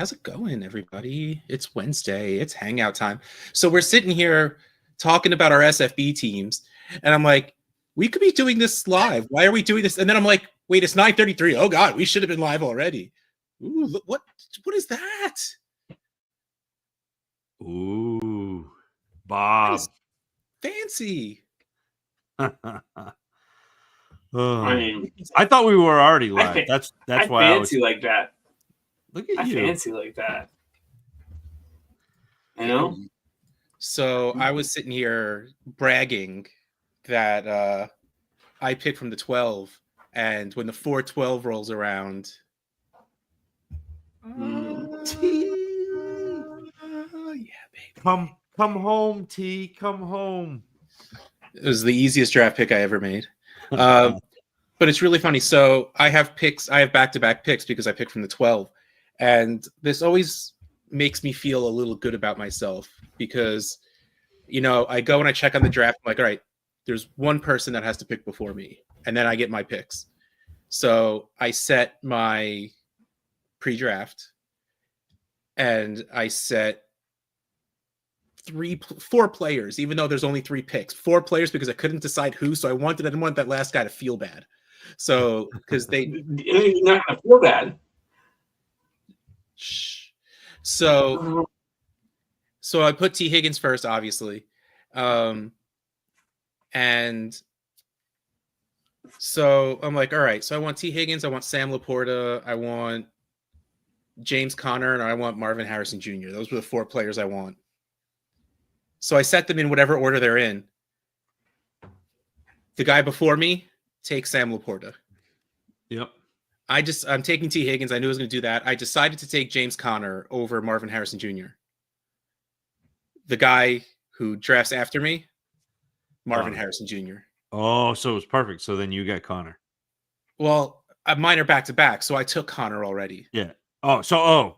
how's it going, everybody? It's Wednesday. It's hangout time. So we're sitting here talking about our SFB teams, and I'm like, we could be doing this live. Why are we doing this? And then I'm like, wait, it's 9:33. Oh God, we should have been live already. Ooh, look, what is that? Ooh, Bob. Fancy. I mean, I thought we were already live. That's why I fancy like that. Look at you. I fancy like that. You know? So I was sitting here bragging that I picked from the 12, and when the 412 rolls around, yeah, baby. Come home, T. Come home. It was the easiest draft pick I ever made. But it's really funny. So I have picks. I have back-to-back picks because I picked from the 12. And this always makes me feel a little good about myself because, I go and I check on the draft. I'm like, all right, there's one person that has to pick before me. And then I get my picks. So I set my pre-draft and I set 4 players, even though there's only 3 picks. 4 players because I couldn't decide who. So I didn't want that last guy to feel bad. So because you're not gonna feel bad. So I put T. Higgins first, obviously. And so I'm like, all right, so I want T. Higgins, I want Sam Laporta, I want James Conner, and I want Marvin Harrison Jr. Those were the 4 players I want. So I set them in whatever order they're in. The guy before me takes Sam Laporta. Yep. I'm taking T. Higgins. I knew I was going to do that. I decided to take James Conner over Marvin Harrison Jr. The guy who drafts after me, Marvin Harrison Jr. Oh, so it was perfect. So then you got Conner. Well, mine are back to back, so I took Conner already. Yeah. So,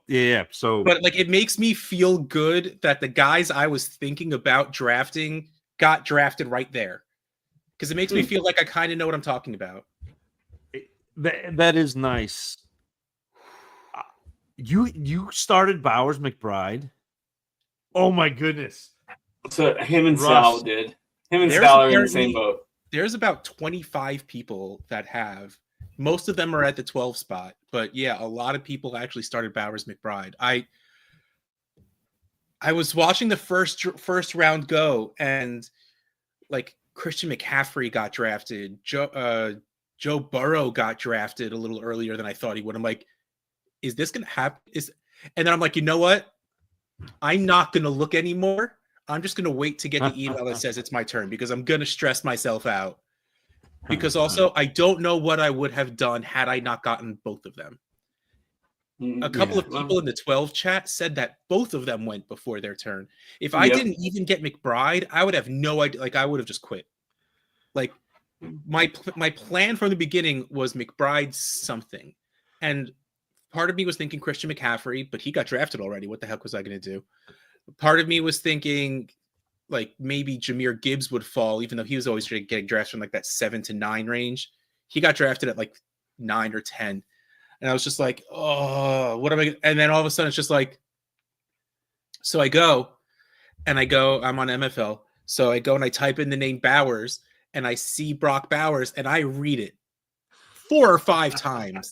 but it makes me feel good that the guys I was thinking about drafting got drafted right there, because it makes me feel like I kind of know what I'm talking about. That is nice. You started Bowers McBride. Oh my goodness! So him and Sal did. Him and Sal are in the same boat. There's about 25 people that have. Most of them are at the 12 spot, but yeah, a lot of people actually started Bowers McBride. I was watching the first round go, and like Christian McCaffrey got drafted. Joe Burrow got drafted a little earlier than I thought he would. I'm like, is this going to happen? And then I'm like, you know what? I'm not going to look anymore. I'm just going to wait to get the email that says it's my turn, because I'm going to stress myself out. Because also, I don't know what I would have done had I not gotten both of them. A couple of people in the 12 chat said that both of them went before their turn. If I didn't even get McBride, I would have no idea. Like, I would have just quit. Like, my plan from the beginning was McBride something. And part of me was thinking Christian McCaffrey, but he got drafted already. What the heck was I going to do? Part of me was thinking like maybe Jahmyr Gibbs would fall, even though he was always getting drafted in like that 7 to 9 range. He got drafted at like 9 or 10. And I was just like, oh, what am I? And then all of a sudden it's just like, so I'm on MFL. So I go and I type in the name Bowers, and I see Brock Bowers, and I read it 4 or 5 times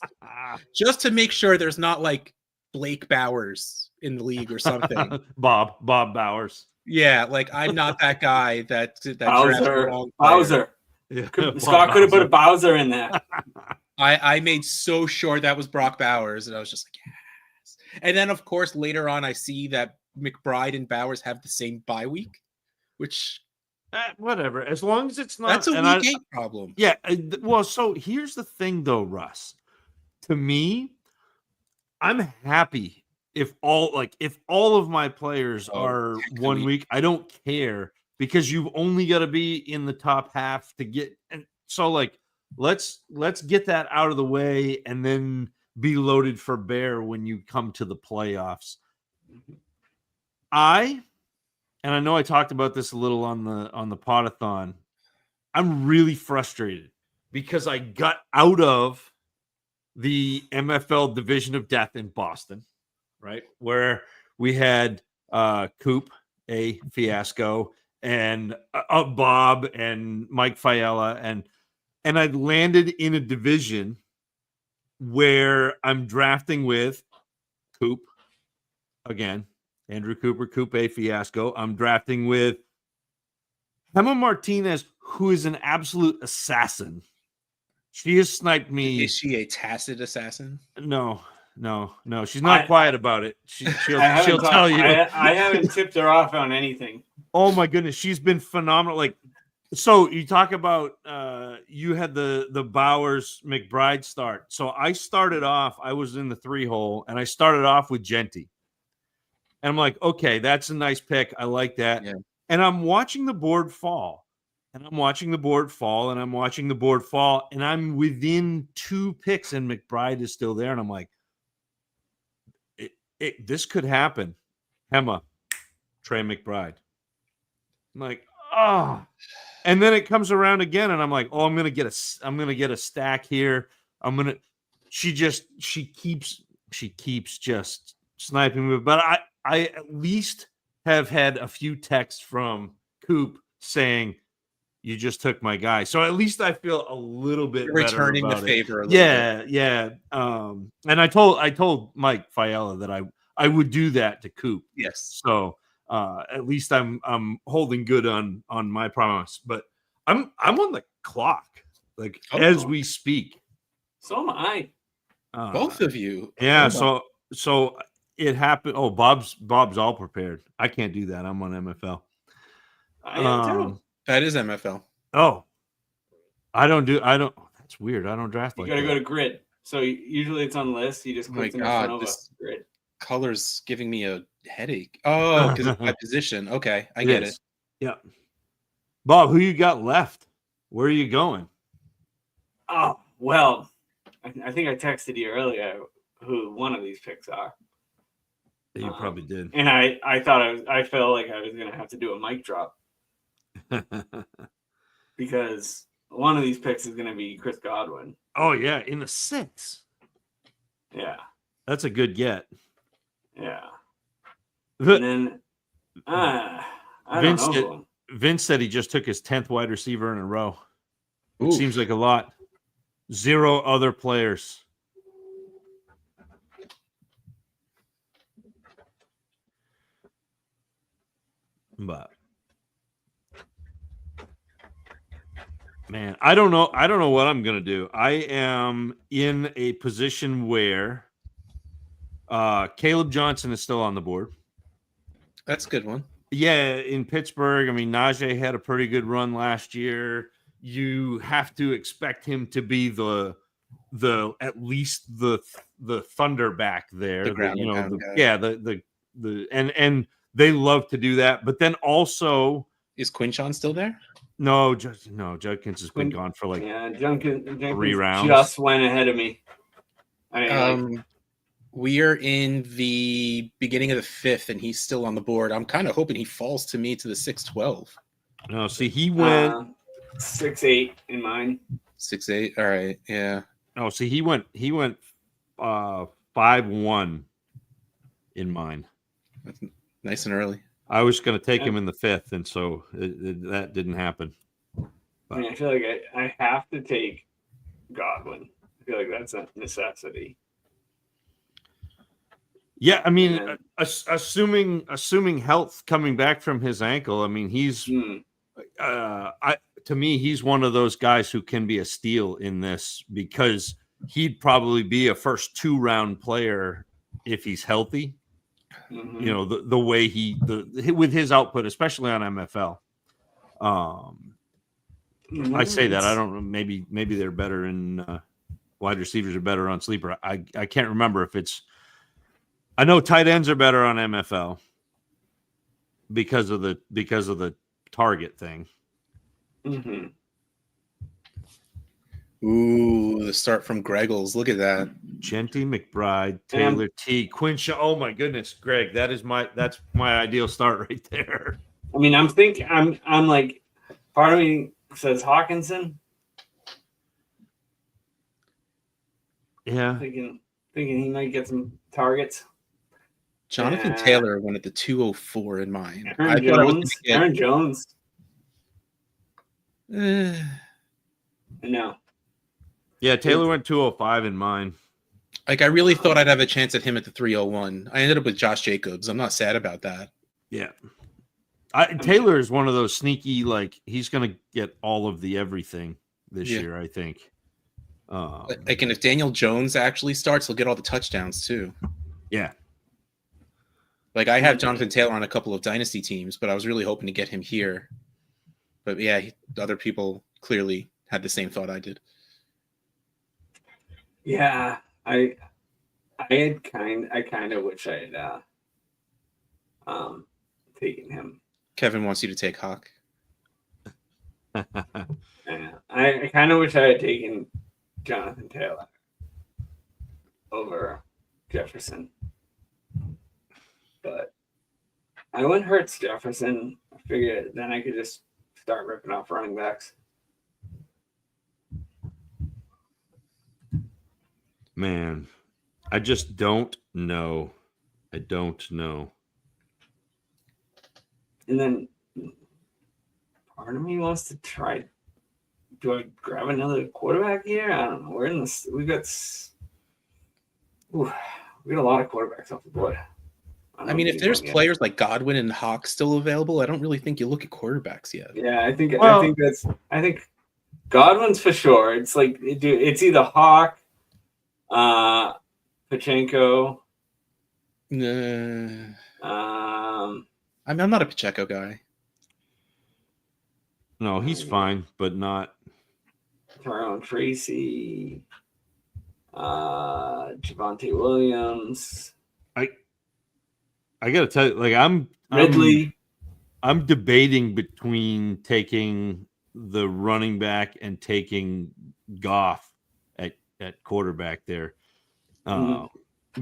just to make sure there's not like Blake Bowers in the league or something. Bob Bowers. Yeah, like I'm not that guy that Bowser. Yeah. Scott could have put a Bowser in there. I made so sure that was Brock Bowers, and I was just like, yes. And then of course later on I see that McBride and Bowers have the same bye week, which whatever, as long as it's not. That's a week 8 problem. Yeah. Well, so here's the thing, though, Russ. To me, I'm happy if all of my players are 1 week. I don't care, because you've only got to be in the top half to get. And so, like, let's get that out of the way, and then be loaded for bear when you come to the playoffs. And I know I talked about this a little on the podathon. I'm really frustrated because I got out of the MFL Division of Death in Boston. right? Where we had Coop, a fiasco, and Bob and Mike Fiala, and I landed in a division where I'm drafting with Coop again, Andrew Cooper, Coop A fiasco. I'm drafting with Emma Martinez, who is an absolute assassin. She has sniped me. Is she a tacit assassin? No. She's not quiet about it. She'll tell you. I haven't tipped her off on anything. Oh my goodness, she's been phenomenal. Like, so you talk about you had the Bowers McBride start. So I started off. I was in the 3-hole, and I started off with Genty. And I'm like, okay, that's a nice pick. I like that. Yeah. And I'm watching the board fall. And I'm watching the board fall. And I'm watching the board fall. And I'm within 2 picks. And McBride is still there. And I'm like, this could happen. Emma, Trey McBride. I'm like, oh. And then it comes around again. And I'm like, oh, I'm gonna get a stack here. She keeps just sniping me. But I at least have had a few texts from Coop saying, you just took my guy. So at least I feel a little bit better returning the about favor. it. Yeah. And I told Mike Fiala that I would do that to Coop. Yes. So at least I'm holding good on my promise. But I'm on the clock, like as we speak. So am I. Both of you. Yeah. So it happened. Oh, Bob's all prepared. I can't do that. I'm on MFL. I am too. That is MFL. Oh, I don't. That's weird. I don't draft you like gotta that. go to grid. So usually it's on list. You just click in the front of a grid. Color's giving me a headache. Oh, because of my position. Okay, I get it. Yeah. Bob, who you got left? Where are you going? Oh, well, I think I texted you earlier who one of these picks are. You probably did. And I thought I felt like I was gonna have to do a mic drop. Because one of these picks is going to be Chris Godwin. Oh, yeah, in the 6. Yeah. That's a good get. Yeah. And then, I don't know. Vince said he just took his 10th wide receiver in a row. It seems like a lot. 0 other players. But man, I don't know what I'm gonna do. I am in a position where Caleb Johnson is still on the board. That's a good one. Yeah, in Pittsburgh. I mean, Najee had a pretty good run last year. You have to expect him to be the at least the thunder back there. And they love to do that. But then also, is Quinshon still there? No, Judkins has been gone for Jenkins 3 rounds. Just went ahead of me. We are in the beginning of the 5th, and he's still on the board. I'm kind of hoping he falls to me to the 6-12. No, see, he went 6-8 in mine. 6-8. All right, yeah. Oh, see, he went 5-1 in mine. That's nice and early. I was going to take him in the 5th, and so that didn't happen. But I feel like I have to take Godwin. I feel like that's a necessity. Yeah, I mean, assuming health coming back from his ankle, I mean, he's to me, he's one of those guys who can be a steal in this because he'd probably be a first 2-round player if he's healthy. Mm-hmm. You know, the way with his output, especially on MFL. I say that I don't know. Maybe they're better in wide receivers are better on sleeper. I can't remember if it's. I know tight ends are better on MFL because of the target thing. Mm-hmm. Ooh, the start from Greggles. Look at that. Genty, McBride, Taylor, T, Quinshaw. Oh my goodness, Greg, that's my ideal start right there. I mean, I'm like, part of me says Hawkinson. Yeah. Thinking he might get some targets. Jonathan Taylor went at the 204 in mine. Aaron I thought I was going Jones. to get Aaron Jones. eh, No. Yeah, Taylor went 205 in mine. like I really thought I'd have a chance at him at the 301. I ended up with Josh Jacobs. I'm not sad about that. Yeah. Taylor is one of those sneaky, like, he's going to get all of the everything this year, I think. Like, and if Daniel Jones actually starts, he'll get all the touchdowns too. Yeah. Like, I have Jonathan Taylor on a couple of dynasty teams, but I was really hoping to get him here. But yeah, other people clearly had the same thought I did. Yeah, I kind of wish I had taken him. Kevin wants you to take Hawk. Yeah, I kind of wish I had taken Jonathan Taylor over Jefferson, but I went Hurts Jefferson. I figured then I could just start ripping off running backs. Man, I just don't know. I don't know. And then part of me wants to try. Do I grab another quarterback here? I don't know. We're in this. We got a lot of quarterbacks off the board. I mean, if there's players like Godwin and Hawk still available, I don't really think you look at quarterbacks yet. Yeah, I think Godwin's for sure. It's like it's either Hawk, Pachenko. I mean, I'm not a Pacheco guy. No, he's fine, but not. Tyrone Tracy, Javonte Williams. I gotta tell you, like Ridley. I'm debating between taking the running back and taking Goff at quarterback there.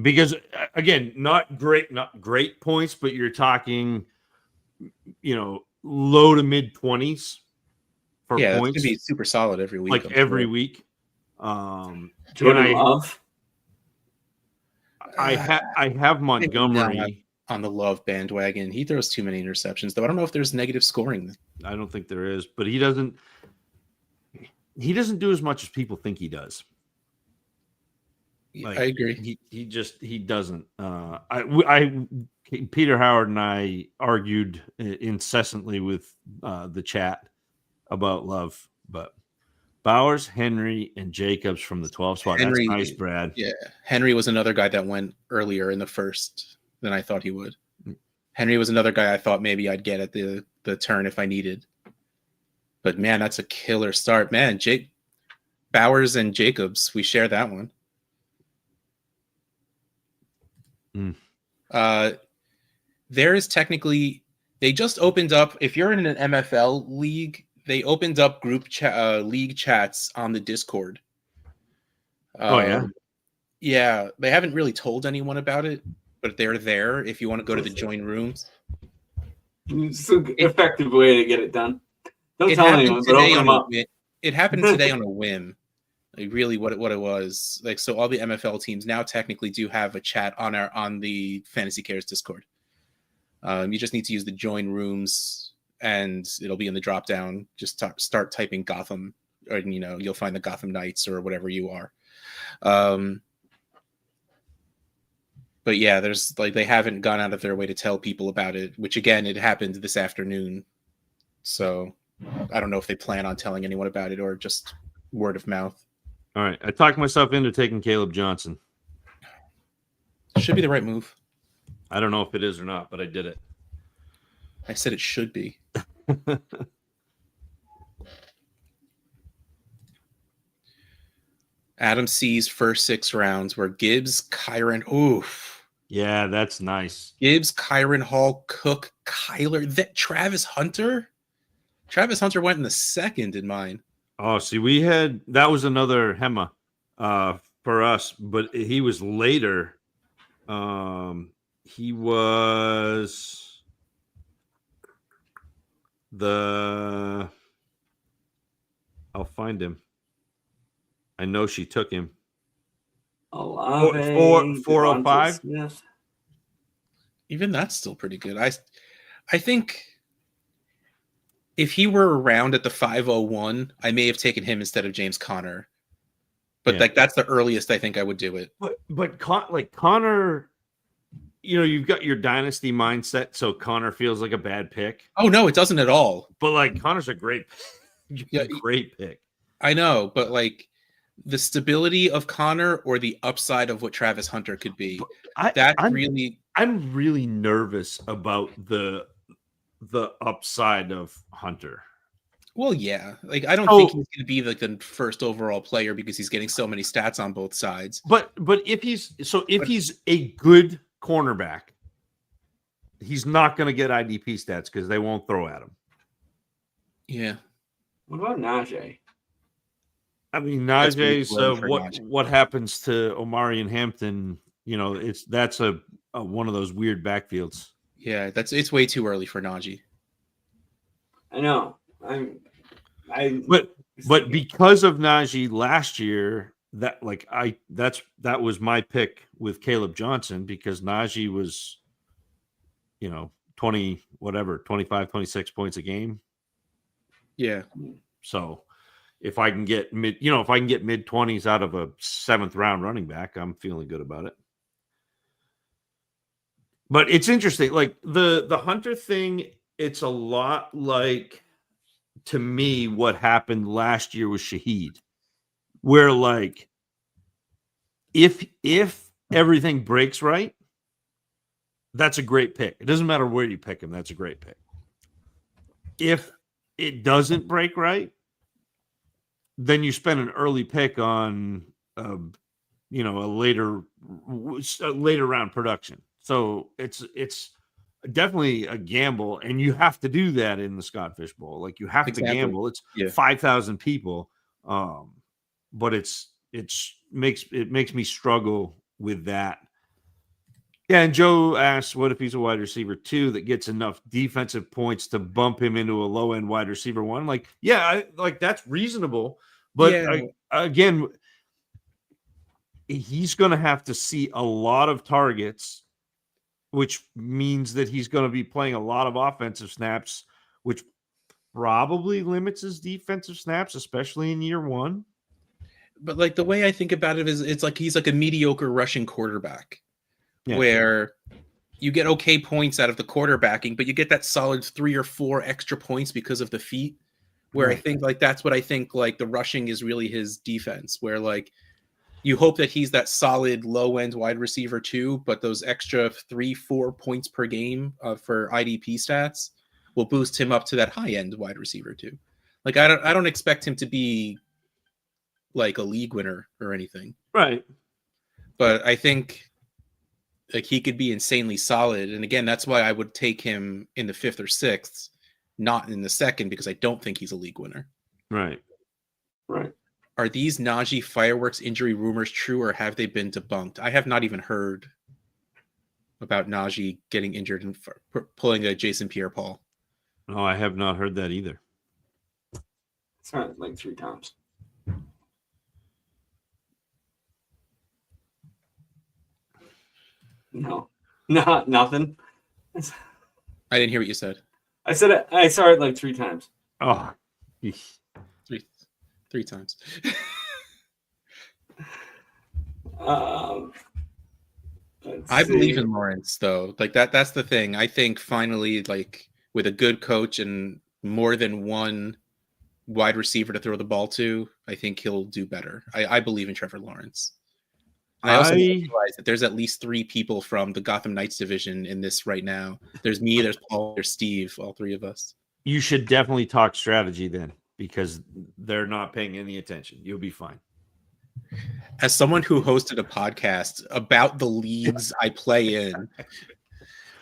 Because again, not great points, but you're talking, low to mid 20s for points. It's gonna be super solid every week. Like every week. Jordan Love. I have Montgomery on the Love bandwagon. He throws too many interceptions, though. I don't know if there's negative scoring. I don't think there is, but he doesn't do as much as people think he does. Like, I agree. He doesn't. Peter Howard and I argued incessantly with the chat about Love, but Bowers, Henry, and Jacobs from the 12 spot. Henry, that's nice, Brad. Yeah, Henry was another guy that went earlier in the first than I thought he would. Henry was another guy I thought maybe I'd get at the turn if I needed. But man, that's a killer start, man. Bowers and Jacobs, we share that one. There is technically, they just opened up, if you're in an MFL league, they opened up group league chats on the Discord. Yeah, they haven't really told anyone about it, but they're there if you want to go to the join rooms. It's an effective way to get it done. Don't tell anyone, but open them up. It happened today on a whim. Like really what it was. Like, so all the MFL teams now technically do have a chat on the Fantasy Cares Discord. You just need to use the join rooms and it'll be in the drop down. Just start typing Gotham, or you'll find the Gotham Knights or whatever you are. But yeah, there's they haven't gone out of their way to tell people about it, which again, it happened this afternoon. So I don't know if they plan on telling anyone about it or just word of mouth. All right. I talked myself into taking Caleb Johnson. Should be the right move. I don't know if it is or not, but I did it. I said it should be. Adam C's first 6 rounds were Gibbs, Kyron. Oof. Yeah, that's nice. Gibbs, Kyron Hall, Cook, Kyler. Travis Hunter? Travis Hunter went in the second in mine. Oh, see, that was another Hema for us, but he was later. He was I'll find him. I know she took him. 405. Even that's still pretty good. I think if he were around at the 501, I may have taken him instead of James Conner. But Yeah. like that's the earliest I think I would do it. But Connor, you've got your dynasty mindset, so Connor feels like a bad pick. Oh no, it doesn't at all. But like Connor's a great pick. I know, but like the stability of Connor or the upside of what Travis Hunter could be. I'm really nervous about the upside of Hunter. Well, yeah. Like I don't think he's going to be like the first overall player because he's getting so many stats on both sides. But if he's a good cornerback, he's not going to get IDP stats because they won't throw at him. Yeah. What about Najee? I mean, Najee's what happens to Omari and Hampton. That's a one of those weird backfields. Yeah, it's way too early for Najee. I know. But because of Najee last year, that was my pick with Caleb Johnson because Najee was, 25, 26 points a game. Yeah. So if I can get mid 20s out of a 7th round running back, I'm feeling good about it. But it's interesting, like the Hunter thing, it's a lot like, to me, what happened last year with Shaheed, where like if everything breaks right, that's a great pick. It doesn't matter where you pick him, that's a great pick. If it doesn't break right, then you spend an early pick on a later round production. So it's definitely a gamble, and you have to do that in the Scott Fish Bowl. Like you have to gamble. It's 5,000 people, but it makes me struggle with that. Yeah, and Joe asks, what if he's a wide receiver 2 that gets enough defensive points to bump him into a low end wide receiver 1? Like, yeah, that's reasonable, but again, he's going to have to see a lot of targets, which means that he's going to be playing a lot of offensive snaps, which probably limits his defensive snaps, especially in year 1. But like the way I think about it is it's like he's like a mediocre rushing quarterback where you get okay points out of the quarterbacking, but you get that solid 3 or 4 extra points because of the feet, where I think like that's what I think like the rushing is really his defense, where like you hope that he's that solid low-end wide receiver 2, but those extra 3-4 points per game for IDP stats will boost him up to that high-end wide receiver 2. Like I don't expect him to be like a league winner or anything, right? But I think like he could be insanely solid, and again, that's why I would take him in the 5th or 6th, not in the 2nd, because I don't think he's a league winner. Right. Are these Najee fireworks injury rumors true, or have they been debunked? I have not even heard about Najee getting injured and pulling a Jason Pierre-Paul. No, I have not heard that either. It's not like 3 times. No, nothing. I didn't hear what you said. I said it. I saw it like 3 times. Oh, three times. I believe in Lawrence, though. Like that's the thing. I think finally, like with a good coach and more than one wide receiver to throw the ball to, I think he'll do better. I believe in Trevor Lawrence. And I also realize that there's at least 3 people from the Gotham Knights division in this right now. There's me, there's Paul, there's Steve, all 3 of us. You should definitely talk strategy then, because they're not paying any attention. You'll be fine. As someone who hosted a podcast about the leagues I play in,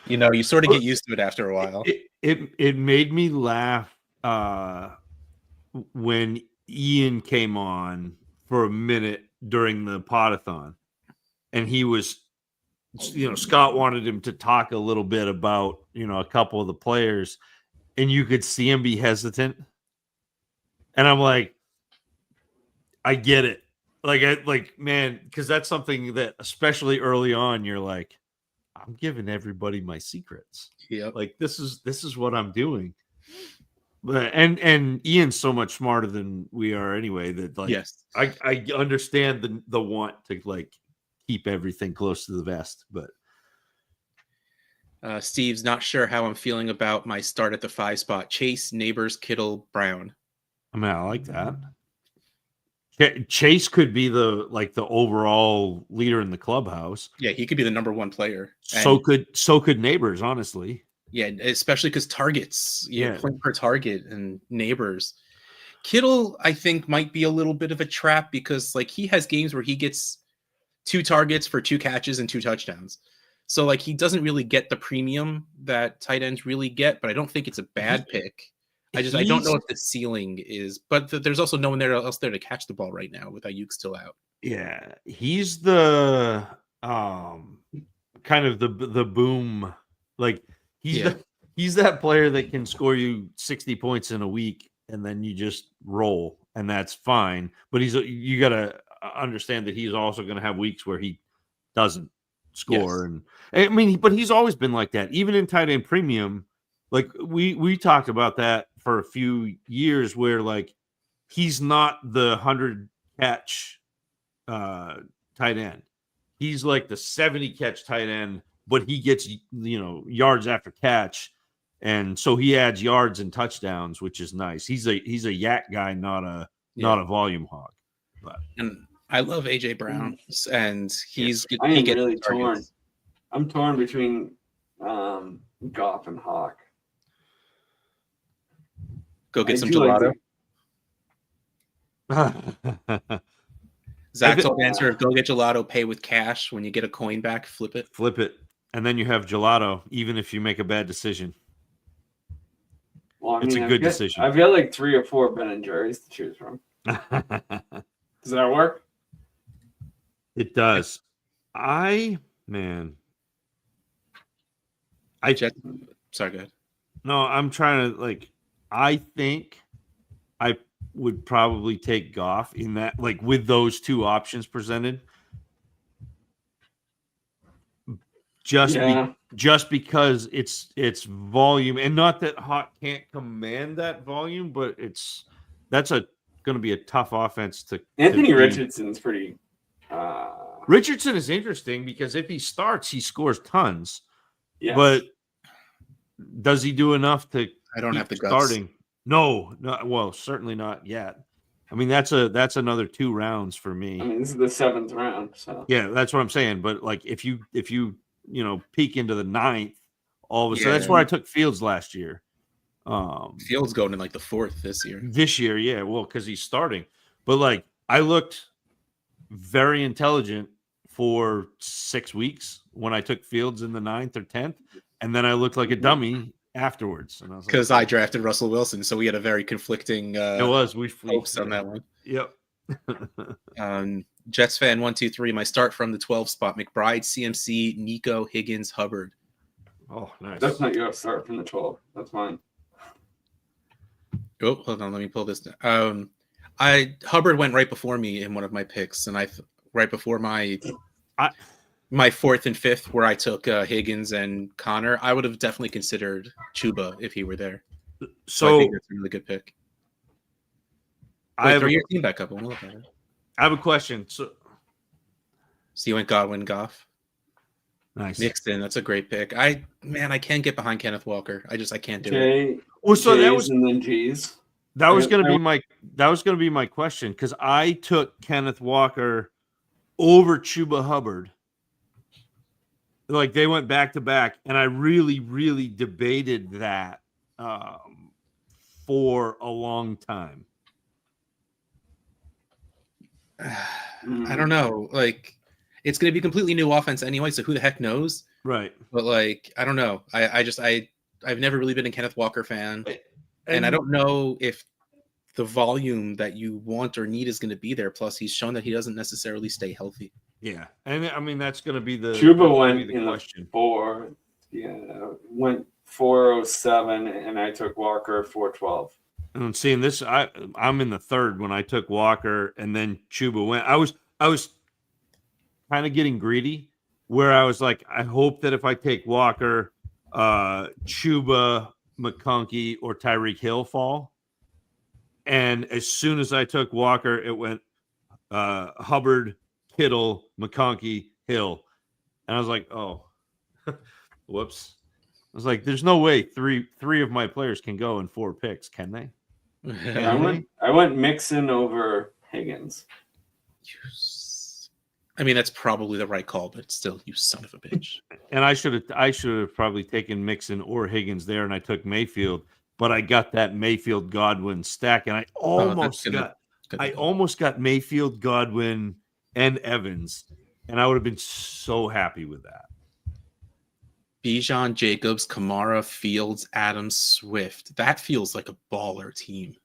you sort of get used to it after a while. It made me laugh when Ian came on for a minute during the podathon, and he was, Scott wanted him to talk a little bit about, a couple of the players, and you could see him be hesitant. And I'm like, I get it. Man, because that's something that, especially early on, you're like, I'm giving everybody my secrets. Yep. Like this is what I'm doing. But and Ian's so much smarter than we are anyway that like Yes. I understand the want to like keep everything close to the vest, but Steve's not sure how I'm feeling about my start at the 5 spot. Chase, Neighbors, Kittle, Brown. I mean I like that. Chase could be the overall leader in the clubhouse. Yeah, he could be the number 1 player. So could Neighbors, honestly. Yeah, especially because targets, Yeah, point per target and Neighbors. Kittle, I think, might be a little bit of a trap because like he has games where he gets 2 targets for 2 catches and 2 touchdowns. So like he doesn't really get the premium that tight ends really get, but I don't think it's a bad pick. I don't know if the ceiling is, but there's also no one else there to catch the ball right now with Ayuk still out. Yeah, he's the kind of the boom, like he's that player that can score you 60 points in a week and then you just roll and that's fine. But you got to understand that he's also going to have weeks where he doesn't score. And I mean, but he's always been like that, even in tight end premium. Like we talked about that for a few years where like he's not the 100 catch tight end. He's like the 70 catch tight end, but he gets yards after catch, and so he adds yards and touchdowns, which is nice. He's a yak guy, not a volume hog. But and I love AJ Brown, and I am really torn. I'm torn between Goff and Hawk. Go get some gelato. Zach's old answer of go get gelato, pay with cash. When you get a coin back, flip it. And then you have gelato, even if you make a bad decision. Well, I mean, it's a good decision. I've got like 3 or 4 Ben & Jerry's to choose from. Does that work? It does. Sorry, go ahead. No, I'm trying to I think I would probably take Goff in that, with those 2 options presented. Just because it's volume, and not that Hawk can't command that volume, but that's going to be a tough offense to. Anthony Richardson's pretty. Richardson is interesting because if he starts, he scores tons. Yes. But does he do enough to? I don't have the guts. Starting. No, well, certainly not yet. I mean, that's another 2 rounds for me. I mean, this is the 7th round, so yeah, that's what I'm saying. But if you peek into the 9th, all of a sudden, that's where I took Fields last year. Fields going in the 4th this year. This year, yeah, well, because he's starting. But I looked very intelligent for 6 weeks when I took Fields in the 9th or 10th, and then I looked like a dummy afterwards, and I was because I drafted Russell Wilson, so we had a very conflicting. It was we hopes on that one. Yep. Jets fan 123. My start from the 12 spot: McBride, CMC, Nico, Higgins, Hubbard. Oh, nice. That's not your start from the 12. That's mine. Oh, hold on. Let me pull this down. Hubbard went right before me in one of my picks, and right before my 4th and 5th, where I took Higgins and Connor. I would have definitely considered Chuba if he were there. So I think that's a really good pick. Throw your team back up. I have a question. So you went Godwin, Goff. Nice. Mixon, that's a great pick. I can't get behind Kenneth Walker. I can't do it. Well, so J's that was and then G's. That was going to be my question, because I took Kenneth Walker over Chuba Hubbard. They went back to back, and I really, really debated that for a long time. I don't know. It's going to be a completely new offense anyway, so who the heck knows? Right. But I don't know. I've never really been a Kenneth Walker fan, and I don't know if the volume that you want or need is going to be there. Plus, he's shown that he doesn't necessarily stay healthy. Yeah, and I mean that's going to be the Chuba went in question. 4. Yeah, went 407, and I took Walker 412. And I'm seeing this. I'm in the 3rd when I took Walker, and then Chuba went. I was kind of getting greedy where I was like, I hope that if I take Walker, Chuba, McConkey, or Tyreek Hill fall. And as soon as I took Walker, it went Hubbard, Kittle, McConkey, Hill. And I was like, oh, whoops. I was like, there's no way three of my players can go in 4 picks, can they? I went Mixon over Higgins. I mean, that's probably the right call, but still, you son of a bitch. And I should have probably taken Mixon or Higgins there, and I took Mayfield, but I got that Mayfield Godwin stack, and I almost got Mayfield, Godwin, and Evans, and I would have been so happy with that. Bijan, Jacobs, Kamara, Fields, Adams, Swift. That feels like a baller team.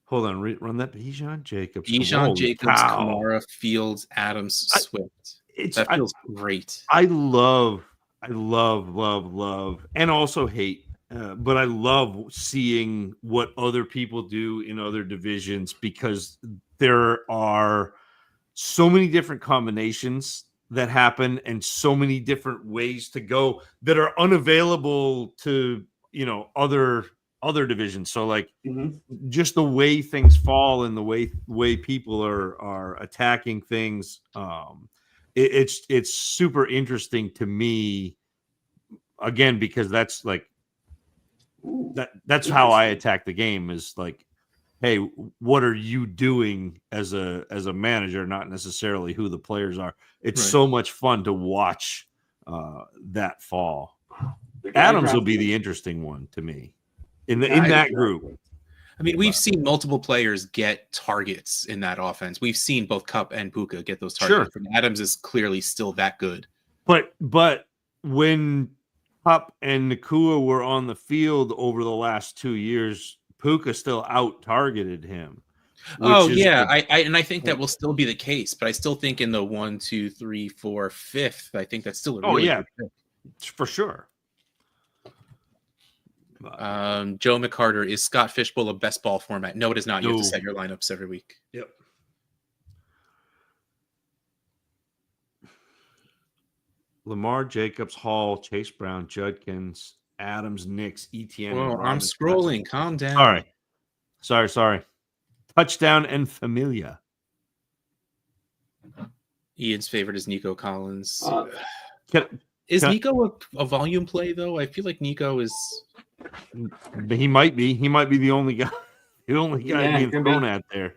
Hold on, run that. Bijan, Jacobs, Kamara, Fields, Adams, Swift. That feels great. I love, and also hate, but I love seeing what other people do in other divisions because there are so many different combinations that happen and so many different ways to go that are unavailable to, other divisions. So like just the way things fall and the way people are attacking things. It's super interesting to me again, because that's like, that's how I attack the game is like, hey, what are you doing as a manager? Not necessarily who the players are. It's so much fun to watch that fall. Adams will be the interesting one to me in that group. I mean, we've seen multiple players get targets in that offense. We've seen both Kupp and Puka get those targets. Sure. And Adams is clearly still that good. But when Kupp and Nakua were on the field over the last 2 years, Puka still out-targeted him. Oh, yeah. I think that will still be the case, but I still think in the 1, 2, 3, 4, 5th, I think that's still a really good pick. For sure. Joe McCarter, is Scott Fishbowl a best ball format? No, it is not. You have to set your lineups every week. Yep. Lamar, Jacobs, Hall, Chase Brown, Judkins, Adams, Nix, ETN. Well, I'm scrolling. Calm down. All right. Sorry. Touchdown and Familia. Ian's favorite is Nico Collins. Is Nico a volume play, though? I feel like Nico is... He might be. He might be the only guy. The only guy being thrown at there.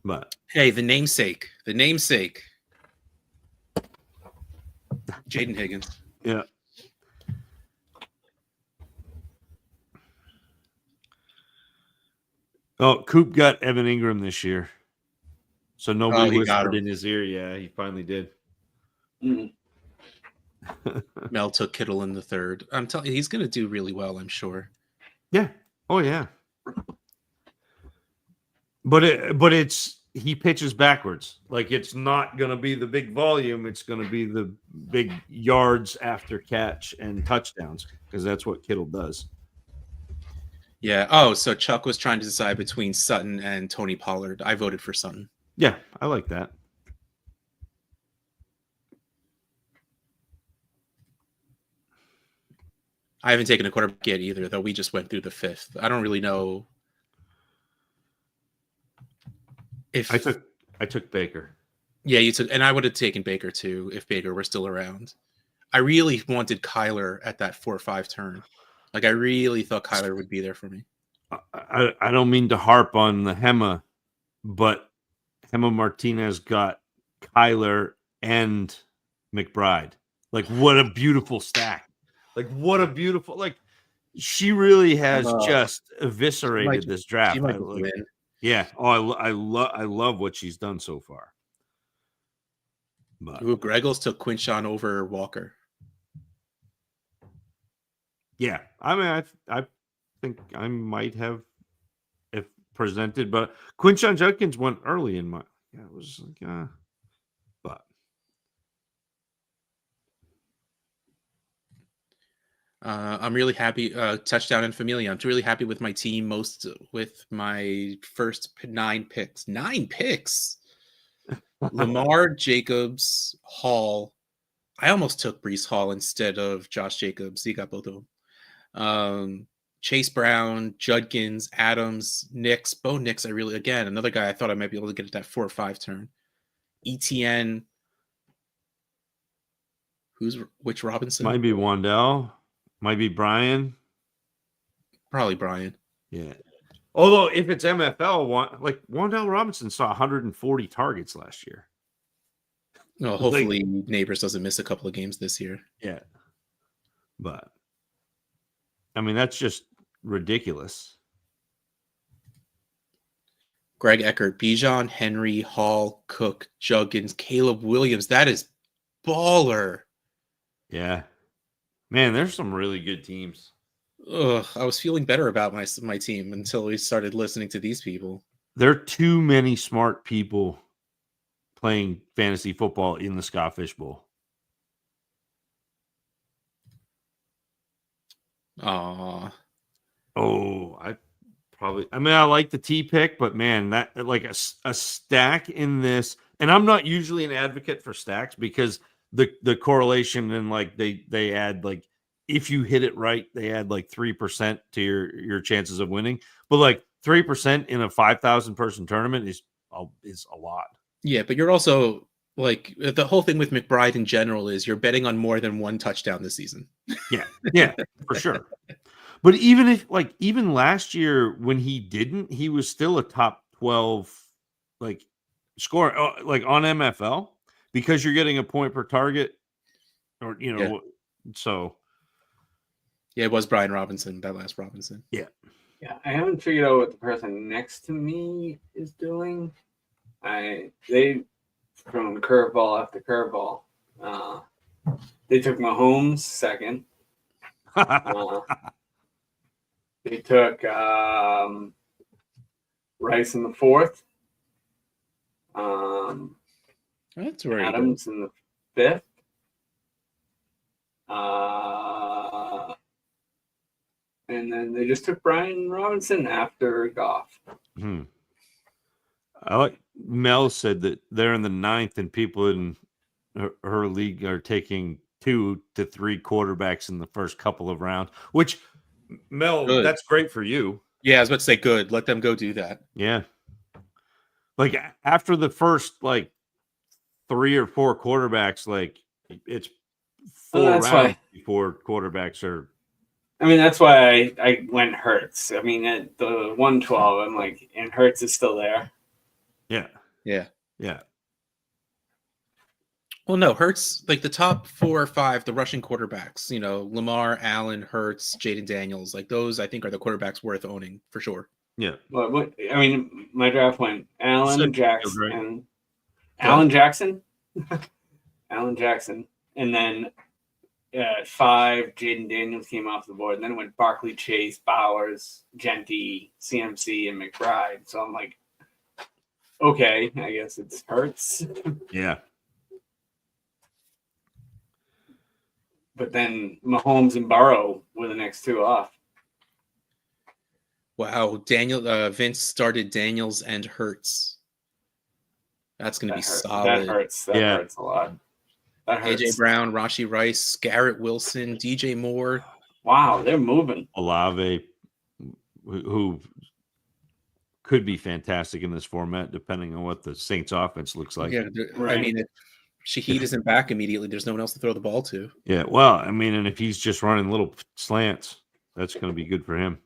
But hey, the namesake. Jaden Higgins. Yeah. Oh, Coop got Evan Ingram this year. So nobody whispered in his ear. Yeah, he finally did. Mel took Kittle in the 3rd. I'm telling you, he's going to do really well, I'm sure. Yeah. Oh, yeah. But he pitches backwards. Like it's not going to be the big volume. It's going to be the big yards after catch and touchdowns because that's what Kittle does. Yeah. Oh, so Chuck was trying to decide between Sutton and Tony Pollard. I voted for Sutton. Yeah, I like that. I haven't taken a quarterback yet either, though we just went through the 5th. I don't really know if I took Baker. Yeah, you took, and I would have taken Baker too if Baker were still around. I really wanted Kyler at that 4-5 turn. Like I really thought Kyler would be there for me. I don't mean to harp on the Hema, but Hema Martinez got Kyler and McBride. Like what a beautiful stack. Like what a beautiful, like she really has just eviscerated this draft. Yeah. Oh, I love what she's done so far. But Greggles took Quinshawn over Walker. Yeah. I mean, I think I might have if presented, but Quinshawn Judkins went early in my, yeah, it was like, but I'm really happy. Touchdown and Familia. I'm really happy with my team. With my first 9 picks. 9 picks. Lamar, Jacobs, Hall. I almost took Brees Hall instead of Josh Jacobs. He got both of them. Chase Brown, Judkins, Adams, Nix, Bo Nix. Another guy I thought I might be able to get at that 4 or 5 turn. ETN. Which Robinson? Might be Wandell. Might be Brian. Probably Brian. Yeah. Although if it's MFL, like Wandell Robinson saw 140 targets last year. No, hopefully Neighbors doesn't miss a couple of games this year. Yeah. But I mean, that's just ridiculous. Greg Eckert, Bijan, Henry, Hall, Cook, Juggins, Caleb Williams. That is baller. Yeah. Man, there's some really good teams. Ugh, I was feeling better about my team until we started listening to these people. There are too many smart people playing fantasy football in the Scott Fish Bowl. Aw. Oh, I like the T pick, but man, that like a stack in this, and I'm not usually an advocate for stacks because the correlation and like they add like if you hit it right, they add like 3% to your chances of winning. But like 3% in a 5,000 person tournament is a lot. Yeah, but you're also like the whole thing with McBride in general is you're betting on more than one touchdown this season. Yeah, for sure. But even last year when he didn't, he was still a top 12 like score like on MFL because you're getting a point per target or so. Yeah, it was Brian Robinson, that last Robinson. Yeah. Yeah, I haven't figured out what the person next to me is doing. They thrown curveball after curveball. They took Mahomes second. They took Rice in the fourth. That's right. Adams in the fifth. And then they just took Brian Robinson after Goff. I like Mel said that they're in the 9th and people in her league are taking 2 to 3 quarterbacks in the first couple of rounds, which Mel, good. That's great for you. Yeah, I was about to say good. Let them go do that. Yeah. Like after the first like 3 or 4 quarterbacks, like it's 4 rounds before quarterbacks are. I mean, that's why I went Hurts. I mean, at the 112, I'm like, and Hurts is still there. Yeah. Well, no, Hurts, like the top 4 or 5, the rushing quarterbacks, Lamar, Allen, Hurts, Jaden Daniels, like those, I think, are the quarterbacks worth owning for sure. Yeah. Well, I mean, my draft went Allen Jackson, right? and Allen Jackson, Allen Jackson, and then at 5, Jaden Daniels came off the board, and then it went Barkley, Chase, Bowers, Genty, CMC, and McBride. So I'm like, okay, I guess it's Hurts. Yeah. But then Mahomes and Burrow were the next 2 off. Wow, Vince started Daniels and Hurts. That's going to be solid. That hurts. That hurts a lot. That hurts. AJ Brown, Rashee Rice, Garrett Wilson, DJ Moore. Wow, they're moving. Olave, who could be fantastic in this format, depending on what the Saints offense looks like. Yeah, right. I mean, if Shaheed isn't back immediately, there's no one else to throw the ball to. Yeah, well, I mean, and if he's just running little slants, that's going to be good for him.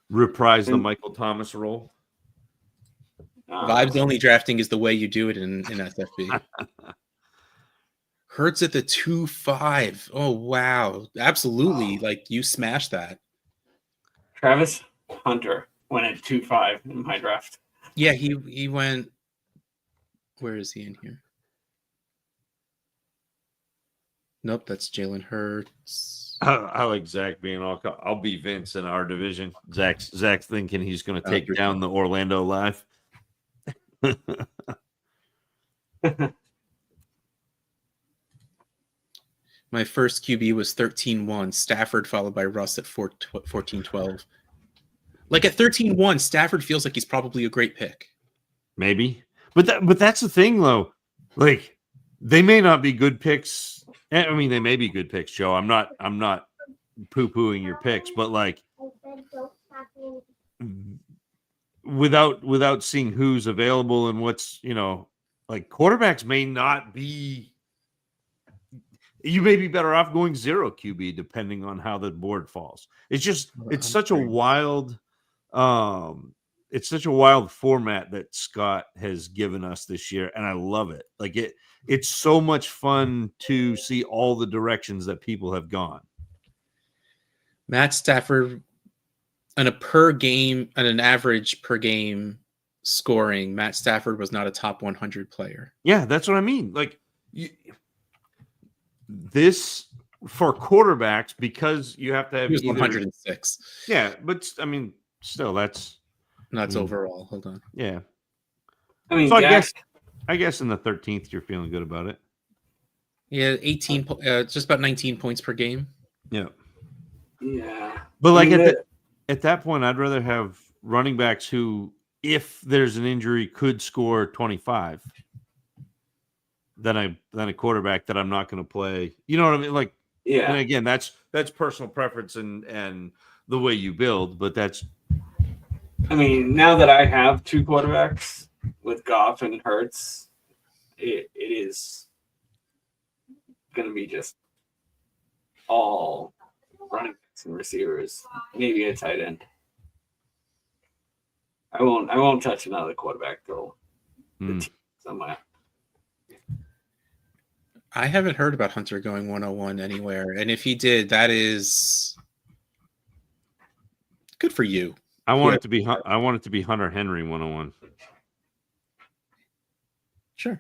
Reprise the Michael Thomas role. Vibes only drafting is the way you do it in SFB. Hurts at the 2-5. Oh, wow. Absolutely. Wow. Like, you smashed that. Travis Hunter went at 2-5 in my draft. Yeah, he went. Where is he in here? Nope, that's Jalen Hurts. I like Zach being all. I'll be Vince in our division. Zach's thinking he's going to take down the Orlando Live. My first QB was 13-1. Stafford followed by Russ at 14-12. Like at 13-1, Stafford feels like he's probably a great pick. Maybe. But that's the thing, though. Like, they may not be good picks. I mean, they may be good picks, Joe. I'm not poo-pooing your picks, but like, without seeing who's available and what's, like, quarterbacks may not be. You may be better off going 0 QB depending on how the board falls. It's such a wild format that Scott has given us this year, and I love it. Like, it's so much fun to see all the directions that people have gone. Matt Stafford, on an average per game scoring, Matt Stafford was not a top 100 player. Yeah, that's what I mean. Like, this for quarterbacks, because you have to have 106. Yeah, but I mean, still, that's overall. Hold on. Yeah. I mean, so I guess in the 13th you're feeling good about it. Yeah, 18, just about 19 points per game. Yeah. Yeah. But like at that point, I'd rather have running backs who, if there's an injury, could score 25 than a quarterback that I'm not going to play. You know what I mean? Like, yeah. And again, that's personal preference and the way you build. But that's. I mean, now that I have 2 quarterbacks with Goff and Hurts, it is going to be just all running backs and receivers, maybe a tight end. I won't touch another quarterback till the team somewhere. I haven't heard about Hunter going 101 anywhere, and if he did, that is good for you. I want it to be Hunter Henry 101. Sure.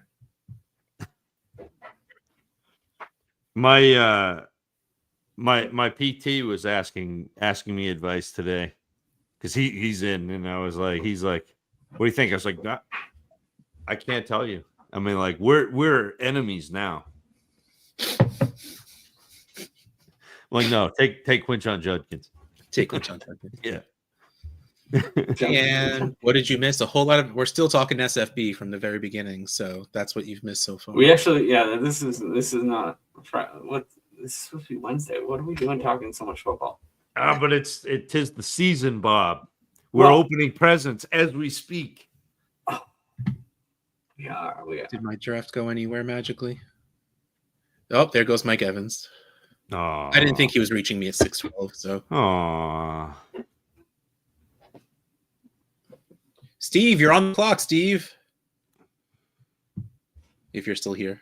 My PT was asking me advice today because he's in, and he's like, what do you think? I was like, I can't tell you. I mean, like, we're enemies now. Like, no, take Quinshon Judkins. Take Quinshon Judkins. Yeah. And what did you miss? A whole lot of. We're still talking SFB from the very beginning, so that's what you've missed so far. We actually, this is not what this is supposed to be Wednesday. What are we doing talking so much football? But it is the season, Bob. We're opening presents as we speak. Oh, we are. Did my draft go anywhere magically? Oh, there goes Mike Evans. Aww. I didn't think he was reaching me at 612. So. Aww. Steve, you're on the clock, Steve. If you're still here.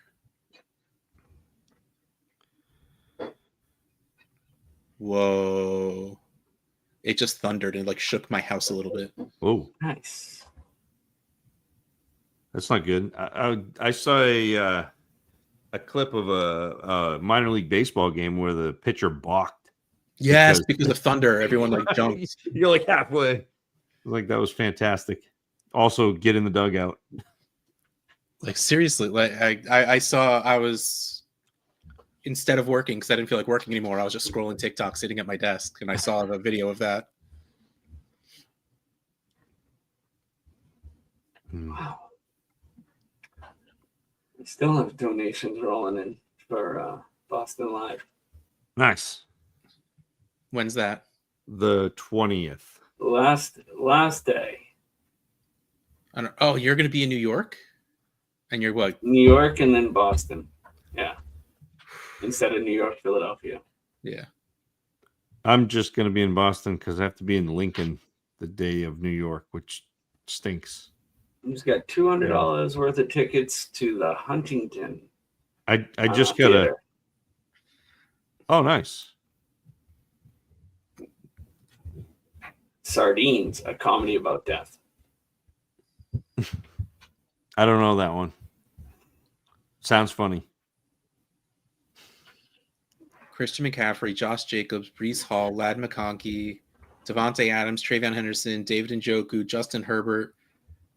Whoa. It just thundered and like shook my house a little bit. Oh, nice. That's not good. I saw a clip of a minor league baseball game where the pitcher balked. Yes, because of thunder, everyone like jumped. You're like halfway. Like, that was fantastic. Also, get in the dugout. Like, seriously, like I was, instead of working, because I didn't feel like working anymore, I was just scrolling TikTok sitting at my desk, and I saw the video of that. Wow. We still have donations rolling in for Boston Live. Nice. When's that? The 20th. Last day. Oh, you're going to be in New York? And you're what? New York and then Boston. Yeah. Instead of New York, Philadelphia. Yeah. I'm just going to be in Boston because I have to be in Lincoln the day of New York, which stinks. I just got $200 worth of tickets to the Huntington. I just got a. Oh, nice. Sardines, a comedy about death. I don't know that one. Sounds funny. Christian McCaffrey, Josh Jacobs, Breece Hall, Ladd McConkey, Devontae Adams, Travion Henderson, David Njoku, Justin Herbert,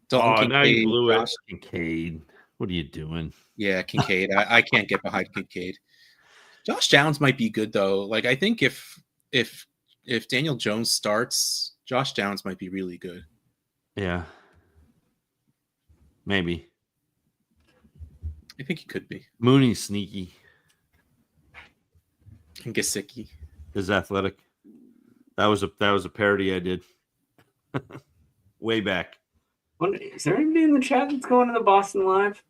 Dalton Kincaid, now you blew Josh... Kincaid. What are you doing? Yeah, Kincaid. I can't get behind Kincaid. Josh Downs might be good though. Like, I think if Daniel Jones starts, Josh Downs might be really good. Yeah. Maybe. I think he could be. Mooney's sneaky. And Gesicki is athletic. That was a parody I did way back. Is there anybody in the chat that's going to the Boston Live?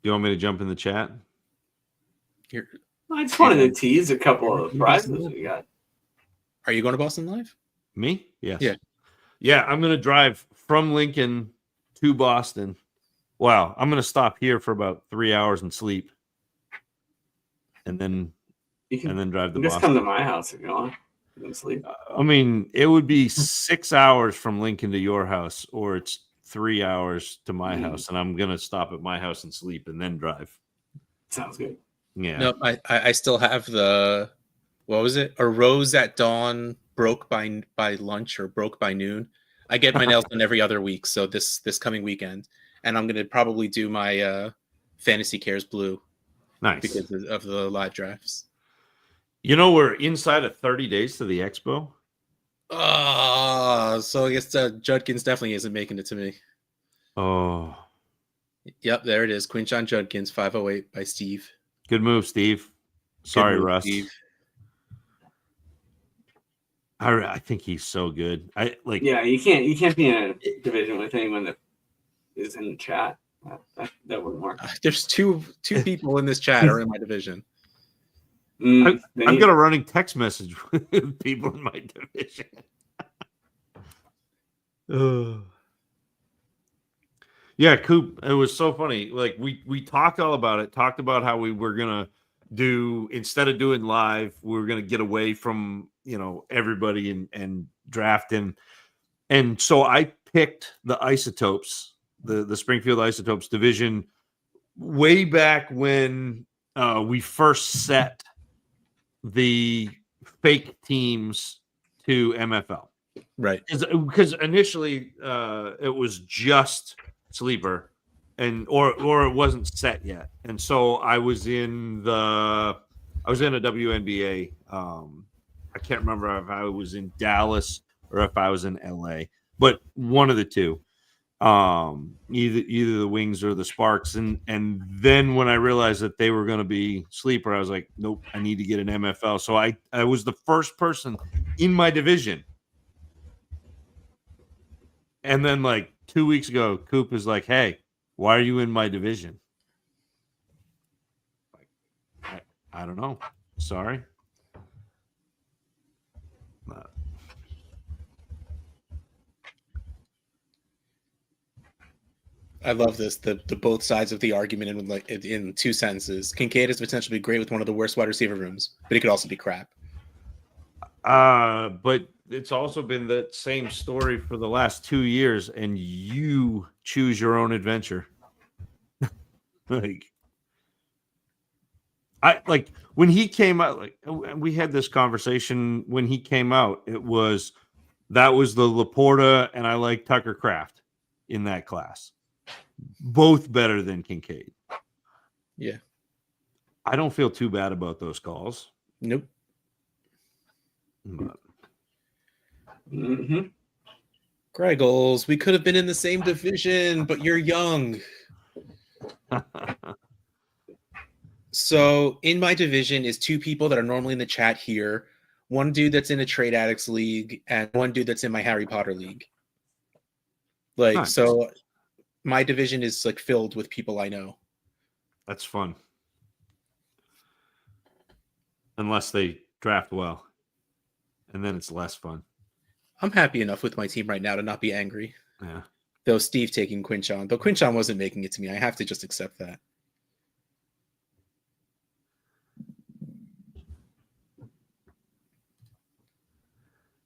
Do you want me to jump in the chat? Here. I just wanted to tease a couple of prizes we got. Are you going to Boston Live? Me? Yes. Yeah. I'm going to drive from Lincoln to Boston. Wow. I'm going to stop here for about 3 hours and sleep. And then drive to Boston. Just come to my house if you want. And sleep. I mean, it would be 6 hours from Lincoln to your house, or it's 3 hours to my house, and I'm going to stop at my house and sleep and then drive. Sounds good. Yeah. No, I still have the, what was it? A rose at dawn broke by lunch or broke by noon. I get my nails done every other week, so this coming weekend, and I'm going to probably do my Fantasy Cares Blue. Nice. Because of the live drafts. You know, we're inside of 30 days to the expo. So I guess Judkins definitely isn't making it to me. Oh. Yep, there it is. Quinshon Judkins, 508 by Steve. Good move, Steve. Sorry, move, Russ. Steve. I think he's so good. Yeah, you can't be in a division with anyone that is in the chat. That wouldn't work. There's two people in this chat are in my division. I've got a running text message with people in my division. Yeah, Coop, it was so funny. Like we talked all about it, talked about how we were gonna do, instead of doing live, we were gonna get away from, everybody and draft in. And so I picked the Isotopes, the Springfield Isotopes division way back when we first set the fake teams to MFL. Right. Because initially it was just sleeper or it wasn't set yet. And so I was in a WNBA. I can't remember if I was in Dallas or if I was in LA, but one of the two. Either the Wings or the Sparks, and then when I realized that they were going to be sleeper, I was like, nope, I need to get an MFL. So I was the first person in my division, and then like 2 weeks ago, Coop is like, hey, why are you in my division? I don't know, sorry. I love this. The both sides of the argument in two sentences. Kincaid is potentially great with one of the worst wide receiver rooms, but he could also be crap. But it's also been that same story for the last 2 years, and you choose your own adventure. When he came out, we had this conversation when he came out. That was the Laporta, and I like Tucker Kraft in that class. Both better than Kincaid. Yeah. I don't feel too bad about those calls. Nope. Greggles, we could have been in the same division, but you're young. So in my division is two people that are normally in the chat here. One dude that's in a Trade Addicts League and one dude that's in my Harry Potter League. Nice. So my division is filled with people I know. That's fun. Unless they draft well. And then it's less fun. I'm happy enough with my team right now to not be angry. Yeah. Though Steve taking Quinshon. Though Quinshon wasn't making it to me. I have to just accept that.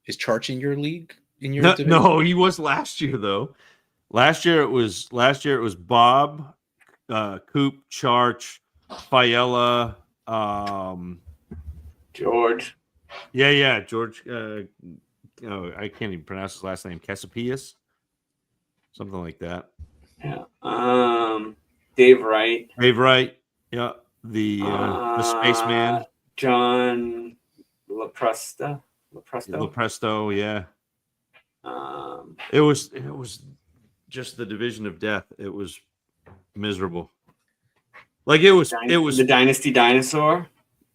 Is Charch in your league? In your division? No, he was last year though. Last year it was Bob, Coop, Charch, Fiella, George. Yeah, George. I can't even pronounce his last name. Casapias, something like that. Yeah. Dave Wright. Yeah. The spaceman. John Lepresto. Yeah. It was just the division of death. It was Miserable. Like it was the Dynasty Dinosaur.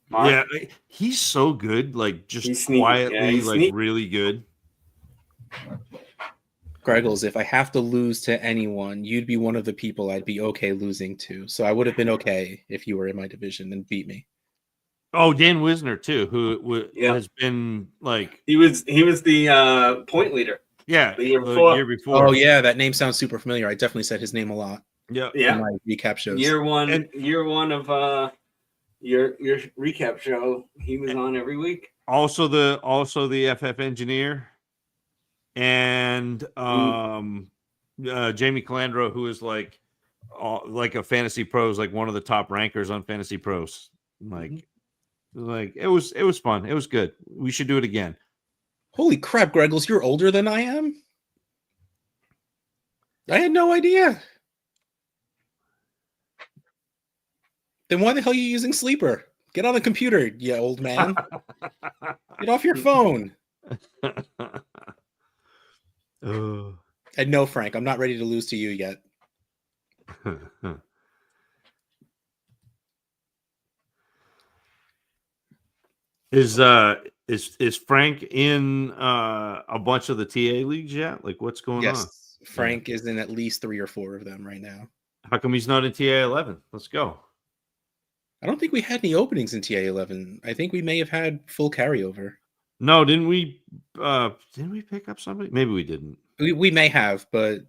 Mark. Yeah, he's so good. Like just He's sneaky. quietly, Yeah, like really good. Greggles, if I have to lose to anyone, you'd be one of the people I'd be okay losing to. So I would have been okay if you were in my division and beat me. Oh, Dan Wisner too, who has been like he was the point leader. Yeah, the year before. Oh yeah, that name sounds super familiar. I definitely said his name a lot. Yeah, in my recap shows. Year one of your recap show, he was on every week. Also the FF engineer and Jamie Calandro, who is like a Fantasy Pros, like one of the top rankers on Fantasy Pros. Like it was fun. It was good. We should do it again. Holy crap, Greggles, you're older than I am? I had no idea. Then why the hell are you using Sleeper? Get on the computer, you old man. Get off your phone. And no, Frank, I'm not ready to lose to you yet. Is Frank in a bunch of the TA leagues yet? Like what's going on? Yes, Frank is in at least 3 or 4 of them right now. How come he's not in TA 11? Let's go. I don't think we had any openings in TA 11. I think we may have had full carryover. No, didn't we pick up somebody? Maybe we didn't. We may have, but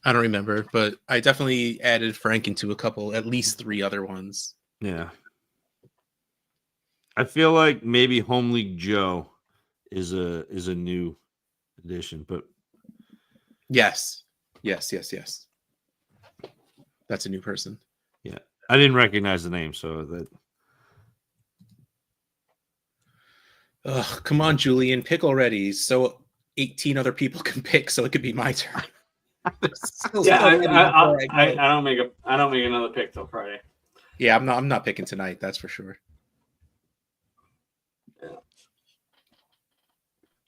I don't remember. But I definitely added Frank into at least 3 other ones. Yeah. I feel like maybe Home League Joe is a new addition, but yes. That's a new person. Yeah. I didn't recognize the name, so that. Ugh, come on, Julian, pick already. So 18 other people can pick, so it could be my turn. I don't make another pick till Friday. Yeah, I'm not picking tonight. That's for sure. Yeah.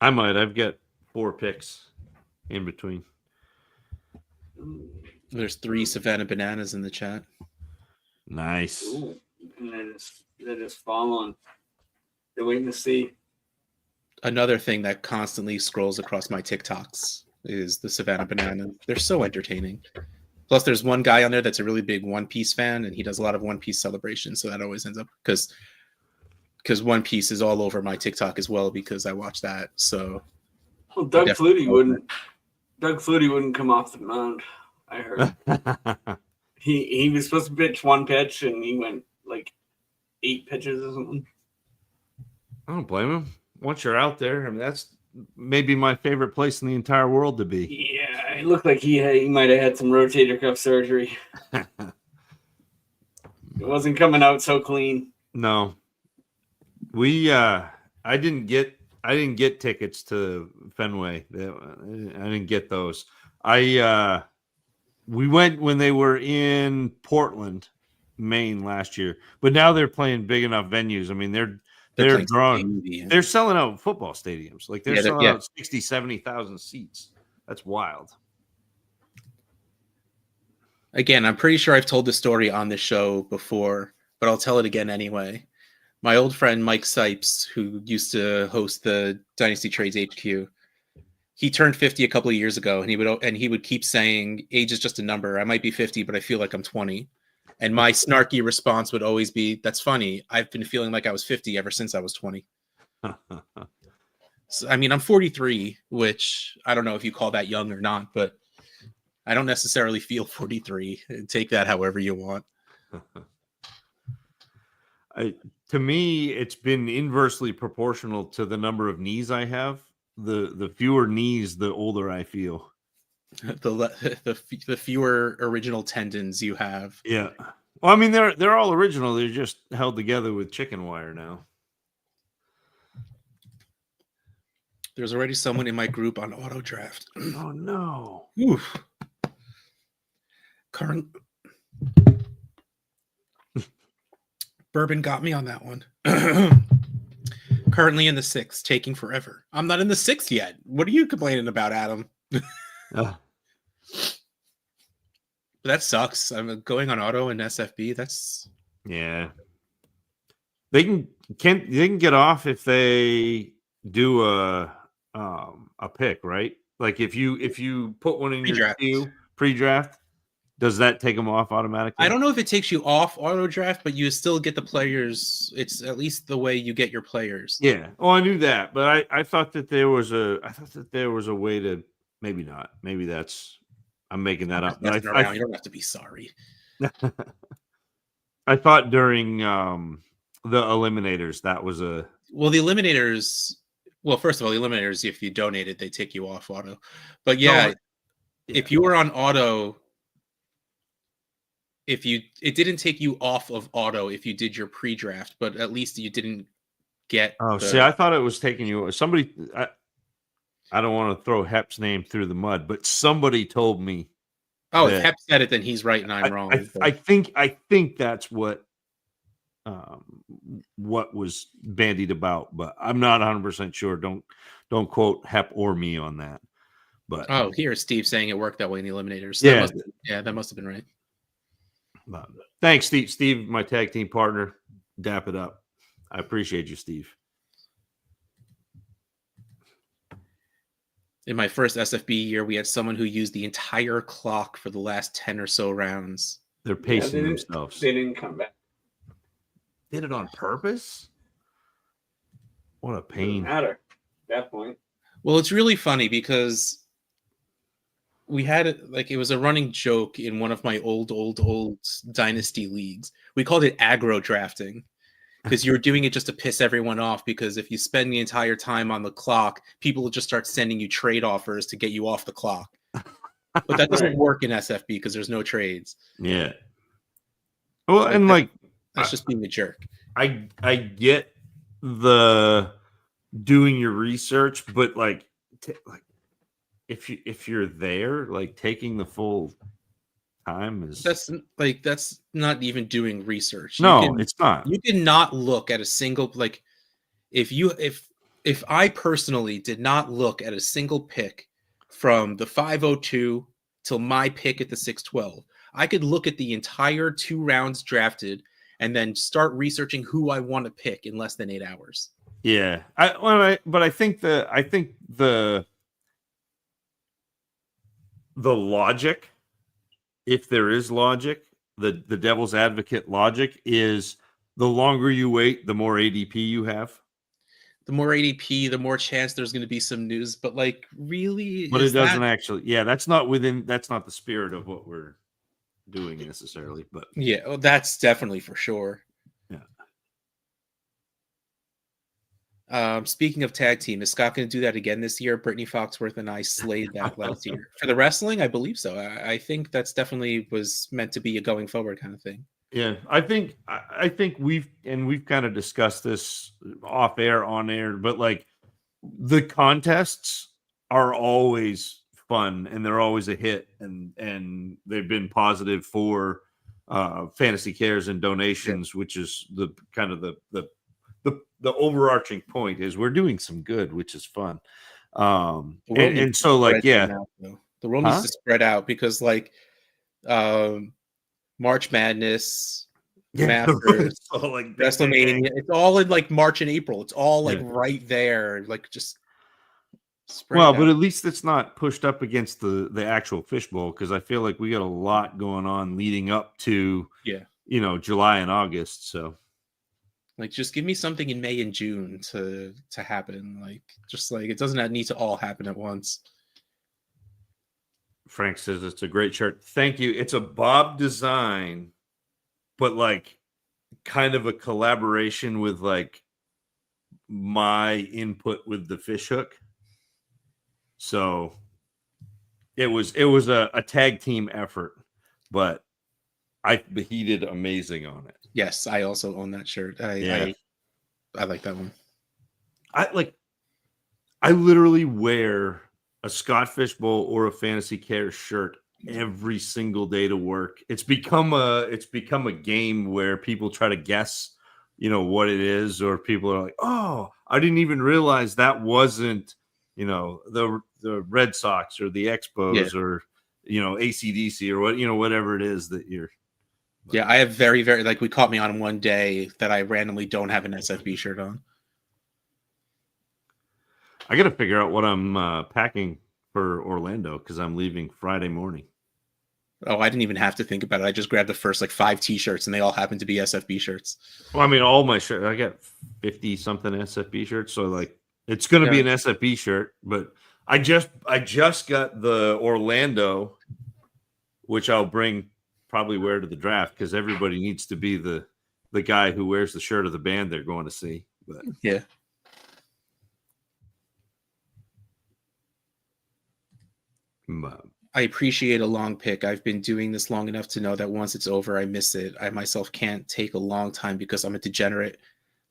I might. I've got 4 picks in between. There's 3 Savannah Bananas in the chat. Nice. Ooh, and they're just following. They're waiting to see. Another thing that constantly scrolls across my TikToks is the Savannah Banana. They're so entertaining. Plus, there's one guy on there that's a really big One Piece fan, and he does a lot of One Piece celebrations. So that always ends up because One Piece is all over my TikTok as well because I watch that. So, well, Doug Flutie wouldn't come off the mound. I heard he was supposed to pitch 1 pitch, and he went like 8 pitches or something. I don't blame him. Once you're out there, I mean, that's maybe my favorite place in the entire world to be. Yeah, it looked like he might have had some rotator cuff surgery. It wasn't coming out so clean. No, I didn't get tickets to Fenway. I didn't get those. We went when they were in Portland, Maine last year, but now they're playing big enough venues. I mean, they're drawing. They're selling out football stadiums. Like they're selling out 60, 70,000 seats. That's wild. Again, I'm pretty sure I've told the story on this show before, but I'll tell it again anyway. My old friend Mike Sipes, who used to host the Dynasty Trades HQ, he turned 50 a couple of years ago, and he would keep saying, "Age is just a number. I might be 50, but I feel like I'm 20." And my snarky response would always be, "That's funny. I've been feeling like I was 50 ever since I was 20." So, I mean, I'm 43, which I don't know if you call that young or not, but I don't necessarily feel 43. Take that however you want. To me, it's been inversely proportional to the number of knees I have. The fewer knees, the older I feel. The fewer original tendons you have. Yeah. Well, I mean, they're all original. They're just held together with chicken wire now. There's already someone in my group on auto draft. Oh no. Oof. Bourbon got me on that one. Currently in the 6th, taking forever. I'm not in the 6th yet. What are you complaining about, Adam? But that sucks. I'm going on auto and SFB. That's Yeah. They can get off if they do a pick, right? Like if you put one in your Pre-draft. queue pre-draft, does that take them off automatically? I don't know if it takes you off auto draft, but you still get the players. It's at least the way you get your players. Yeah. Oh, I knew that, but I thought that there was a way to, maybe not. Maybe I'm making that up. But Messing around. You don't have to be sorry. I thought during the eliminators that was a Well, the eliminators. Well, first of all, the eliminators, if you donated, they take you off auto. But yeah, if you were on auto, it didn't take you off of auto if you did your pre-draft, but at least you didn't get. See, I thought it was taking you. Somebody, I don't want to throw Hep's name through the mud, but somebody told me. Oh, if Hep said it, then he's right and I'm wrong. I think that's what was bandied about, but I'm not 100% sure. Don't quote Hep or me on that. But here's Steve saying it worked that way in the eliminators. Yeah, that must have been right. Thanks, Steve. Steve, my tag team partner. Dap it up. I appreciate you, Steve. In my first SFB year, we had someone who used the entire clock for the last 10 or so rounds. They're pacing themselves. They didn't come back. Did it on purpose? What a pain. Doesn't matter at that point. Well, it's really funny because we had it was a running joke in one of my old dynasty leagues. We called it aggro drafting because you were doing it just to piss everyone off, because if you spend the entire time on the clock, people will just start sending you trade offers to get you off the clock. But that doesn't work in SFB because there's no trades. Yeah. Well, and that's just being a jerk. I get the doing your research, but if you're there, taking the full time is that's not even doing research. It's not. You cannot look at a single if I personally did not look at a single pick from the 502 till my pick at the 612, I could look at the entire 2 rounds drafted and then start researching who I want to pick in less than 8 hours. Yeah, I think the logic, if there is logic, the devil's advocate logic is the longer you wait, the more ADP you have. The more ADP, the more chance there's going to be some news. But really, but it doesn't actually. Yeah, that's not the spirit of what we're doing necessarily. But yeah, that's definitely for sure. Speaking of tag team, is Scott going to do that again this year? Brittany Foxworth and I slayed that last year. For the wrestling, I believe so. I think that's definitely was meant to be a going forward kind of thing. Yeah, I think we've kind of discussed this off air, on air, but the contests are always fun and they're always a hit, and they've been positive for Fantasy Cares and donations, which is the kind of the overarching point is we're doing some good, which is fun. And so the world needs to spread out, because March Madness, Masters, WrestleMania, it's all in March and April. It's all right there, just well, but at least it's not pushed up against the actual fishbowl, because I feel like we got a lot going on leading up to July and August. So just give me something in May and June to happen. It doesn't need to all happen at once. Frank says it's a great shirt. Thank you. It's a Bob design, but kind of a collaboration with my input with the fish hook. So it was a tag team effort, but he did amazing on it. Yes, I also own that shirt. I like that one. I literally wear a Scott Fishbowl or a Fantasy Care shirt every single day to work. It's become a game where people try to guess, what it is, or people are like, "Oh, I didn't even realize that wasn't, the Red Sox or the Expos," or AC/DC or whatever it is that you're. Yeah, I have very, very we caught me on one day that I randomly don't have an SFB shirt on. I got to figure out what I'm packing for Orlando because I'm leaving Friday morning. Oh, I didn't even have to think about it. I just grabbed the first 5 T-shirts, and they all happen to be SFB shirts. Well, I mean, all my shirts. I got 50 something SFB shirts, so it's going to be an SFB shirt. But I just got the Orlando, which I'll probably wear to the draft because everybody needs to be the guy who wears the shirt of the band they're going to see. But yeah. I appreciate a long pick. I've been doing this long enough to know that once it's over, I miss it. I myself can't take a long time because I'm a degenerate,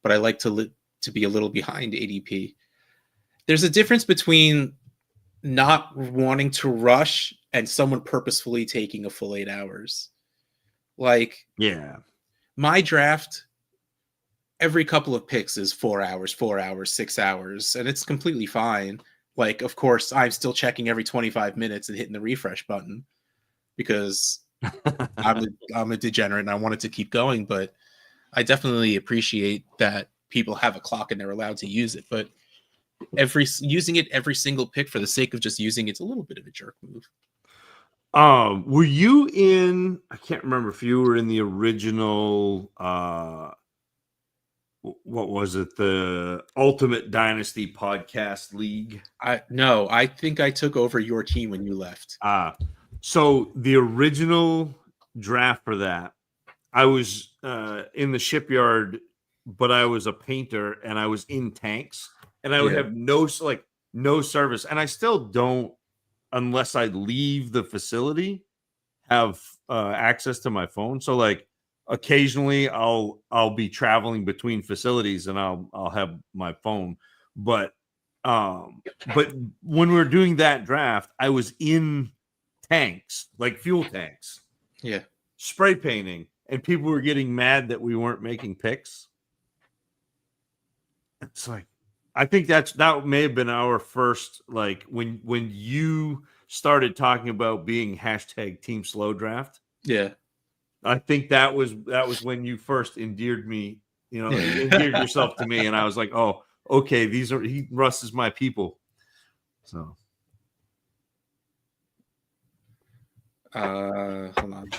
but I like to be a little behind ADP. There's a difference between not wanting to rush and someone purposefully taking a full 8 hours. Yeah, my draft, every couple of picks is 4 hours, 6 hours, and it's completely fine. Of course, I'm still checking every 25 minutes and hitting the refresh button because I'm a degenerate and I want it to keep going. But I definitely appreciate that people have a clock and they're allowed to use it. But using it every single pick for the sake of just using it's a little bit of a jerk move. Were you in? I can't remember if you were in the original. What was it? The Ultimate Dynasty Podcast League? No, I think I took over your team when you left. So the original draft for that, I was in the shipyard, but I was a painter and I was in tanks, and I would have no service, and I still don't, unless I leave the facility, have access to my phone. So occasionally I'll be traveling between facilities and I'll have my phone. But when we were doing that draft, I was in tanks, fuel tanks. Yeah. Spray painting, and people were getting mad that we weren't making picks. It's I think that may have been our first, when you started talking about being hashtag Team Slow Draft. Yeah. I think that was when you first endeared yourself to me, and I was like, oh, okay, Russ is my people. So, hold on.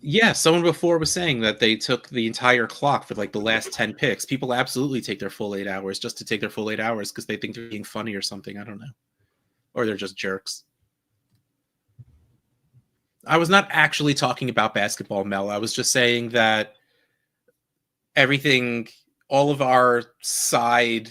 Yeah, someone before was saying that they took the entire clock for the last 10 picks. People absolutely take their full 8 hours just to take their full 8 hours because they think they're being funny or something. I don't know. Or they're just jerks. I was not actually talking about basketball, Mel. I was just saying that all of our side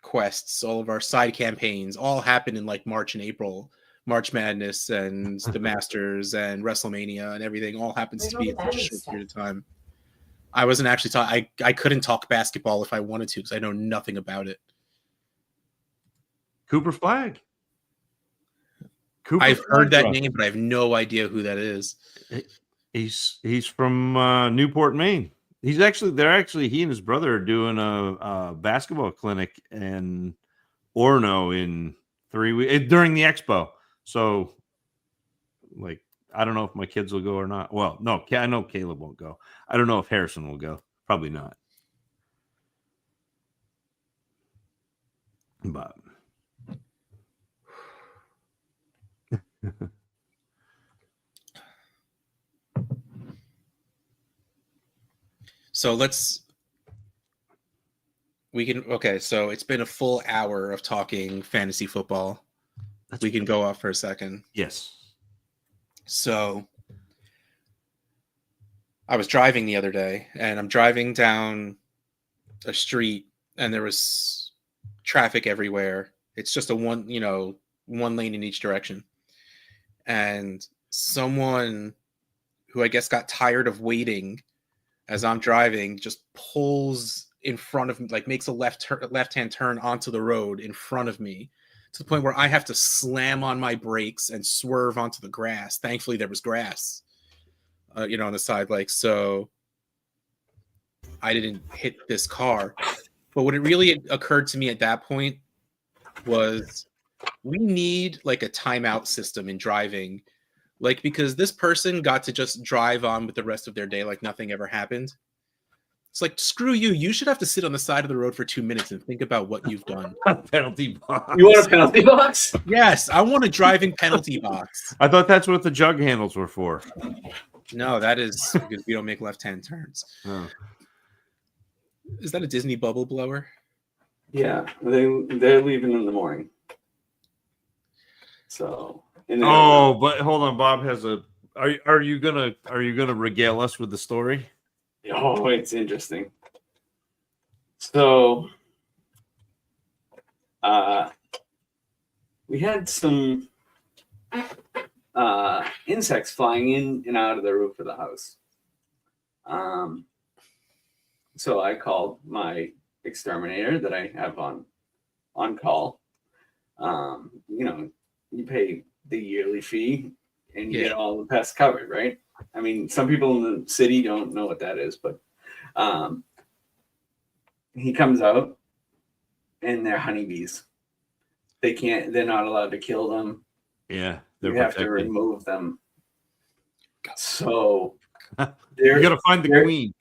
quests, all of our side campaigns all happen in March and April. March Madness and the Masters and WrestleMania and everything all happens to be in such a short period of time. I wasn't actually talking. I couldn't talk basketball if I wanted to because I know nothing about it. Cooper Flagg. I've heard that name, but I have no idea who that is. He's from Newport, Maine. He and his brother are doing a basketball clinic in Orono in 3 weeks during the expo. So, I don't know if my kids will go or not. Well, no, I know Caleb won't go. I don't know if Harrison will go. Probably not. But so so it's been a full hour of talking fantasy football. We can go off for a second. Yes. So I was driving the other day and I'm driving down a street and there was traffic everywhere. It's just one lane in each direction. And someone who I guess got tired of waiting as I'm driving just pulls in front of me, makes a left-hand turn onto the road in front of me to the point where I have to slam on my brakes and swerve onto the grass. Thankfully, there was grass, on the side. So I didn't hit this car. But what it really occurred to me at that point was we need like a timeout system in driving, like because this person got to just drive on with the rest of their day like nothing ever happened. It's like, screw you. You should have to sit on the side of the road for 2 minutes and think about what you've done. Penalty box. You want a penalty box? Yes, I want a driving penalty box. I thought that's what the jug handles were for. No, that is because we don't make left-hand turns. Oh. Is that a Disney bubble blower? Yeah, they're leaving in the morning. So. But hold on, Bob has a. Are you gonna regale us with the story? Oh, it's interesting. So, we had some insects flying in and out of the roof of the house. So I called my exterminator that I have on call. You pay the yearly fee and you get all the pests covered, right? I mean, some people in the city don't know what that is, but he comes out and they're honeybees. They're not allowed to kill them. Yeah. You have to remove them. So you got to find the queen.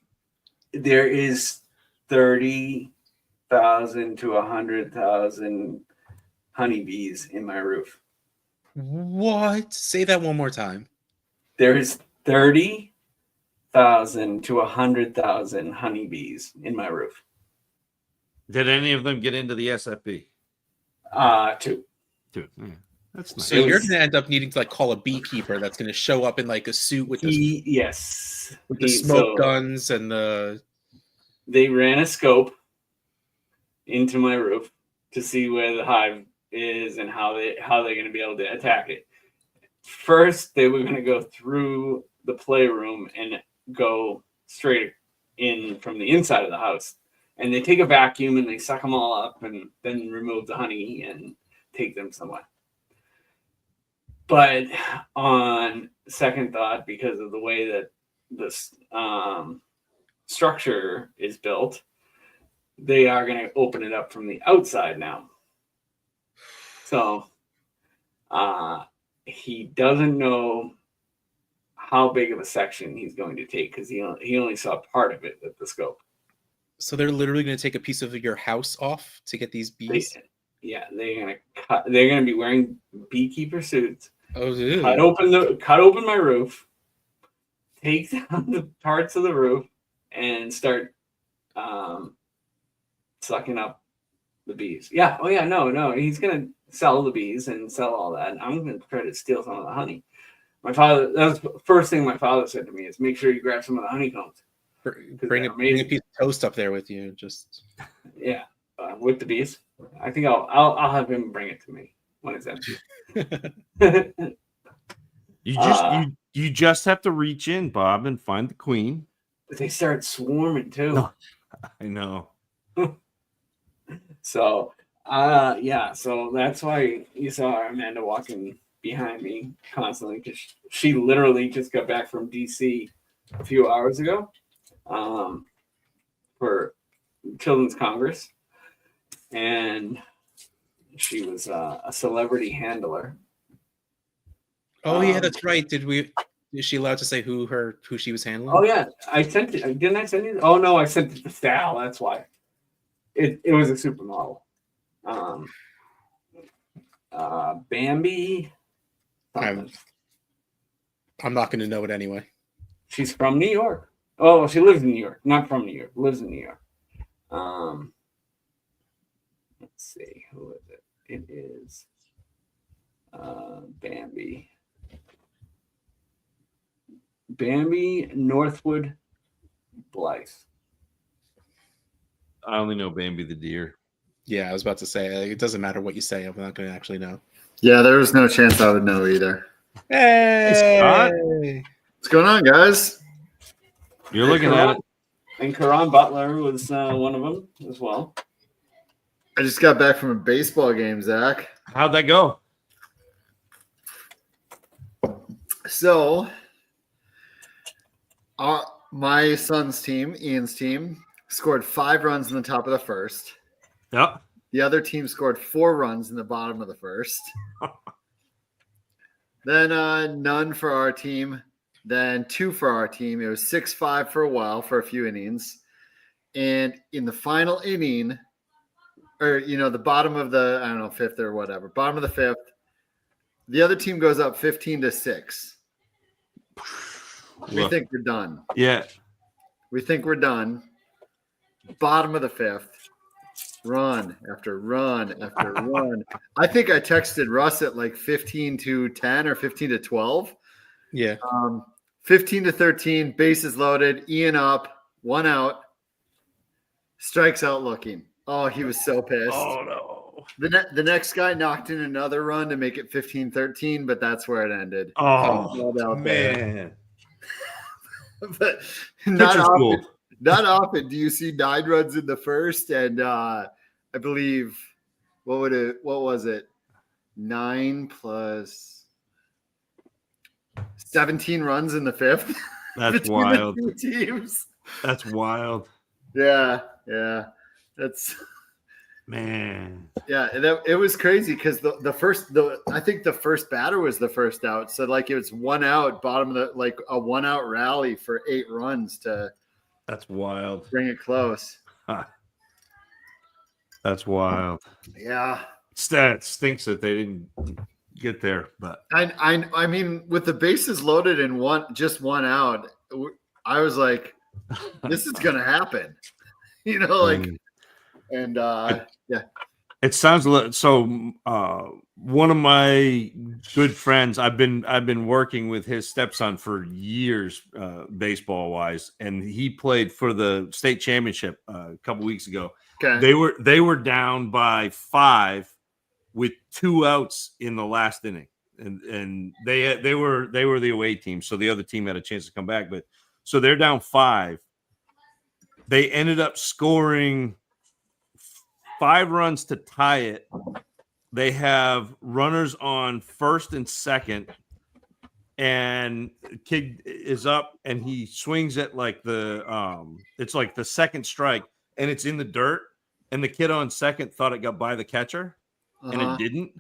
There is 30,000 to 100,000 honeybees in my roof. What? Say that one more time. There is 30,000 to 100,000 honeybees in my roof. Did any of them get into the SFB? Two. Yeah, that's nice. So you're going to end up needing to like call a beekeeper that's going to show up in like a suit with the smoke guns and the. They ran a scope into my roof to see where the hive is and how they're going to be able to attack it. First, they were going to go through the playroom and go straight in from the inside of the house. And they take a vacuum and they suck them all up and then remove the honey and take them somewhere. But on second thought, because of the way that this structure is built, they are going to open it up from the outside now. So he doesn't know how big of a section he's going to take because he only saw part of it with the scope. So they're literally going to take a piece of your house off to get these bees? They're going to cut. They're going to be wearing beekeeper suits. Oh, dude. Cut open my roof, take down the parts of the roof, and start sucking up the bees. Yeah. Oh, yeah. No. He's going to sell the bees and sell all that. And I'm going to try to steal some of the honey. My father, that was the first thing my father said to me is make sure you grab some of the honeycombs. Bring a piece of toast up there with you. Just with the bees. I think I'll have him bring it to me when it's empty. You just have to reach in, Bob, and find the queen. They start swarming too. No, I know. So so that's why you saw Amanda walking behind me constantly because she literally just got back from DC a few hours ago for Children's Congress, and she was a celebrity handler. Oh yeah, that's right. Is she allowed to say who she was handling? Oh yeah, I sent it. Didn't I send it? Oh no, I sent it to Sal. That's why. It was a supermodel. Bambi. I'm not going to know it anyway. She's from New York. Oh, she lives in New York. Not from New York. Lives in New York. Let's see. Who is it? It is Bambi. Bambi Northwood Blythe. I only know Bambi the deer. Yeah, I was about to say, it doesn't matter what you say. I'm not going to actually know. Yeah, there was no chance I would know either. Hey, Scott. What's going on, guys? You're looking at it. And Karan Butler was one of them as well. I just got back from a baseball game, Zach. How'd that go? So, my son's team, Ian's team, scored 5 runs in the top of the first. Yep. The other team scored 4 runs in the bottom of the first. Then none for our team. Then 2 for our team. It was 6-5 for a while, for a few innings. And in the final inning, or, the bottom of the, I don't know, 5th or whatever, bottom of the 5th, the other team goes up 15-6. We think we're done. Yeah. We think we're done. Bottom of the 5th. Run after run after run. I think I texted Russ at like 15-10 or 15-12. Yeah. 15-13, bases loaded, Ian up, 1 out, strikes out looking. Oh, he was so pissed. Oh, no. The next guy knocked in another run to make it 15-13, but that's where it ended. Oh, man. But Cool. not often do you see 9 runs in the first, and I believe what was it? 9 plus 17 runs in the 5th. That's wild. The 2 teams. That's wild. Yeah. That's man. Yeah, it was crazy because I think the first batter was the first out. So like it was 1 out, bottom of the, like a 1 out rally for 8 runs to. That's wild. Bring it close. Huh. That's wild. Yeah. That stinks that they didn't get there, but I mean, with the bases loaded and just 1 out, I was like, this is gonna happen. And yeah. It sounds so. One of my good friends, I've been working with his stepson for years, baseball wise, and he played for the state championship a couple weeks ago. Okay. They were down by 5 with 2 outs in the last inning, and they were the away team, so the other team had a chance to come back. But so they're down 5. They ended up scoring 5 runs to tie it. They have runners on first and second, and the kid is up and he swings at like it's like the second strike, and it's in the dirt, and the kid on second thought it got by the catcher, and it didn't.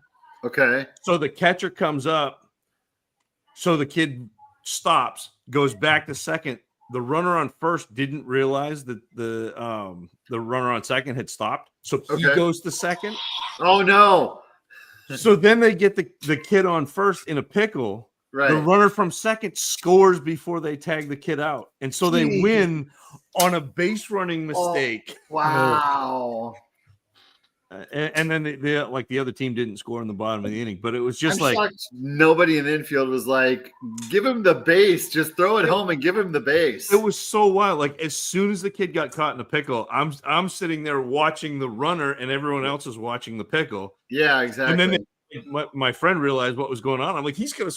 Okay. So the catcher comes up, so the kid stops, goes back to second. The runner on first didn't realize that the runner on second had stopped, so he goes to second. Oh no! So then they get the kid on first in a pickle. Right. The runner from second scores before they tag the kid out, and so they win on a base running mistake. Oh, wow. And then the other team didn't score in the bottom of the inning, but it was just I'm shocked nobody in the infield was like, give him the base, just throw it home and give him the base. It was so wild. Like as soon as the kid got caught in a pickle, I'm sitting there watching the runner, and everyone else is watching the pickle. Yeah, exactly. And then my friend realized what was going on. I'm like, he's gonna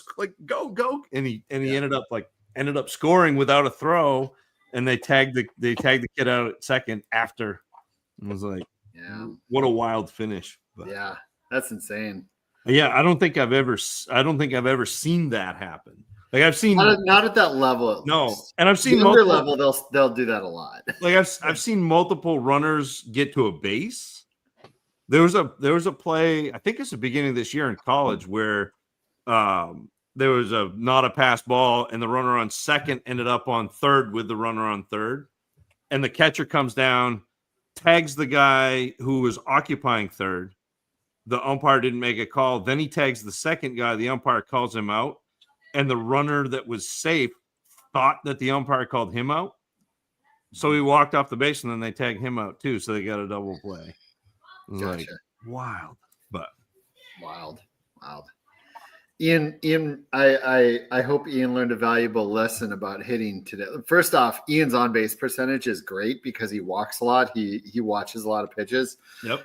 go, and he ended up scoring without a throw, and they tagged the kid out at second after. It was like. Yeah. What a wild finish. But yeah, that's insane. Yeah, I don't think I've ever seen that happen. Like I've seen not at that level. No, and I've seen multiple level they'll do that a lot. Like I've seen multiple runners get to a base. There was a play, I think it's the beginning of this year in college, where there was not a pass ball, and the runner on second ended up on third with the runner on third, and the catcher comes down, tags the guy who was occupying third. The umpire didn't make a call. Then he tags the second guy. The umpire calls him out. And the runner that was safe thought that the umpire called him out. So he walked off the base, and then they tagged him out too. So they got a double play. It was like wild. But wild. Ian, I hope Ian learned a valuable lesson about hitting today. First off, Ian's on base percentage is great because he walks a lot. He watches a lot of pitches. Yep.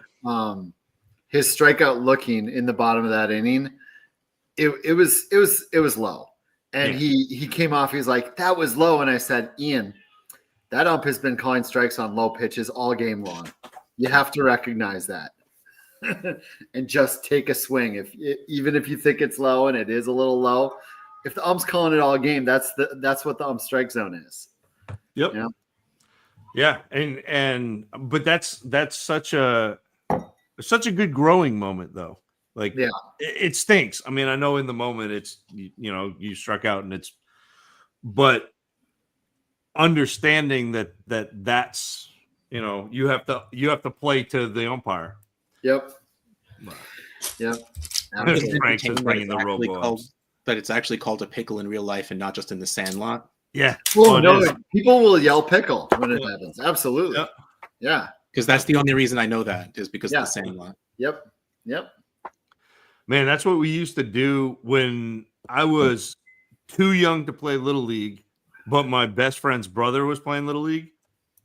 His strikeout looking in the bottom of that inning, it was low, and he came off. He's like, that was low, and I said, Ian, that ump has been calling strikes on low pitches all game long. You have to recognize that. And just take a swing. Even if you think it's low and it is a little low, if the ump's calling it all game, that's what the ump strike zone is. Yep. You know? Yeah, but that's such a It's such a good growing moment, though. Like, Yeah. it stinks. I mean, I know in the moment it's, you struck out and but understanding that's, you have to play to the umpire. Yep. Yep. Absolutely. Frank says bringing the actually robo that it's actually called a pickle in real life and not just in the Sandlot. Yeah. Oh, it no, is. people will yell pickle when it happens. Absolutely. Yep. Yeah. Because that's the only reason I know that is because Yeah. of the Sandlot. Yep. Yep. Man, that's what we used to do when I was too young to play Little League, but my best friend's brother was playing Little League.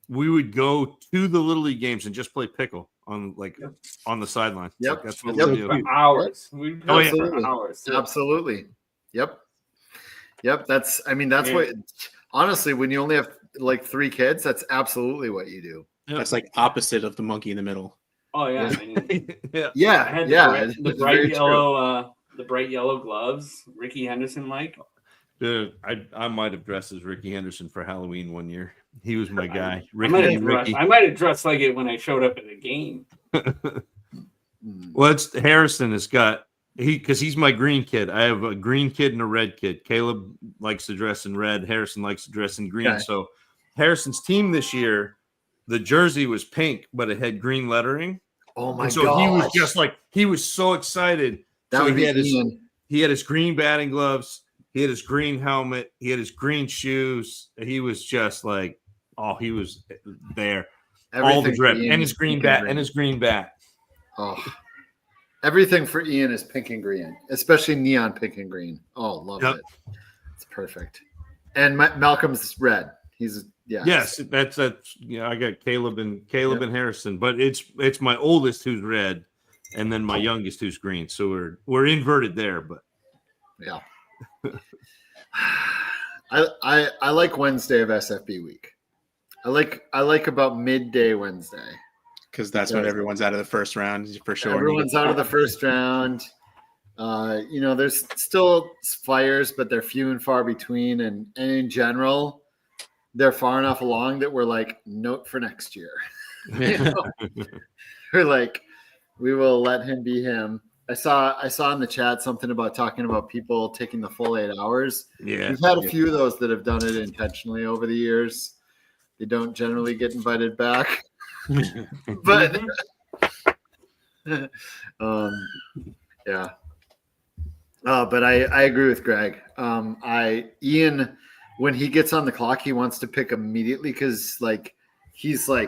We would go to the Little League games and just play pickle on the sideline. Yep. Like, that's what Yep. we do. For hours. We'd go Absolutely. for hours. too. Absolutely. Yep. That's what, honestly, when you only have like 3 kids, that's absolutely what you do. That's like opposite of the monkey in the middle. Oh yeah. I mean, Yeah. I had Yeah. the bright yellow gloves. Ricky Henderson like. Dude, I might have dressed as Ricky Henderson for Halloween one year. He was my guy. I might have dressed like it when I showed up at the game. Well, it's Harrison has got because he's my green kid. I have a green kid and a red kid. Caleb likes to dress in red. Harrison likes to dress in green. Okay. So Harrison's team this year, the jersey was pink, but it had green lettering. Oh my And so god. he was just like he was so excited. That So would he be had his Ian. he had his green batting gloves. He had his green helmet. He had his green shoes. He was just like, he was there. All the Everything drip for Ian and his is green pink bat green. and his green bat. Oh, everything for Ian is pink and green, especially neon pink and green. Oh, love Yep. it. It's perfect. And Malcolm's red. He's Yes, that's I got Caleb and Harrison, but it's my oldest who's red, and then my youngest who's green. So we're inverted there, but yeah. I like Wednesday of SFB week. I like about midday Wednesday. Because that's when everyone's out of the first round for sure. Everyone's out of the first round. There's still fires, but they're few and far between. And in general, they're far enough along that we're like, note for next year. We're like, we will let him be him. I saw in the chat something about talking about people taking the full 8 hours. yeah, We've had a few of those that have done it intentionally over the years. They don't generally get invited back. But yeah. But I agree with Greg. Ian, when he gets on the clock, he wants to pick immediately because he's a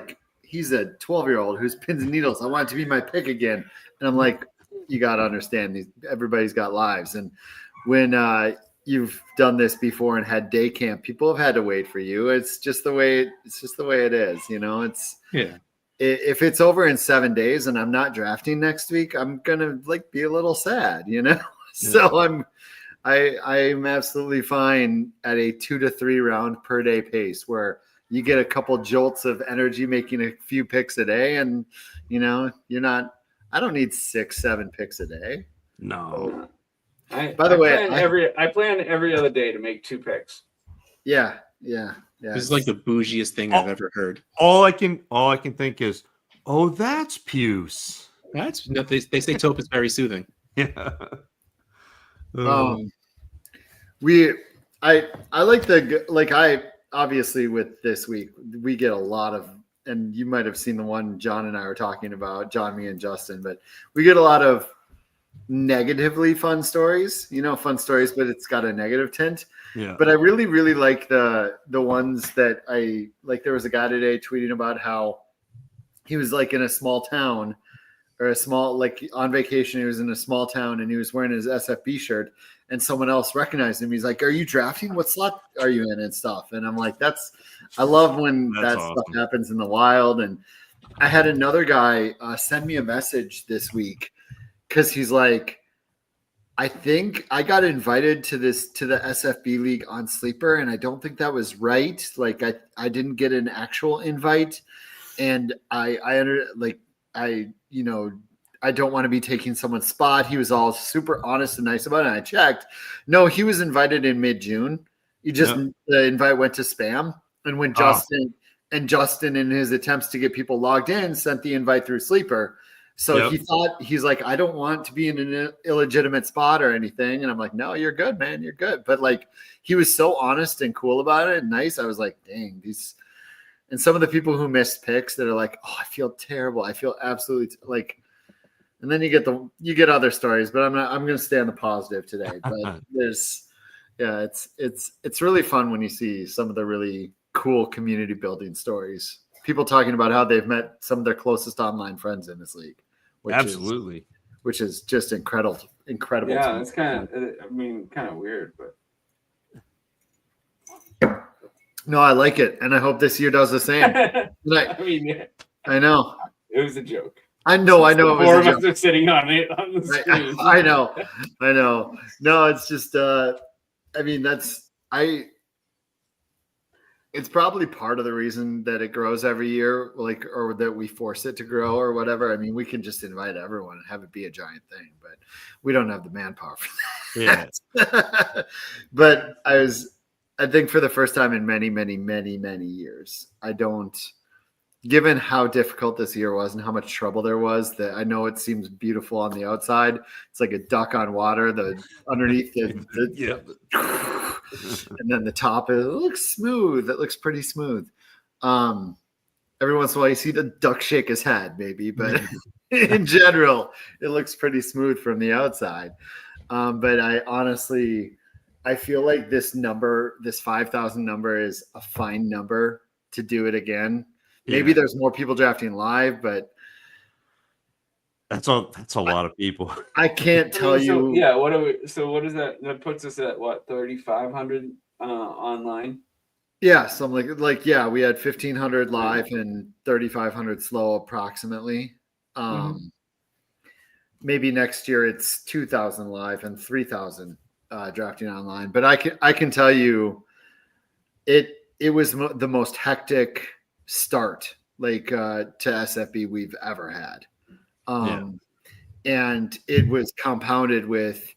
12-year-old who's pins and needles. I want it to be my pick again. And I'm like, you got to understand, everybody's got lives. And when you've done this before and had day camp, people have had to wait for you. It's just the way it is. If it's over in 7 days and I'm not drafting next week, I'm gonna be a little sad, So I'm absolutely fine at a 2 to 3 round per day pace where you get a couple jolts of energy making a few picks a day, and you're not. I don't need 6-7 picks a day. no. I plan every other day to make 2 picks. Yeah. This is like the bougiest thing I've ever heard. All I can think is, that's Puce. They say taupe is very soothing. Yeah. I like I obviously with this week we get a lot of, and you might have seen the one John and I were talking about, John, me, and Justin, but we get a lot of negatively fun stories, fun stories, but it's got a negative tint. Yeah. But I really, really like the ones that I like. There was a guy today tweeting about how he was in a small town or on vacation. He was in a small town and he was wearing his SFB shirt and someone else recognized him. He's like, "Are you drafting? What slot are you in?" and stuff. And I'm like, I love when that awesome. stuff happens in the wild. And I had another guy send me a message this week because he's like, I think I got invited to the SFB league on Sleeper, and I don't think that was right. I didn't get an actual invite, and I don't want to be taking someone's spot. He was all super honest and nice about it. And I checked. No, he was invited in mid-June. The invite went to spam. And when Justin in his attempts to get people logged in sent the invite through Sleeper, So he's like, I don't want to be in an illegitimate spot or anything. And I'm like, no, you're good, man. You're good. But like, he was so honest and cool about it and nice. I was like, dang, these. And some of the people who missed picks that are like, oh, I feel terrible. I feel absolutely like. And then you get other stories, but I'm going to stay on the positive today. But it's really fun when you see some of the really cool community building stories. People talking about how they've met some of their closest online friends in this league. Which is just incredible. Yeah, it's kind of weird, but. No, I like it, and I hope this year does the same. I know. It was a joke. I know. Four of us are sitting on it on the screen. I know. No, it's just. It's probably part of the reason that it grows every year, like, or that we force it to grow or whatever. I mean, we can just invite everyone and have it be a giant thing, but we don't have the manpower for that. Yeah. But I think for the first time in many, many, many, many years, given how difficult this year was and how much trouble there was, that I know it seems beautiful on the outside. It's like a duck on water, underneath and then the top, it looks smooth. It looks pretty smooth. Every once in a while you see the duck shake his head maybe, but in general, it looks pretty smooth from the outside. But I feel like this 5,000 number is a fine number to do it again. Maybe there's more people drafting live, but that's a lot of people. I can't tell you. Yeah, what is that? That puts us at what, 3,500 online? Yeah, something like we had 1,500 live and 3,500 slow approximately. Maybe next year it's 2,000 live and 3,000 drafting online. But I can tell you, it was the most hectic start to SFB we've ever had. And it was compounded with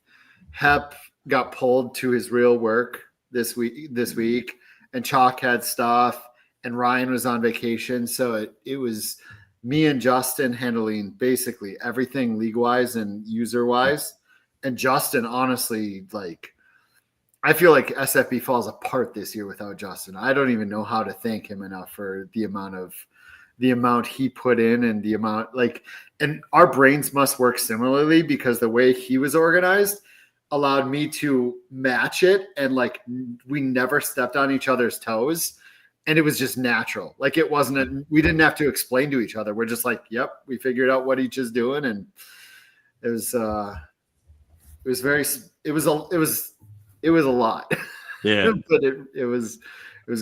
Hep got pulled to his real work this week, and Chalk had stuff, and Ryan was on vacation. So it was me and Justin handling basically everything league-wise and user-wise. And Justin, honestly, I feel like SFB falls apart this year without Justin. I don't even know how to thank him enough for the amount he put in and the amount and our brains must work similarly, because the way he was organized allowed me to match it. And we never stepped on each other's toes, and it was just natural. It wasn't, we didn't have to explain to each other. We're just yep, we figured out what each is doing. And it was a lot. Yeah. But it was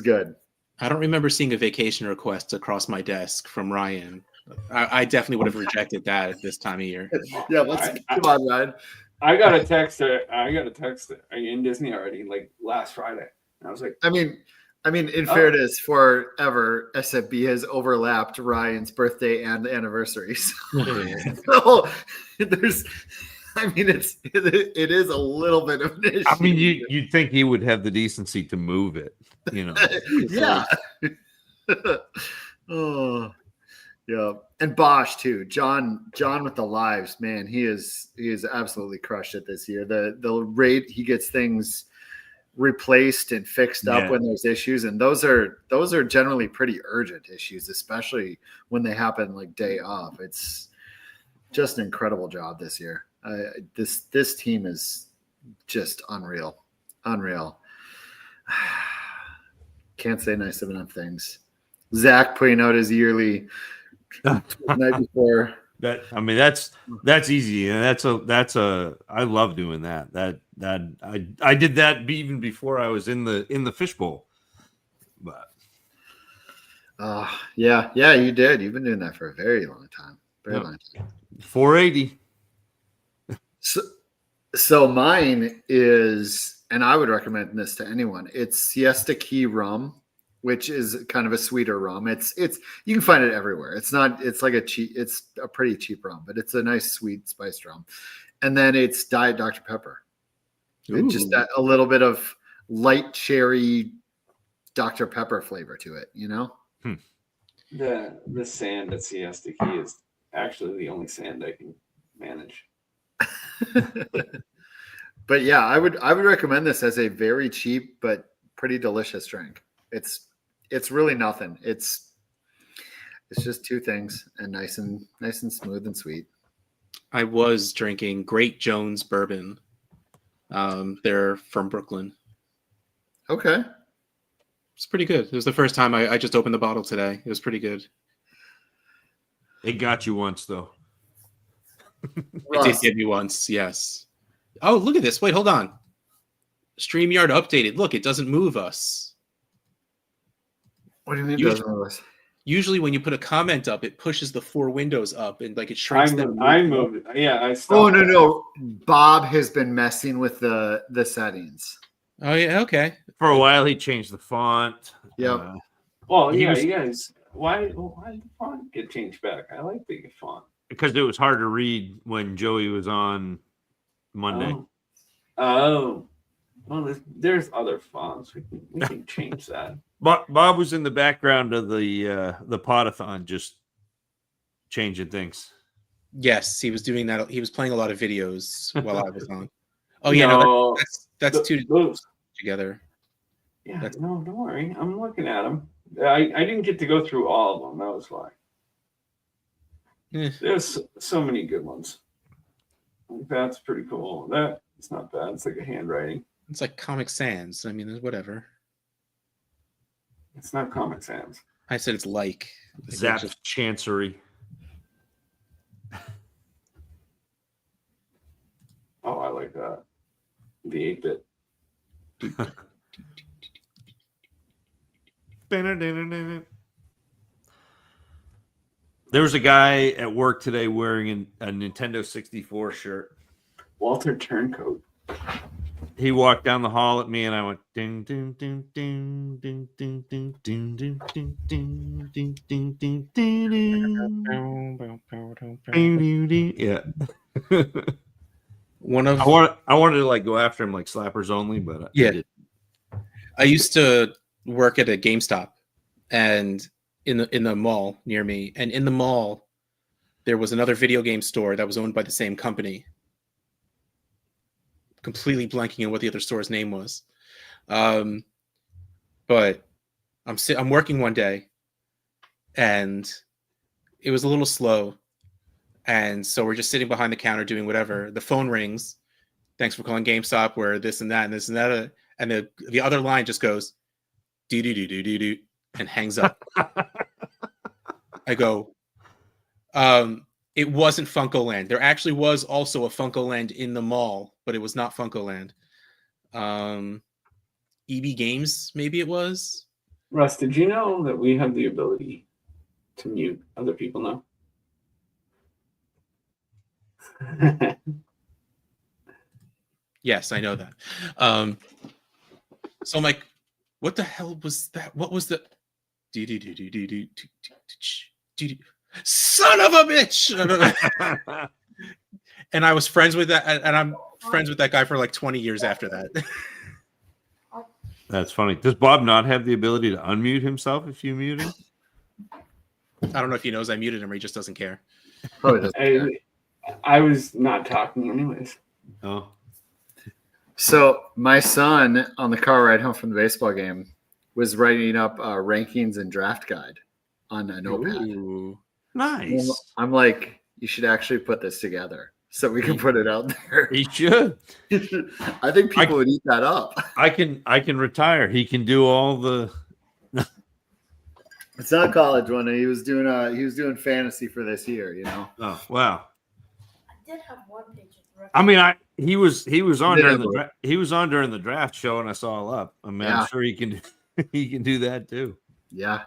good. I don't remember seeing a vacation request across my desk from Ryan. I definitely would have rejected that at this time of year. Yeah, come on, Ryan. I got a text. Are you in Disney already? Last Friday. And I was like, I mean, in fairness, forever SFB has overlapped Ryan's birthday and anniversaries. So there's. It is a little bit of an issue. I mean, you'd think he would have the decency to move it, Yeah. Oh, yeah. And Bosch too. John with the lives, man. He is absolutely crushed it this year. The rate he gets things replaced and fixed up when there's issues, and those are generally pretty urgent issues, especially when they happen day off. It's just an incredible job this year. This team is just unreal. Can't say nice enough things. Zach putting out his yearly night before. That's easy, and that's a I love doing that. I did that even before I was in the fishbowl. But yeah, you did. You've been doing that for a very long time. Long time. 480. So mine is, and I would recommend this to anyone. It's Siesta Key rum, which is kind of a sweeter rum. It's you can find it everywhere. It's a pretty cheap rum, but it's a nice sweet spiced rum. And then it's Diet Dr. Pepper. It's just a little bit of light cherry Dr. Pepper flavor to it, The sand at Siesta Key is actually the only sand I can manage. But yeah, I would recommend this as a very cheap but pretty delicious drink. It's really nothing. It's just two things and nice and smooth and sweet. I was drinking Great Jones bourbon. They're from Brooklyn. Okay. It's pretty good. It was the first time I just opened the bottle today. It was pretty good. It got you once, though. It did get me once, yes. Oh, look at this. Wait, hold on. StreamYard updated. Look, it doesn't move us. What do you mean Usually- doesn't move us? Usually when you put a comment up, it pushes the 4 windows up and like it shrinks them. I moved it. Yeah, I stopped. Oh no. Bob has been messing with the settings. Oh yeah, okay. For a while, he changed the font. Yep. Well, He yeah, was- you guys. Why did the font get changed back? I like the font. Because it was hard to read when Joey was on Monday. Oh. Well, there's other fonts. We can change that. Bob was in the background of the podathon, just changing things. Yes, he was doing that. He was playing a lot of videos while I was on. Oh yeah, no, that's two together. Yeah, no, don't worry. I'm looking at them. I didn't get to go through all of them. That was why. There's so many good ones. That's pretty cool. It's not bad. It's like a handwriting. It's like Comic Sans. I mean, whatever. It's not Comic Sans. I said it's like Zap's Chancery. Oh, I like that. The 8-bit. There was a guy at work today wearing a Nintendo 64 shirt. Walter Turncoat. He walked down the hall at me, and I went ding ding ding ding ding ding ding ding ding ding ding ding ding ding ding ding. Yeah. I wanted to like go after him like slappers only, but yeah. I used to work at a GameStop, and in the mall near me, and in the mall there was another video game store that was owned by the same company. Completely blanking on what the other store's name was, but I'm working one day, and it was a little slow, and so we're just sitting behind the counter doing whatever. The phone rings. Thanks for calling GameStop. Where this and that and this and that, and the other line just goes, do do do do do do, and hangs up. I go, it wasn't Funkoland. There actually was also a Funkoland in the mall, but it was not Funkoland. EB Games, maybe it was. Russ, did you know that we have the ability to mute other people now? Yes, I know that. So I'm like, what the hell was that? What was the son of a bitch? And I was friends with that, and I'm friends with that guy for like 20 years after that. That's funny. Does Bob not have the ability to unmute himself if you mute him? I don't know if he knows I muted him or he just doesn't care. I was not talking anyways. Oh. So my son on the car ride home from the baseball game was writing up rankings and draft guide on a notepad. Ooh. Nice. I'm like, you should actually put this together so we can put it out there. He should. I think people would eat that up. I can retire. He can do all the. It's not college one. He was doing fantasy for this year. You know. Oh wow. I did have one page of I mean, he was on during the draft show, and I saw all up. I mean, I'm sure he can do that too. Yeah.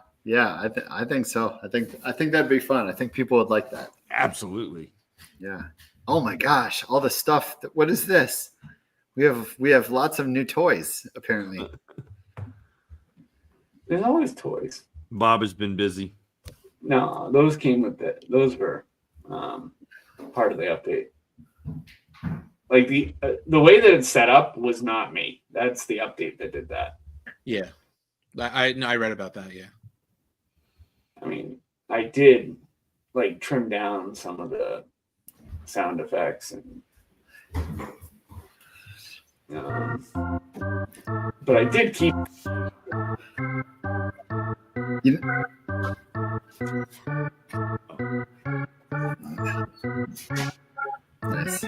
I think so. I think that'd be fun. I think people would like that. Absolutely. Yeah. Oh my gosh, all the stuff. What is this? We have lots of new toys apparently. There's always toys. Bob has been busy. No, those came with it. Those were part of the update. Like the way that it's set up was not me. That's the update that did that. Yeah, I read about that. Yeah. I mean, I did like trim down some of the sound effects and but I did keep Nice.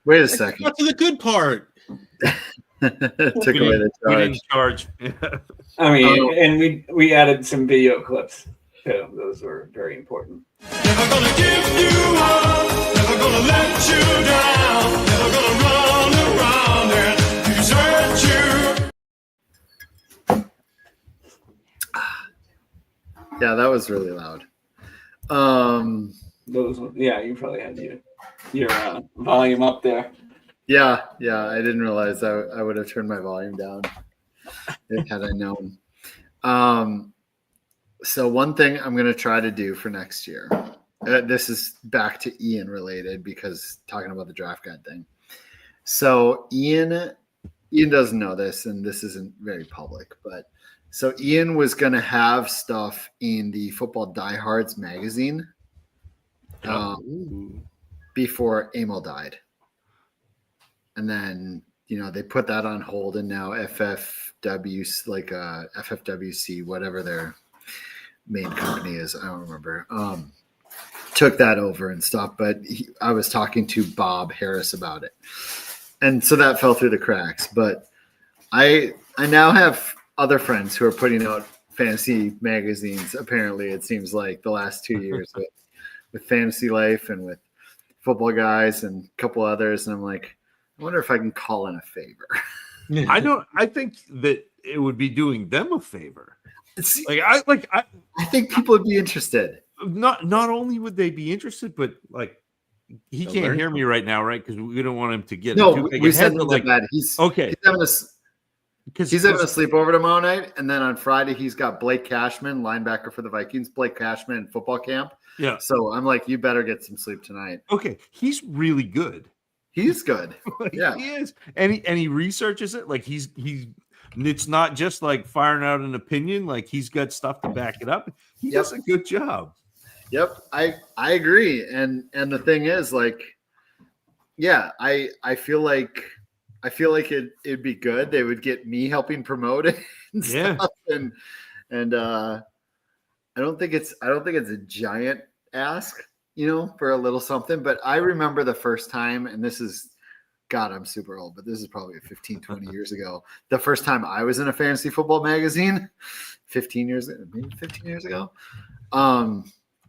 Wait a second. Got to the good part. Took away the We charge. didn't charge. I mean, and we added some video clips too. Those were very important. Never gonna give you up, never gonna let you down, never gonna run around and desert you. Yeah, that was really loud. Those, yeah, you probably had your volume up there. Yeah, I didn't realize I would have turned my volume down had I known. So one thing I'm going to try to do for next year, this is back to Ian related because talking about the draft guide thing. So Ian doesn't know this, and this isn't very public, but so Ian was going to have stuff in the Football Diehards magazine before Emil died. And then, they put that on hold, and now FFWC, whatever their main company is, I don't remember, took that over and stuff. But I was talking to Bob Harris about it. And so that fell through the cracks. But I now have other friends who are putting out fantasy magazines. Apparently, it seems like the last 2 years with Fantasy Life and with Football Guys and a couple others. And I'm like, I wonder if I can call in a favor. I think that it would be doing them a favor. I think people would be interested. Not only would they be interested, but like he can't hear me right now, right? Because we don't want him to get too big. We said that he's having a sleepover tomorrow night, and then on Friday he's got Blake Cashman, linebacker for the Vikings. Blake Cashman in football camp. Yeah. So I'm like, you better get some sleep tonight. Okay, he's really good. He's good. Yeah, he is, and he researches it. Like he's it's not just like firing out an opinion. Like he's got stuff to back it up. He does a good job. Yep, I agree. And the thing is, like, yeah, I feel like it'd be good. They would get me helping promote it and stuff. And I don't think it's a giant ask, for a little something. But I remember the first time, and this is, God, I'm super old, but this is probably 15, 20 years ago. The first time I was in a fantasy football magazine, 15 years ago. And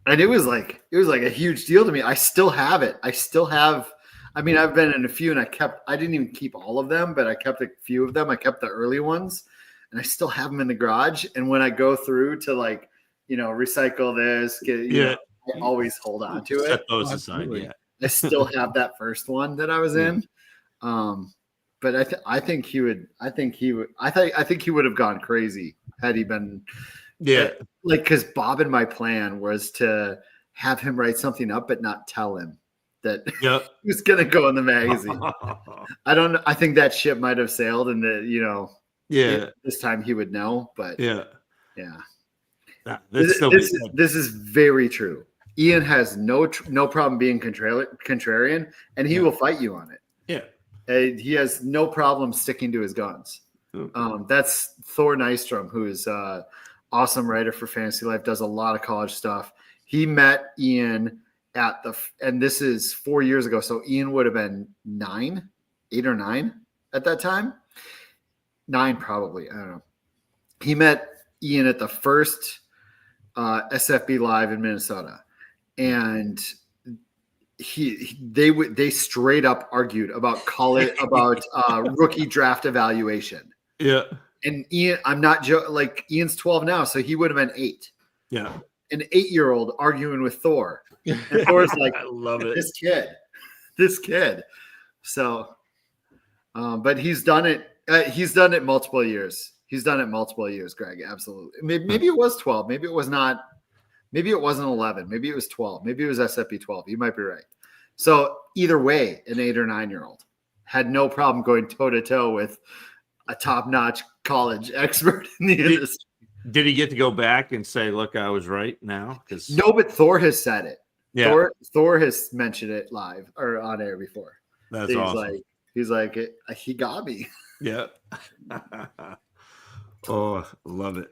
it was like a huge deal to me. I still have it. I've been in a few, and I didn't even keep all of them, but I kept a few of them. I kept the early ones, and I still have them in the garage. And when I go through to recycle this, I always hold on to it. Set those aside. Yeah. I still have that first one that I was in. But I think he would have gone crazy had he been. Yeah. Because Bob and my plan was to have him write something up, but not tell him that he was going to go in the magazine. I think that ship might have sailed, and this time he would know, but yeah. This is very true. Ian has no problem being contrarian, and he will fight you on it. Yeah. He has no problem sticking to his guns. Okay. That's Thor Nystrom, who is awesome writer for Fantasy Life, does a lot of college stuff. He met Ian and this is 4 years ago. So Ian would have been 8 or 9 at that time. 9 probably. I don't know. He met Ian at the first SFB Live in Minnesota. And they straight up argued about rookie draft evaluation. Yeah. And Ian, I'm not like Ian's 12 now, so he would have been 8. Yeah. An 8-year-old arguing with Thor. And Thor's like, I love it. This kid. So, but he's done it. He's done it multiple years. Greg. Absolutely. Maybe it was 12. Maybe it was not. Maybe it wasn't 11. Maybe it was 12. Maybe it was SFP 12. You might be right. So either way, an 8 or 9-year-old had no problem going toe to toe with a top-notch college expert in the industry. Did he get to go back and say, "Look, I was right"? Now, because No, but Thor has said it. yeah, Thor has mentioned it live or on air before. that's awesome. He's like, he got me. Yeah. Oh, love it.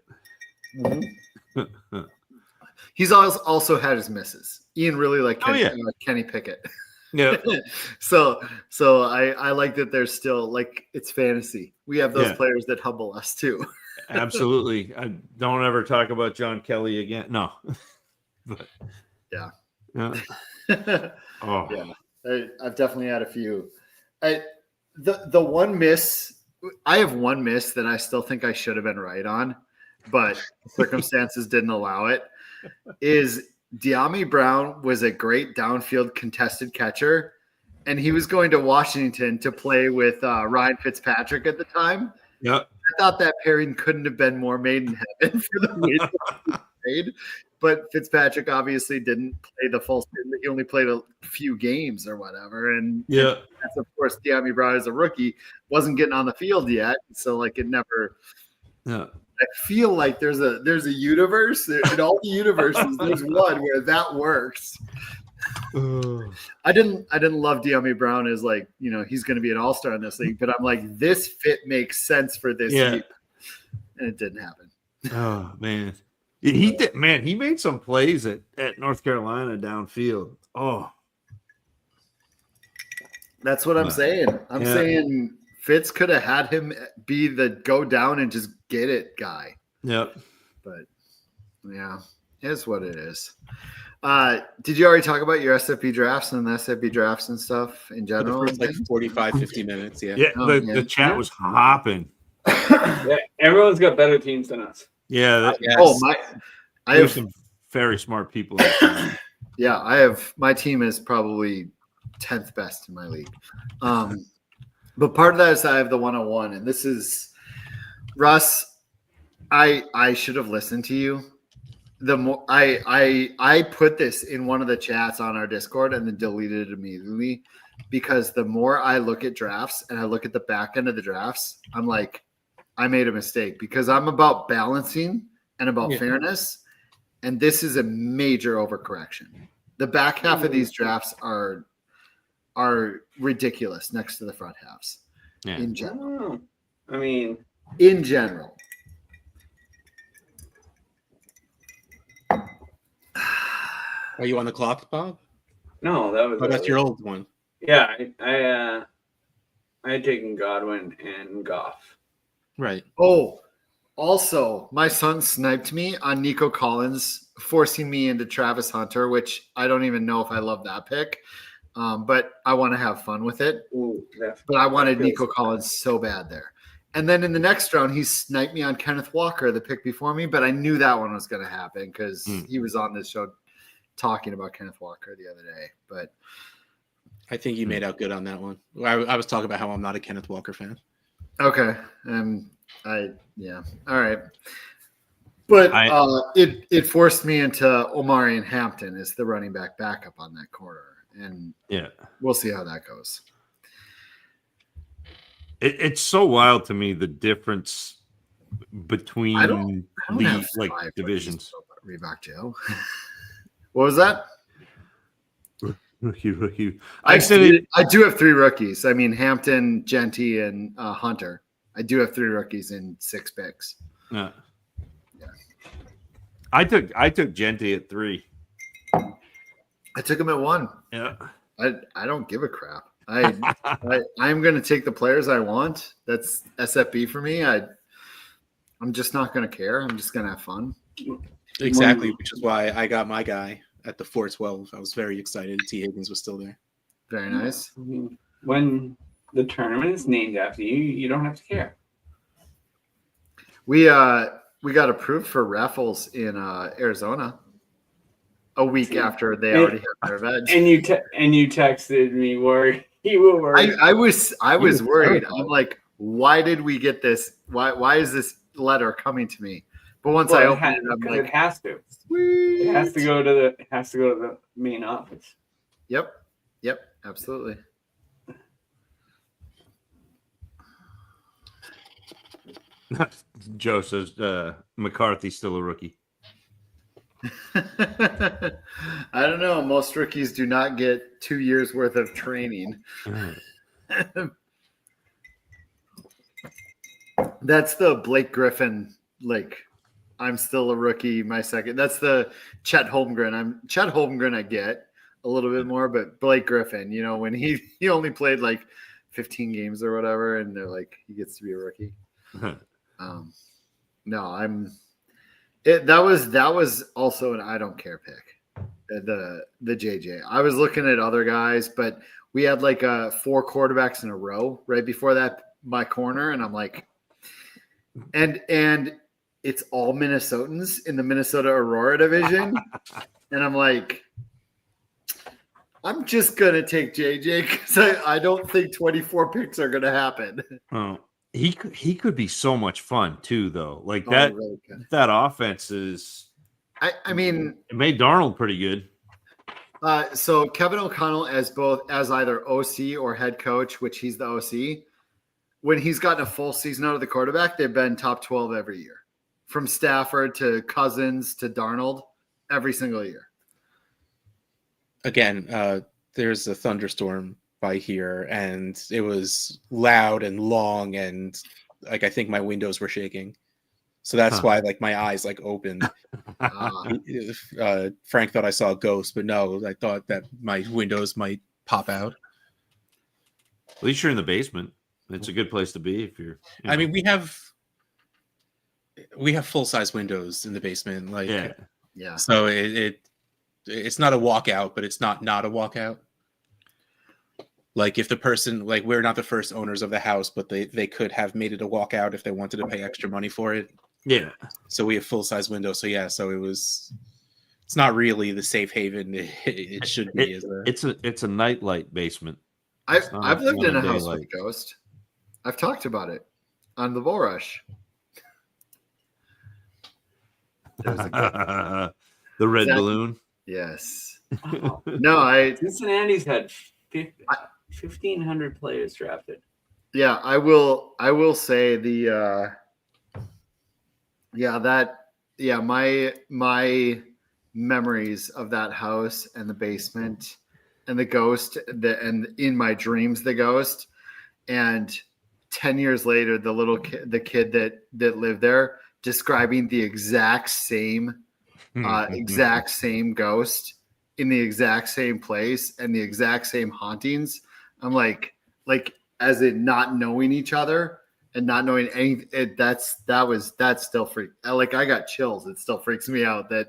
He's also had his misses. Ian really liked Kenny Pickett. Yeah. So I like that there's still like it's fantasy. We have those players that humble us too. Absolutely. I don't ever talk about John Kelly again. No. But yeah. Oh yeah. I've definitely had a few. The one miss, I have one miss that I still think I should have been right on, but circumstances didn't allow it. Is De'Ami Brown was a great downfield contested catcher, and he was going to Washington to play with Ryan Fitzpatrick at the time. Yeah. I thought that pairing couldn't have been more made in heaven for the way that he played. But Fitzpatrick obviously didn't play the full season. He only played a few games or whatever. And that's, of course, De'Ami Brown as a rookie wasn't getting on the field yet. So like it never I feel like there's a universe in all the universes. There's one where that works. I didn't love De'Ami Brown as like, he's going to be an all-star in this league, but I'm like, this fit makes sense for this year. And it didn't happen. Oh man. He did, man. He made some plays at North Carolina downfield. Oh, that's what I'm saying. I'm saying Fitz could have had him be the go down and just get it guy. Yep. But yeah, it is what it is. Did you already talk about your SFP drafts and the SFP drafts and stuff in general? For the first, like 45, 50 minutes. Yeah. Yeah. The chat was hopping. Yeah, everyone's got better teams than us. Yeah. I have some very smart people. Yeah, my team is probably 10th best in my league. But part of that is I have the 101, and this is Russ. I should have listened to you. The more I put this in one of the chats on our Discord and then deleted it immediately because the more I look at drafts and I look at the back end of the drafts, I'm like, I made a mistake because I'm about balancing and about fairness, and this is a major overcorrection. The back half of these drafts are ridiculous next to the front halves in general. I mean, in general. Are you on the clock, Bob? No, that was. Oh, that's your old one. Yeah, I had taken Godwin and Goff. Right. Oh, also, my son sniped me on Nico Collins, forcing me into Travis Hunter, which I don't even know if I love that pick. But I want to have fun with it. Ooh, but I wanted Nico Collins so bad there. And then in the next round, he sniped me on Kenneth Walker, the pick before me, but I knew that one was going to happen because he was on this show talking about Kenneth Walker the other day. But I think you made out good on that one. I was talking about how I'm not a Kenneth Walker fan. Okay. All right. But it forced me into Omari and Hampton as the running back backup on that corner. And we'll see how that goes. It's so wild to me, the difference between I don't the like divisions. Reebok Joe. What was that? Rookie. I do have 3 rookies. I mean, Hampton, Genty, and Hunter. I do have 3 rookies in 6 picks. Yeah. I took Genty at 3. I took him at 1. Yeah. I don't give a crap. I'm going to take the players I want. That's SFB for me. I'm just not going to care. I'm just going to have fun. Exactly, which is why I got my guy at the 412. I was very excited. T. Higgins was still there. Very nice. When the tournament is named after you, you don't have to care. We got approved for raffles in Arizona a week after they already had their event. And you texted me worried. You were worried. I was worried. I'm like, why did we get this? Why is this letter coming to me? But once I open it, I'm like, it has to. Sweet. It has to go to the main office. Yep, absolutely. Joe says McCarthy's still a rookie. I don't know. Most rookies do not get 2 years worth of training. That's the Blake Griffin, like, I'm still a rookie, my second. That's the Chet Holmgren. Chet Holmgren I get a little bit more, but Blake Griffin, you know, when he only played like 15 games or whatever, and they're like, he gets to be a rookie. No, that was also an I don't care pick. The JJ. I was looking at other guys, but we had like 4 quarterbacks in a row right before that, my corner, and I'm like, and it's all Minnesotans in the Minnesota Aurora division, and I'm like, I'm just gonna take JJ because I don't think 24 picks are gonna happen. Oh, he could be so much fun too, though. Like that really that offense is. I mean, it made Darnold pretty good. So Kevin O'Connell as either OC or head coach, which he's the OC. When he's gotten a full season out of the quarterback, they've been top 12 every year, from Stafford to Cousins to Darnold, every single year. Again, there's a thunderstorm by here, and it was loud and long, and like I think my windows were shaking, so that's why like my eyes like opened. Frank thought I saw a ghost, but no, I thought that my windows might pop out. At least you're in the basement. It's a good place to be if you're. You know. I mean, we have full size windows in the basement, like yeah. So it's not a walkout, but it's not a walkout. Like if the person, like we're not the first owners of the house, but they could have made it a walkout if they wanted to pay extra money for it. Yeah. So we have full size windows. So yeah, so it's not really the safe haven it should be. It's a nightlight basement. I've lived in a house with a ghost. I've talked about it on the Bull Rush. The red balloon. Yes. Oh. No, Cincinnati's had 1,500 players drafted. Yeah, I will say my memories of that house and the basement and the ghost, and in my dreams the ghost, and 10 years later the kid that lived there describing the exact same ghost in the exact same place and the exact same hauntings. I'm like as in not knowing each other and not knowing anything. That's still freak. Like I got chills. It still freaks me out that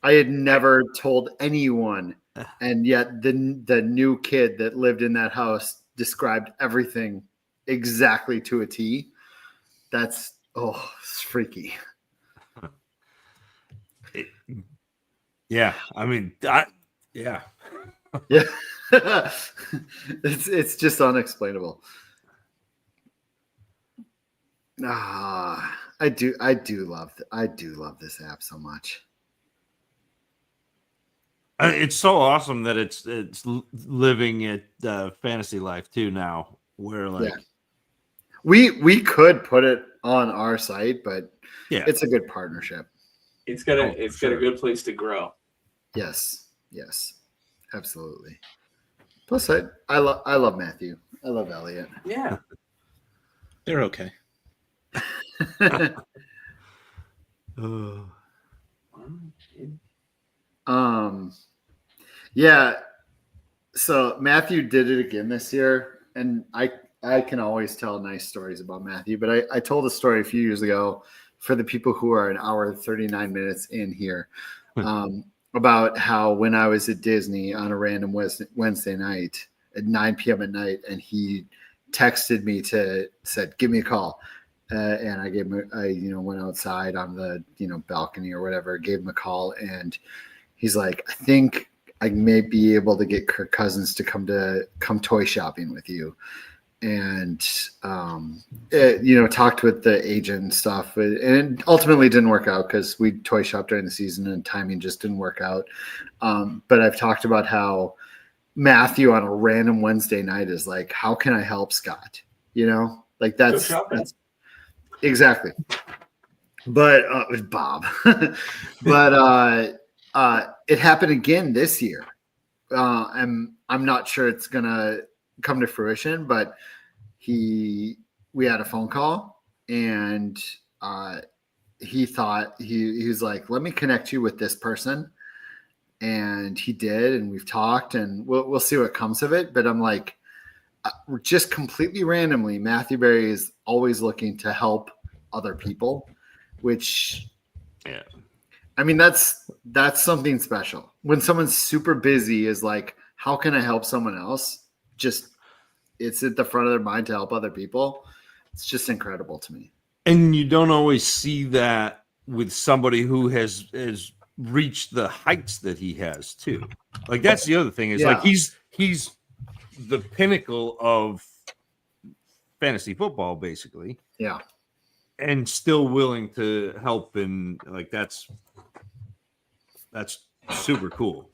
I had never told anyone, and yet the new kid that lived in that house described everything exactly to a T. That's it's freaky. Yeah, I mean, yeah. It's just unexplainable. I do love this app so much. It's so awesome that it's living at Fantasy Life too now, where like we could put it on our site, but it's a good partnership. It's got a good place to grow. Yes, absolutely. Plus, I love Matthew. I love Elliot. Yeah, they're okay. Yeah. So Matthew did it again this year, and I can always tell nice stories about Matthew, but I told a story a few years ago for the people who are an hour and 39 minutes in here, about how when I was at Disney on a random Wednesday night at 9 p.m. at night, and he texted me said, give me a call. And I gave him, I went outside on the, balcony or whatever, gave him a call, and he's like, I think I may be able to get Kirk Cousins to come toy shopping with you. And, talked with the agent and stuff, and it ultimately didn't work out because we toy shopped during the season and timing just didn't work out. But I've talked about how Matthew on a random Wednesday night is like, how can I help Scott? Like that's Exactly. But Bob, but it happened again this year. I'm not sure it's gonna come to fruition, but we had a phone call and he thought he was like, let me connect you with this person. And he did, and we've talked, and we'll see what comes of it. But I'm like, just completely randomly, Matthew Berry is always looking to help other people, which, yeah, I mean, that's something special. When someone's super busy is like, how can I help someone else? Just, it's at the front of their mind to help other people. It's just incredible to me. and you don't always see that with somebody who has reached the heights that he has too. Like that's the other thing is like he's the pinnacle of fantasy football, basically. Yeah. And still willing to help, and like that's super cool.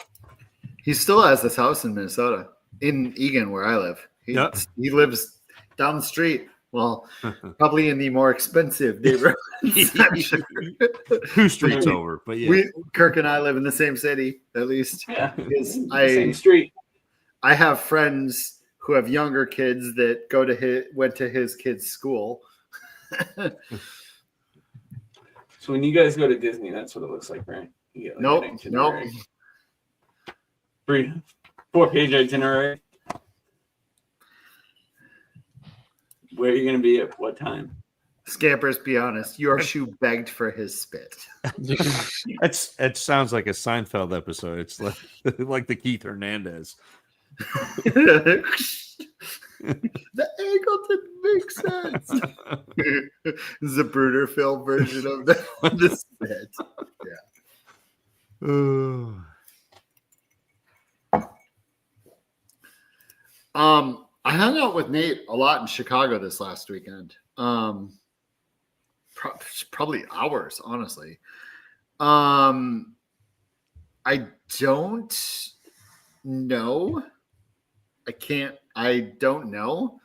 He still has this house in Minnesota, in Eagan, where I live. He lives down the street. Well, probably in the more expensive neighborhood. Sure. 2 streets over, but yeah. Kirk and I live in the same city, at least. Yeah, Same street. I have friends who have younger kids that went to his kids' school. So when you guys go to Disney, that's what it looks like, right? You get like an itinerary. 4-page itinerary. Where are you going to be at what time? Scampers, be honest. Your shoe begged for his spit. It sounds like a Seinfeld episode. It's like the Keith Hernandez. The angle didn't make sense. Zapruder film version of the spit. Yeah. I hung out with Nate a lot in Chicago this last weekend. Probably hours, honestly. I don't know. I don't know.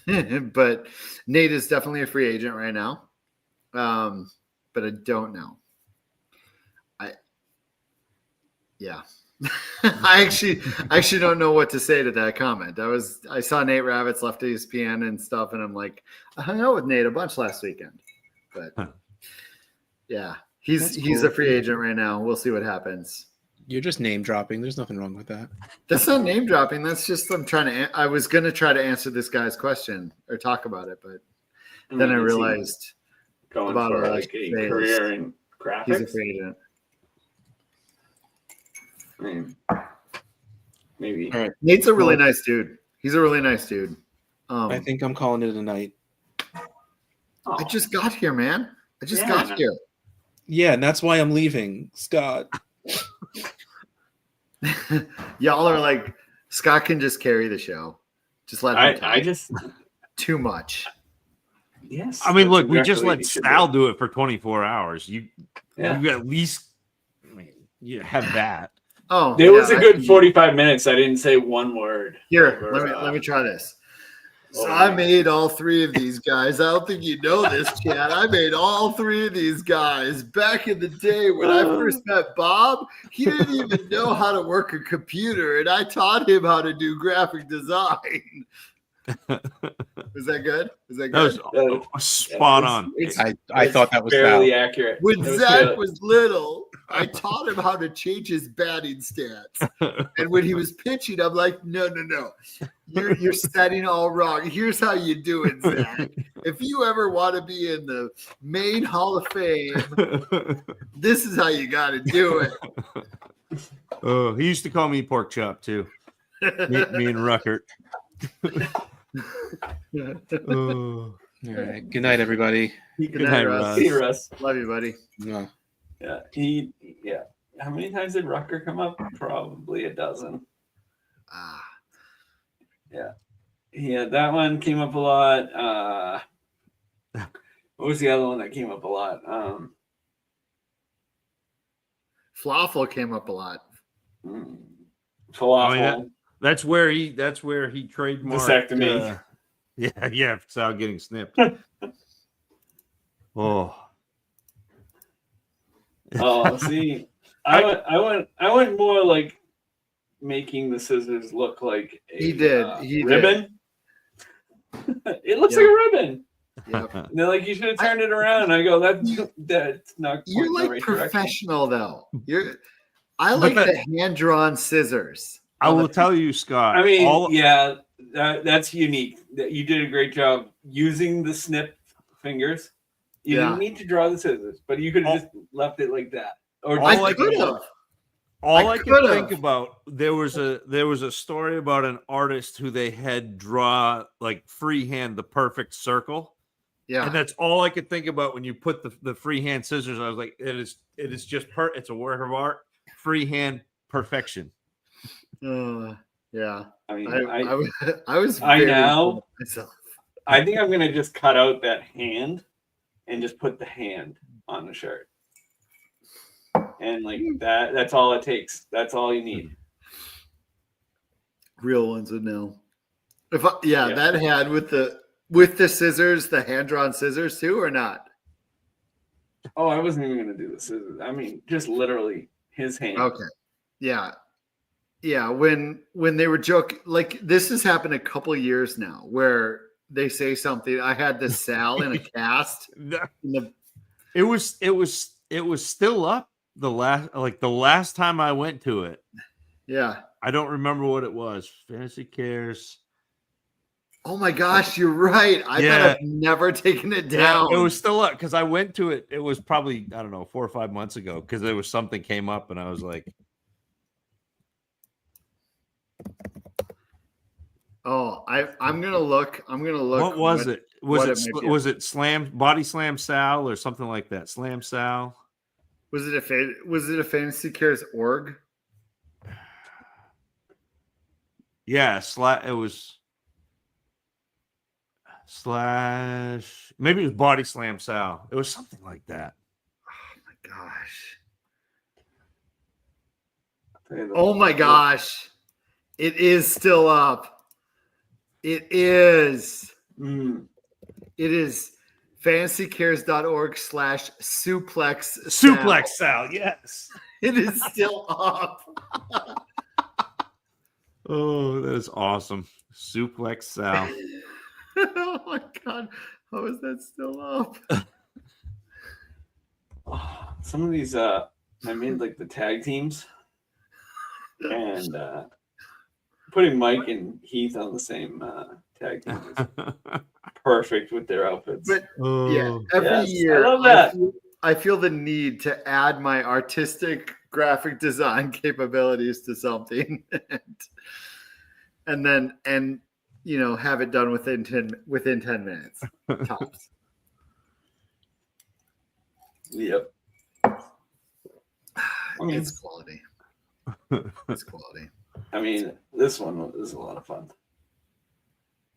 But Nate is definitely a free agent right now. But I don't know. I actually don't know what to say to that comment. I saw Nate Ravitz left ESPN and stuff, and I'm like, I hung out with Nate a bunch last weekend. But yeah, he's a free agent right now. We'll see what happens. You're just name dropping. There's nothing wrong with that. That's not name dropping. That's just I was gonna try to answer this guy's question or talk about it, but then I realized going for like a career in graphics. He's a free agent. I mean, maybe. All right. Nate's a really nice dude. He's a really nice dude. I think I'm calling it a night. I just got here, man. I just got here. Yeah, and that's why I'm leaving, Scott. Y'all are like, Scott can just carry the show. Just let him. I just too much. Yes. I mean, look, we just let Sal do it for 24 hours. You at least you have that. Oh, there was a good 45 minutes. I didn't say one word. Here, let me try this. So I made all 3 of these guys. I don't think you know this, Chad. I made all 3 of these guys back in the day when I first met Bob. He didn't even know how to work a computer, and I taught him how to do graphic design. Was that good? That was spot on. I thought that was fairly accurate. When Zach was little, I taught him how to change his batting stats. And when he was pitching, I'm like, no. You're setting all wrong. Here's how you do it, Zach. If you ever want to be in the main Hall of Fame, this is how you got to do it. Oh, he used to call me pork chop too. me and Ruckert. All right. Good night, everybody. Good night, Russ. See you, Russ. Love you, buddy. No. Yeah. How many times did Rucker come up? Probably a dozen. Yeah, that one came up a lot. What was the other one that came up a lot? Falafel came up a lot. Falafel. That's where he trademarked vasectomy. Yeah, Sal getting snipped. Oh, Oh, see, I went more like making the scissors look like a He did. He ribbon. It looks Yep. like a ribbon. Yep. And they're like, you should have turned it around. And I go, that's not You're pointing in the like right direction. professional though. I like the hand-drawn scissors. I will tell you, Scott. I mean, yeah, that's unique. You did a great job using the snip fingers. You didn't need to draw the scissors, but you could have just left it like that. Or I could have. All I can think about, there was a story about an artist who they had draw like freehand the perfect circle. Yeah. And that's all I could think about when you put the freehand scissors. I was like, it is just it's a work of art, freehand perfection. Yeah. I mean, I was now myself. I think I'm gonna just cut out that hand and just put the hand on the shirt. And like that's all it takes. That's all you need. Real ones would know. That had with the scissors, the hand-drawn scissors too, or not? Oh, I wasn't even gonna do the scissors. I mean, just literally his hand. Okay. Yeah. Yeah. When they were joking, like this has happened a couple of years now where they say something. I had this Sal in a cast. It was still up the last time I went to it. Yeah. I don't remember what it was. Fantasy Cares. Oh my gosh, you're right. I bet I've never taken it down. Yeah, it was still up because I went to it. It was probably, I don't know, 4 or 5 months ago because there was something came up and I was like, oh, I'm gonna look. What was it? Was it Body Slam Sal or something like that? Slam Sal. Was it a Fantasy Cares org? Yeah, it was / maybe it was Body Slam Sal. It was something like that. Oh my gosh. Oh my gosh. It is still up. It is. It is fantasycares.org/suplex. Suplex Sal, yes. It is still up. Oh, that is awesome. Suplex Sal. Oh my god. How is that still up? Some of these I made like the tag teams and putting Mike and Heath on the same tag team is perfect with their outfits. But every year I love that. I feel the need to add my artistic graphic design capabilities to something and have it done within 10 minutes tops. Yep. It's quality. It's quality. I mean, this one is a lot of fun.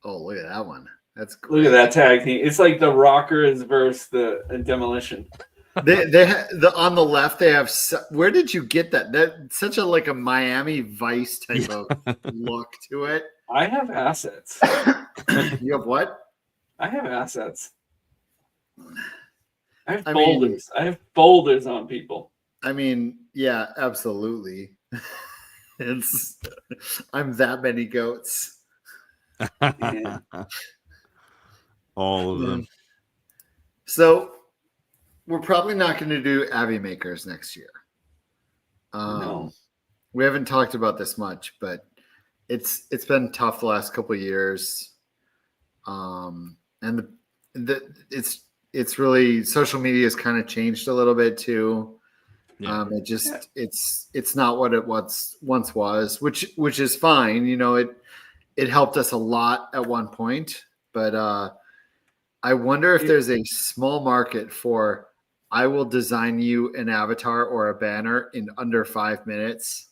Oh, look at that one. That's cool. Look at that tag team. It's like the Rockers versus the Demolition. They on the left they have. Where did you get that? That's such a Miami Vice type of look to it. I have assets. You have what? I have assets. I have folders. I have folders on people. I mean, yeah, absolutely. I'm that many goats. Yeah. All of them. So we're probably not going to do Abbey Makers next year. No. We haven't talked about this much, but it's been tough the last couple of years. And it's really, social media has kind of changed a little bit too. Yeah. It's not what it once was, which is fine. It helped us a lot at one point, but I wonder if there's a small market for I will design you an avatar or a banner in under 5 minutes.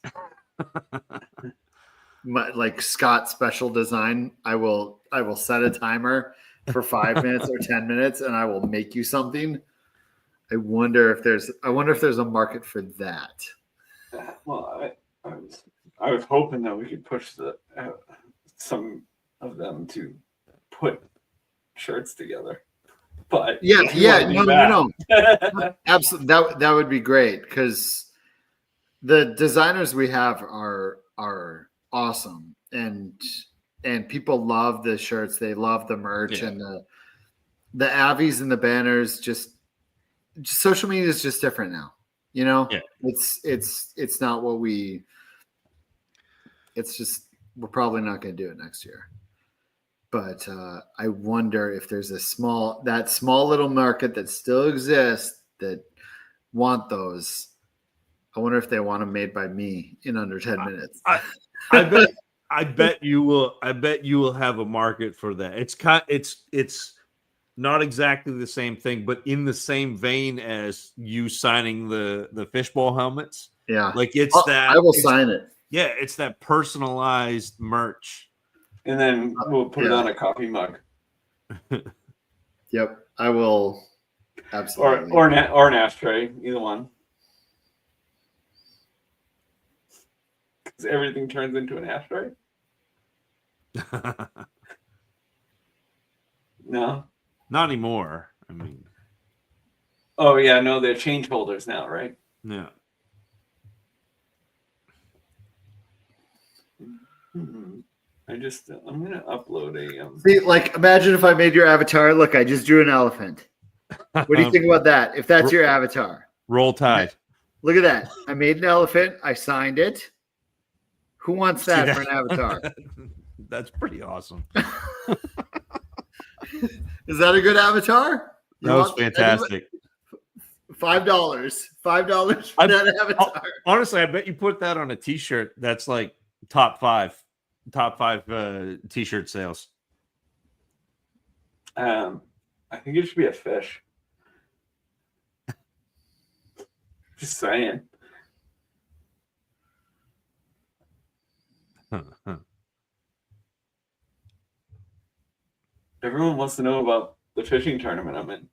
Like Scott special design. I will set a timer for 5 minutes or 10 minutes and I will make you something. I wonder if there's a market for that. Well, I was hoping that we could push some of them to put shirts together. But Yeah, if you yeah, wanna do no. that- Absolutely, that would be great because the designers we have are awesome, and people love the shirts. They love the merch Yeah. and the avies and the banners. Just social media is just different now. You know, Yeah. it's not what we. It's just we're probably not going to do it next year. But I wonder if there's that small little market that still exists that want those. I wonder if they want them made by me in under 10 minutes. I bet you will. I bet you will have a market for that. It's not exactly the same thing, but in the same vein as you signing the fishbowl helmets. Yeah, Like I will sign it. Yeah, it's that personalized merch. and then we'll put it on a coffee mug Yep, I will. Absolutely. or an ashtray, either one. Because everything turns into an ashtray. No. Not anymore. I mean, Oh yeah, no, they're change holders now, right? yeah. I'm gonna upload a See, like, imagine if I made your avatar. Look, I just drew an elephant. What do you think about that? If that's your avatar, Roll Tide. look at that. I made an elephant. I signed it. Who wants that for an avatar? That's pretty awesome. Is that a good avatar? That was fantastic. $5. $5 for that avatar. Honestly, I bet you put that on a T-shirt. That's like top five T-shirt sales. I think it should be a fish. Just saying. Everyone wants to know about the fishing tournament I'm in.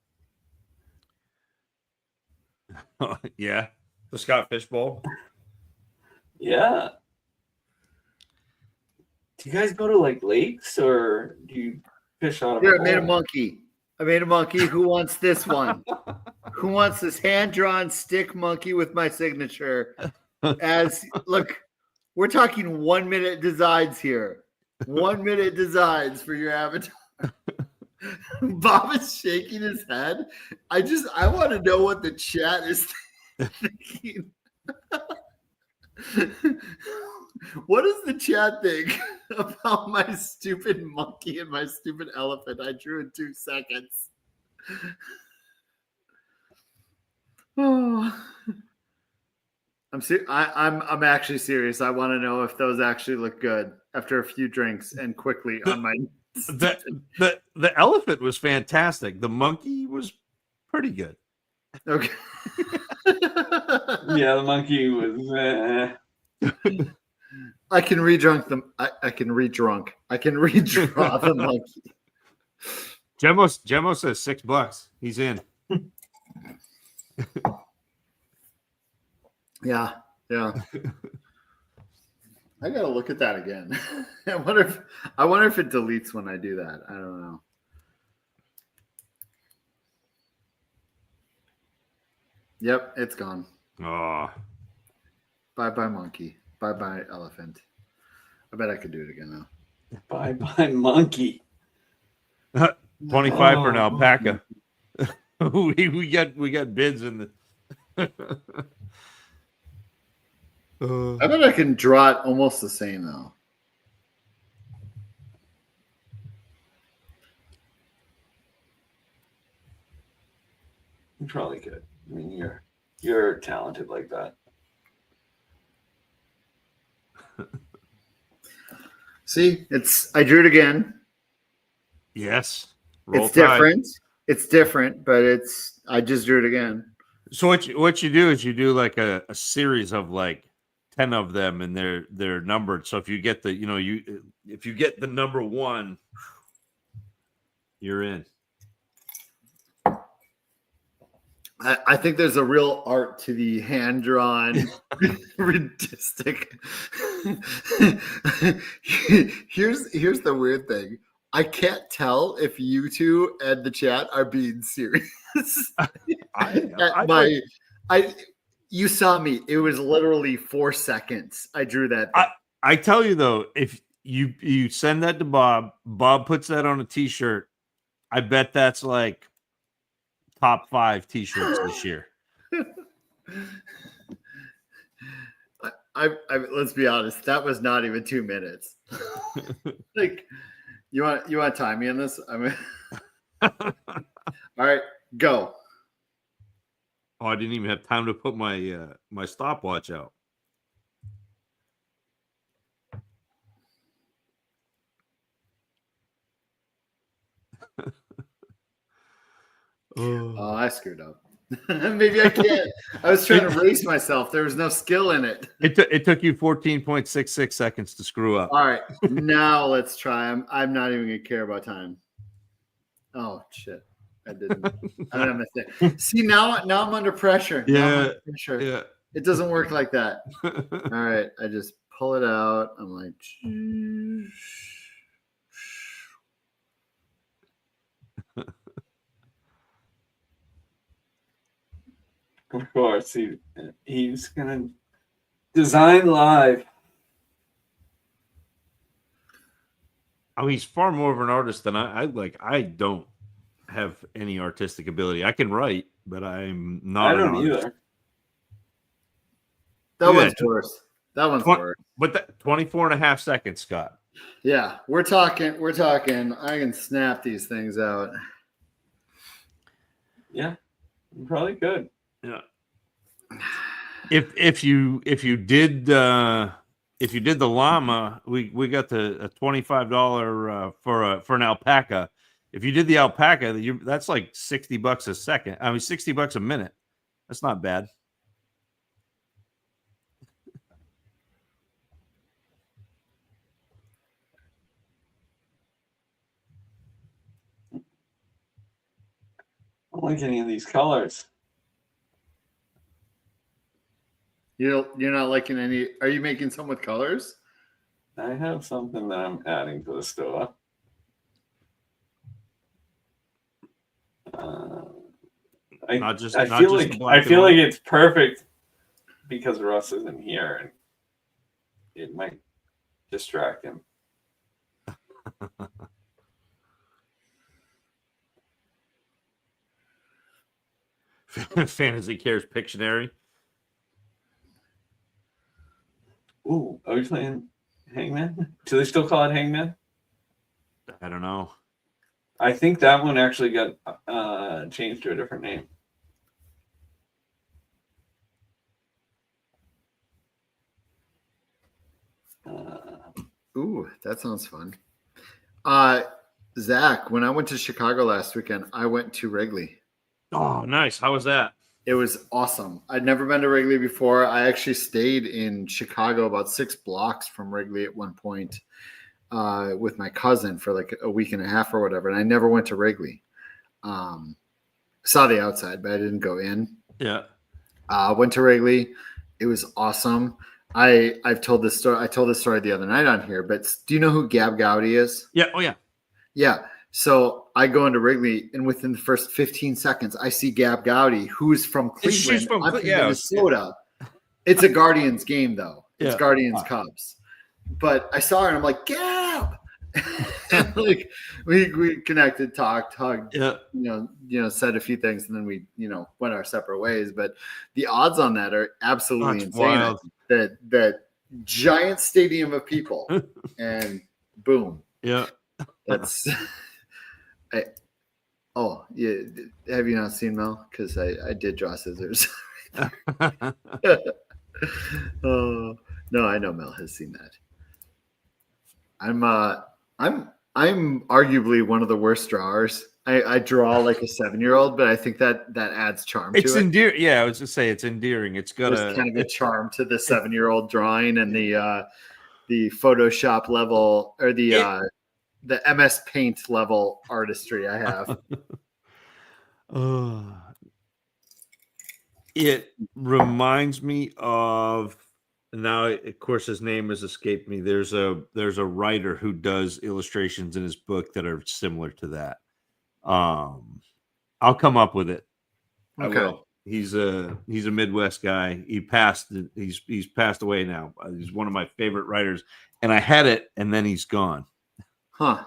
Yeah, the Scott Fish Bowl. Yeah. Do you guys go to like lakes or do you fish out of Here, a I made a bowl? monkey. I made a monkey. Who wants this one? Who wants this hand-drawn stick monkey with my signature? Look, we're talking 1 minute designs here. 1 minute designs for your avatar. Bob is shaking his head. I want to know what the chat is thinking. What does the chat think about my stupid monkey and my stupid elephant I drew in 2 seconds? Oh. I'm actually serious. I want to know if those actually look good after a few drinks and quickly on my The elephant was fantastic. The monkey was pretty good. Okay. Yeah, the monkey was. I can redrunk them. I can redrunk. I can redraw the monkey. Gemmo says $6. He's in. Yeah. I gotta look at that again. I wonder if it deletes when I do that. I don't know. Yep, it's gone. Oh, Bye monkey. Bye elephant. I bet I could do it again though. Bye monkey. 25 for an alpaca. we got bids in the. I bet I can draw it almost the same though. You probably could. I mean, you're talented like that. See, I drew it again. Yes. It's different. It's different, but I just drew it again. So what you do is you do like a series of like 10 of them, and they're numbered. So if you get if you get the number 1, you're in. I think there's a real art to the hand-drawn radistic. Here's the weird thing. I can't tell if you two and the chat are being serious. You saw me. It was literally 4 seconds. I drew that. I tell you though, if you send that to Bob, Bob puts that on a T-shirt. I bet that's like top 5 T-shirts this year. I let's be honest. That was not even 2 minutes. Like, you want to time me on this? I mean, all right, go. Oh, I didn't even have time to put my my stopwatch out. Oh, I screwed up. Maybe I can't. I was trying to race myself. There was no skill in it. It took you 14.66 seconds to screw up. All right, now let's try. I'm not even gonna care about time. Oh shit! I didn't. I don't have my thing. See, now I'm under pressure. Now I'm under pressure. Yeah. It doesn't work like that. All right, I just pull it out. I'm like. Of course, he's gonna design live. I mean, he's far more of an artist than I like. I don't have any artistic ability. I can write, but I'm not. I don't either. That one's worse. That one's worse. But that 24 and a half seconds, Scott. Yeah, we're talking. I can snap these things out. Yeah, you probably could. Yeah. If you did the llama, we got the $25 for an alpaca. If you did the alpaca, that's like $60 a second. I mean, $60 a minute. That's not bad. I don't like any of these colors. You're not liking any. Are you making some with colors? I have something that I'm adding to the store. I feel like it's perfect because Russ isn't here and it might distract him. Fantasy Cares Pictionary. Ooh, are we playing Hangman? Do they still call it Hangman? I don't know. I think that one actually got changed to a different name. Ooh, that sounds fun. Zach, when I went to Chicago last weekend, I went to Wrigley. Oh, nice. How was that? It was awesome. I'd never been to Wrigley before. I actually stayed in Chicago about 6 blocks from Wrigley at one point with my cousin for like a week and a half or whatever. And I never went to Wrigley. Saw the outside, but I didn't go in. Yeah. Went to Wrigley. It was awesome. I've told this story. I told this story the other night on here, but do you know who Gab Gowdy is? Yeah. Oh, yeah. Yeah. So I go into Wrigley, and within the first 15 seconds, I see Gab Gowdy, who's from Cleveland. She's from Minnesota. It's a Guardians game, though. It's Guardians Cubs. But I saw her, and I'm like, Gab! And like we connected, talked, hugged, said a few things, and then we, went our separate ways. But the odds on that are absolutely insane. Wild. That giant stadium of people, and boom. Yeah. That's have you not seen Mel? Because I did draw scissors. Oh no, I know Mel has seen that. I'm arguably one of the worst drawers. I draw like a 7-year-old, but I think that adds charm to it. It's endearing. Yeah, I was just say it's endearing. It's got There's kind of a charm to the 7-year-old drawing and the Photoshop level or the MS Paint level artistry I have. It reminds me of now, of course, his name has escaped me. There's a writer who does illustrations in his book that are similar to that. I'll come up with it. I Okay. will. He's a Midwest guy. He's passed away now. He's one of my favorite writers, and I had it, and then he's gone. Huh.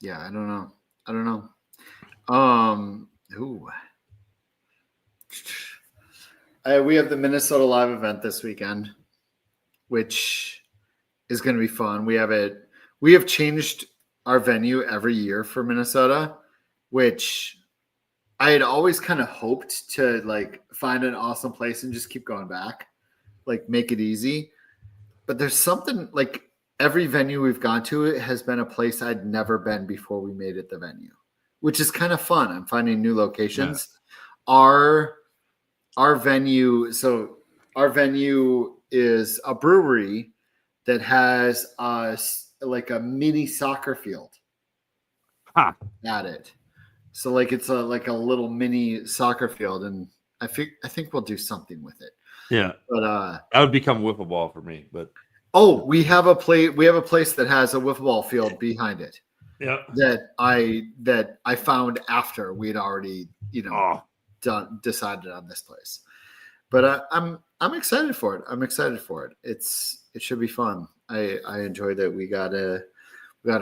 Yeah, I don't know. Ooh. We have the Minnesota Live event this weekend, which is going to be fun. We have changed our venue every year for Minnesota, which I had always kind of hoped to like find an awesome place and just keep going back, like make it easy. But there's something like every venue we've gone to has been a place I'd never been before we made it the venue, which is kind of fun. I'm finding new locations. Yeah. Our venue is a brewery that has like a mini soccer field at it. So like it's like a little mini soccer field, and I think we'll do something with it. Yeah, but that would become wiffle ball for me. But we have a place that has a wiffle ball field behind it. Yeah, that I found after we'd already decided on this place. But I'm excited for it. It should be fun. I enjoy that we got a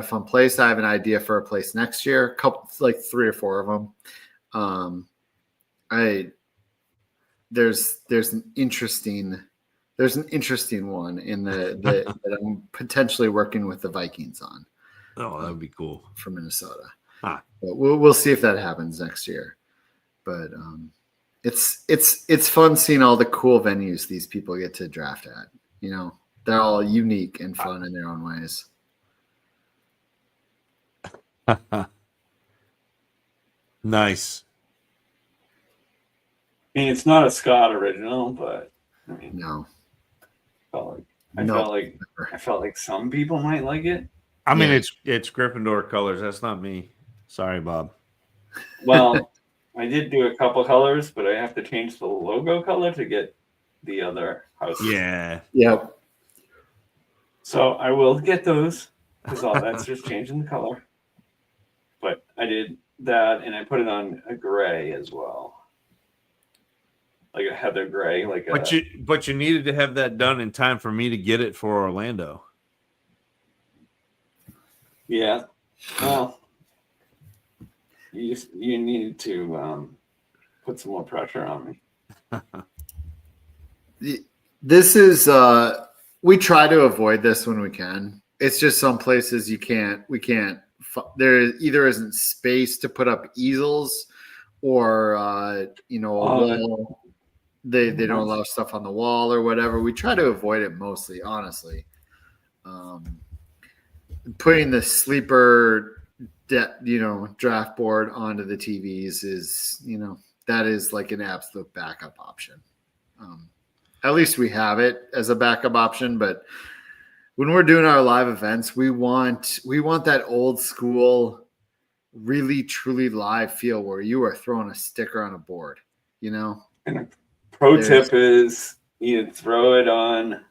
fun place. I have an idea for a place next year. A couple, like 3 or 4 of them. There's an interesting one in that I'm potentially working with the Vikings on. Oh, that would be cool for Minnesota. But we'll see if that happens next year. But it's fun seeing all the cool venues these people get to draft at. You know, they're all unique and fun in their own ways. Nice. I mean, it's not a Scott original, but I mean, no. I felt like some people might like it. I mean, it's Gryffindor colors. That's not me. Sorry, Bob. Well, I did do a couple colors, but I have to change the logo color to get the other house. Yeah. Yep. So I will get those because all that's just changing the color. But I did that, and I put it on a gray as well, like a heather gray. But you needed to have that done in time for me to get it for Orlando. Yeah. Well, you needed to put some more pressure on me. This is we try to avoid this when we can. It's just some places we can't. There either isn't space to put up easels, or a wall. They don't allow stuff on the wall or whatever. We try to avoid it mostly, honestly. Putting the sleeper draft board onto the TVs is, that is like an absolute backup option. At least we have it as a backup option, but when we're doing our live events, we want that old school, really truly live feel where you are throwing a sticker on a board, And a pro tip is you throw it on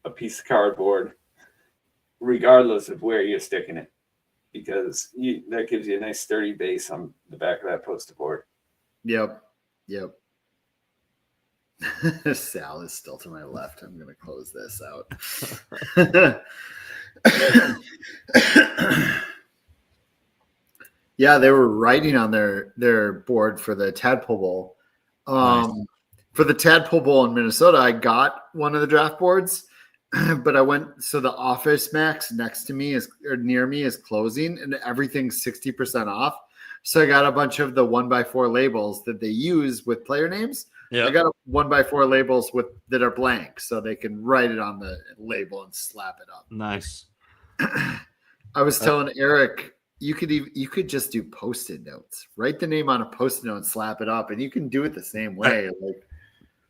a piece of cardboard, regardless of where you're sticking it, because that gives you a nice sturdy base on the back of that poster board. Yep. Sal is still to my left. I'm going to close this out. Yeah, they were writing on their board for the Tadpole Bowl. Nice. For the Tadpole Bowl in Minnesota, I got one of the draft boards, but the Office Max near me is closing, and everything's 60% off. So I got a bunch of the 1x4 labels that they use with player names. Yeah, I got 1x4 labels that are blank, so they can write it on the label and slap it up. Nice. I was telling Eric, you could just do Post-it notes. Write the name on a Post-it note and slap it up, and you can do it the same way.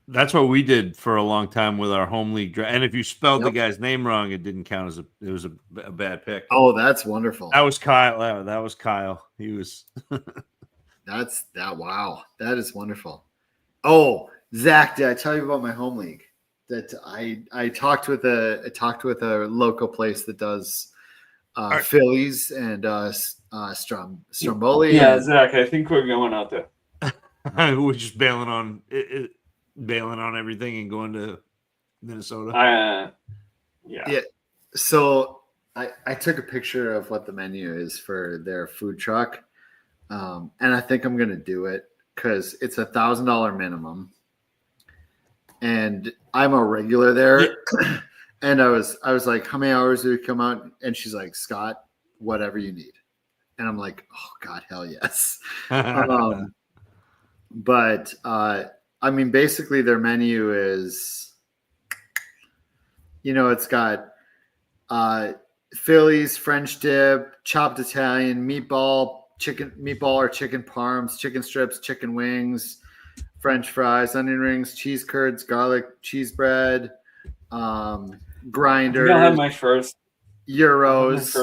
That's what we did for a long time with our home league draft. And if you spelled the guy's name wrong, it didn't count as it was a bad pick. Oh, that's wonderful. That was Kyle. That was Kyle. He was. Wow. That is wonderful. Oh, Zach, did I tell you about my home league? That I talked with a local place that does Phillies and Stromboli. Yeah, and- Zach, I think we're going out there. We're just bailing on everything and going to Minnesota. Yeah. So I took a picture of what the menu is for their food truck. And I think I'm going to do it because it's $1,000 minimum. And I'm a regular there. Yeah. And I was like, how many hours do we come out? And she's like, Scott, whatever you need. And I'm like, oh God, hell yes. But I mean, basically their menu is, it's got Phillies, French dip, chopped Italian, meatball or chicken parms, chicken strips, chicken wings, French fries, onion rings, cheese curds, garlic, cheese bread, grinders. I'll have my first Euros.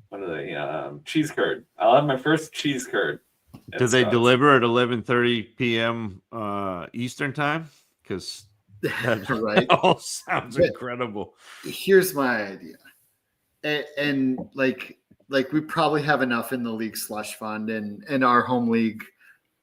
What are they? Cheese curd. I'll have my first cheese curd. Do they deliver at 11:30 p.m. Eastern time? Because right. That all sounds incredible. Here's my idea, and like we probably have enough in the league slush fund and our home league.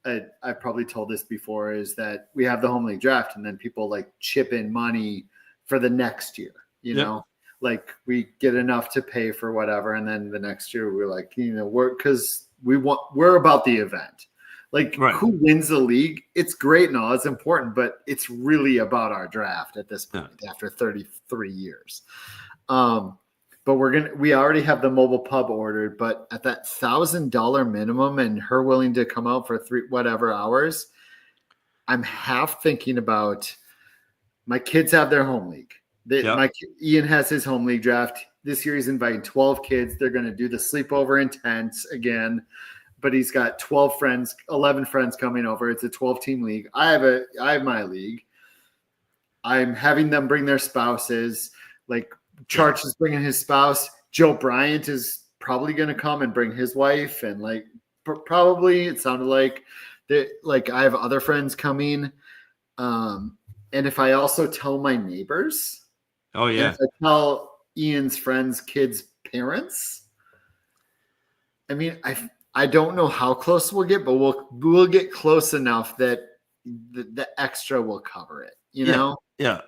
I probably told this before is that we have the home league draft and then people like chip in money for the next year, you know, like we get enough to pay for whatever. And then the next year we're like, we're about the event. Like who wins the league? It's great and all, it's important, but it's really about our draft at this point after 33 years. But we already have the mobile pub ordered, but at that $1,000 minimum and her willing to come out for whatever hours, I'm half thinking about my kids have their home league. Ian has his home league draft. This year he's inviting 12 kids. They're going to do the sleepover in tents again, but he's got 11 friends coming over. It's a 12-team league. I have my league. I'm having them bring their spouses. Like Charch is bringing his spouse. Joe Bryant is probably going to come and bring his wife. And like, probably it sounded like I have other friends coming. And if I also tell my neighbors, if I tell Ian's friends, kids, parents, I mean, I don't know how close we'll get, but we'll get close enough that the extra will cover it, you know? Yeah.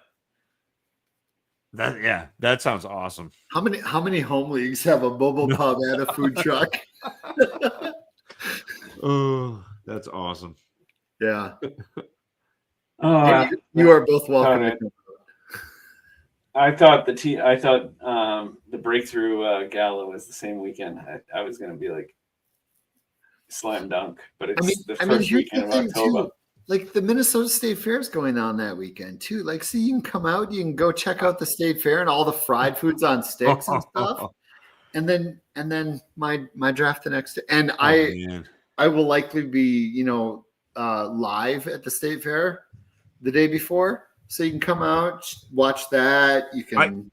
That sounds awesome. How many home leagues have a mobile pub and a food truck? Oh, that's awesome. Yeah. You are both welcome. I thought the breakthrough gala was the same weekend. I was going to be like slam dunk, but it's the first weekend of October. Too, like the Minnesota State Fair is going on that weekend too. Like, so you can come out, you can go check out the State Fair and all the fried foods on sticks and stuff. And then my draft the next day. And I will likely be, live at the State Fair the day before. So you can come out, watch that. You can.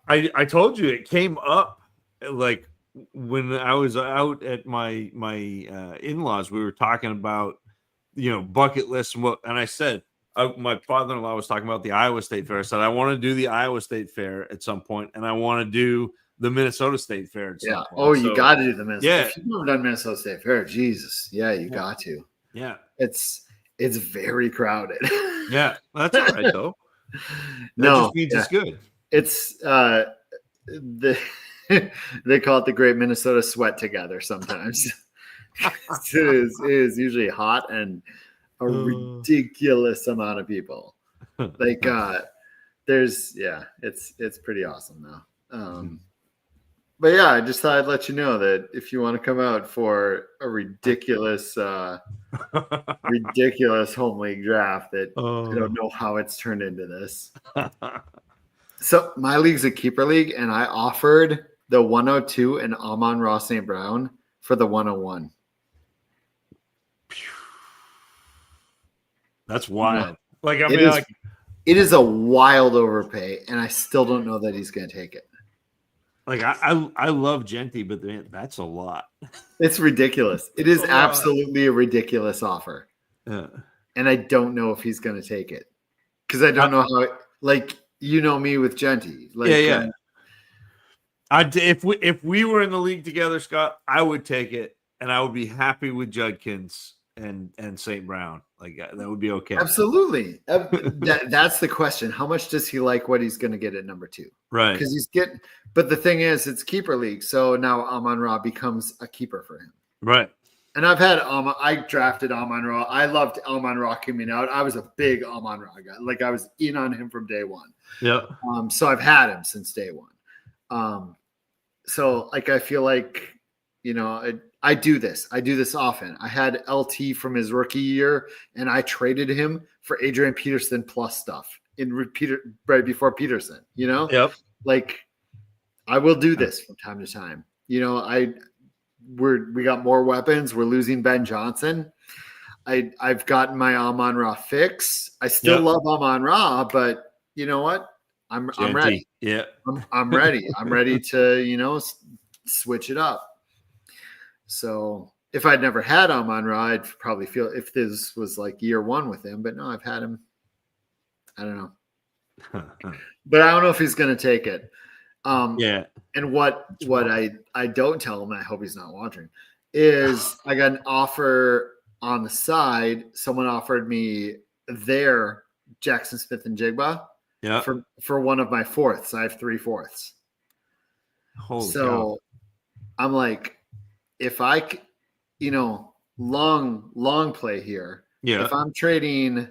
I told you it came up like when I was out at my in-laws. We were talking about bucket lists and I said my father-in-law was talking about the Iowa State Fair. I said I want to do the Iowa State Fair at some point, and I want to do the Minnesota State Fair at some point. Oh, you got to do the Minnesota. Yeah, if you've never done Minnesota State Fair, Jesus, you got to. Yeah, it's very crowded. Yeah, that's all right though. That just means it's good. It's they call it the Great Minnesota Sweat Together sometimes. It is usually hot and a ridiculous amount of people. Like it's pretty awesome now. But yeah, I just thought I'd let you know that if you want to come out for a ridiculous ridiculous home league draft, that I don't know how it's turned into this. So my league's a keeper league, and I offered the 102 and Amon-Ra St. Brown for the 101. That's wild. Like it is a wild overpay, and I still don't know that he's going to take it. Like I love Genty, but man, that's a lot. It's ridiculous. It is absolutely a ridiculous offer. Yeah. and I don't know if he's going to take it because I don't know how. Like me with Genty. Like, yeah. If we were in the league together, Scott, I would take it, and I would be happy with Judkins and St. Brown. Like that would be okay. Absolutely. That's the question. How much does he like what he's going to get at number 2? Right. Because he's getting. But the thing is, it's keeper league, so now Amon-Ra becomes a keeper for him. Right. And I've had I drafted Amon-Ra. I loved Amon-Ra coming out. I was a big Amon-Ra guy. Like I was in on him from day one. Yeah. So I've had him since day one. So like I feel like, I do this. I do this often. I had LT from his rookie year, and I traded him for Adrian Peterson plus stuff right before Peterson. Yep. Like I will do this from time to time. We got more weapons. We're losing Ben Johnson. I've gotten my Amon-Ra fix. I still love Amon-Ra, but you know what? I'm ready. Yeah. I'm ready. I'm ready to, switch it up. So if I'd never had Amon-Ra, I'd probably feel if this was like year 1 with him, but no, I've had him. I don't know. But I don't know if he's going to take it. Yeah. And what I don't tell him, I hope he's not watching, is I got an offer on the side. Someone offered me their Jackson Smith and Jigba for one of my fourths. I have 3 fourths. Holy so cow. I'm like, if I, long play here. Yeah. If I'm trading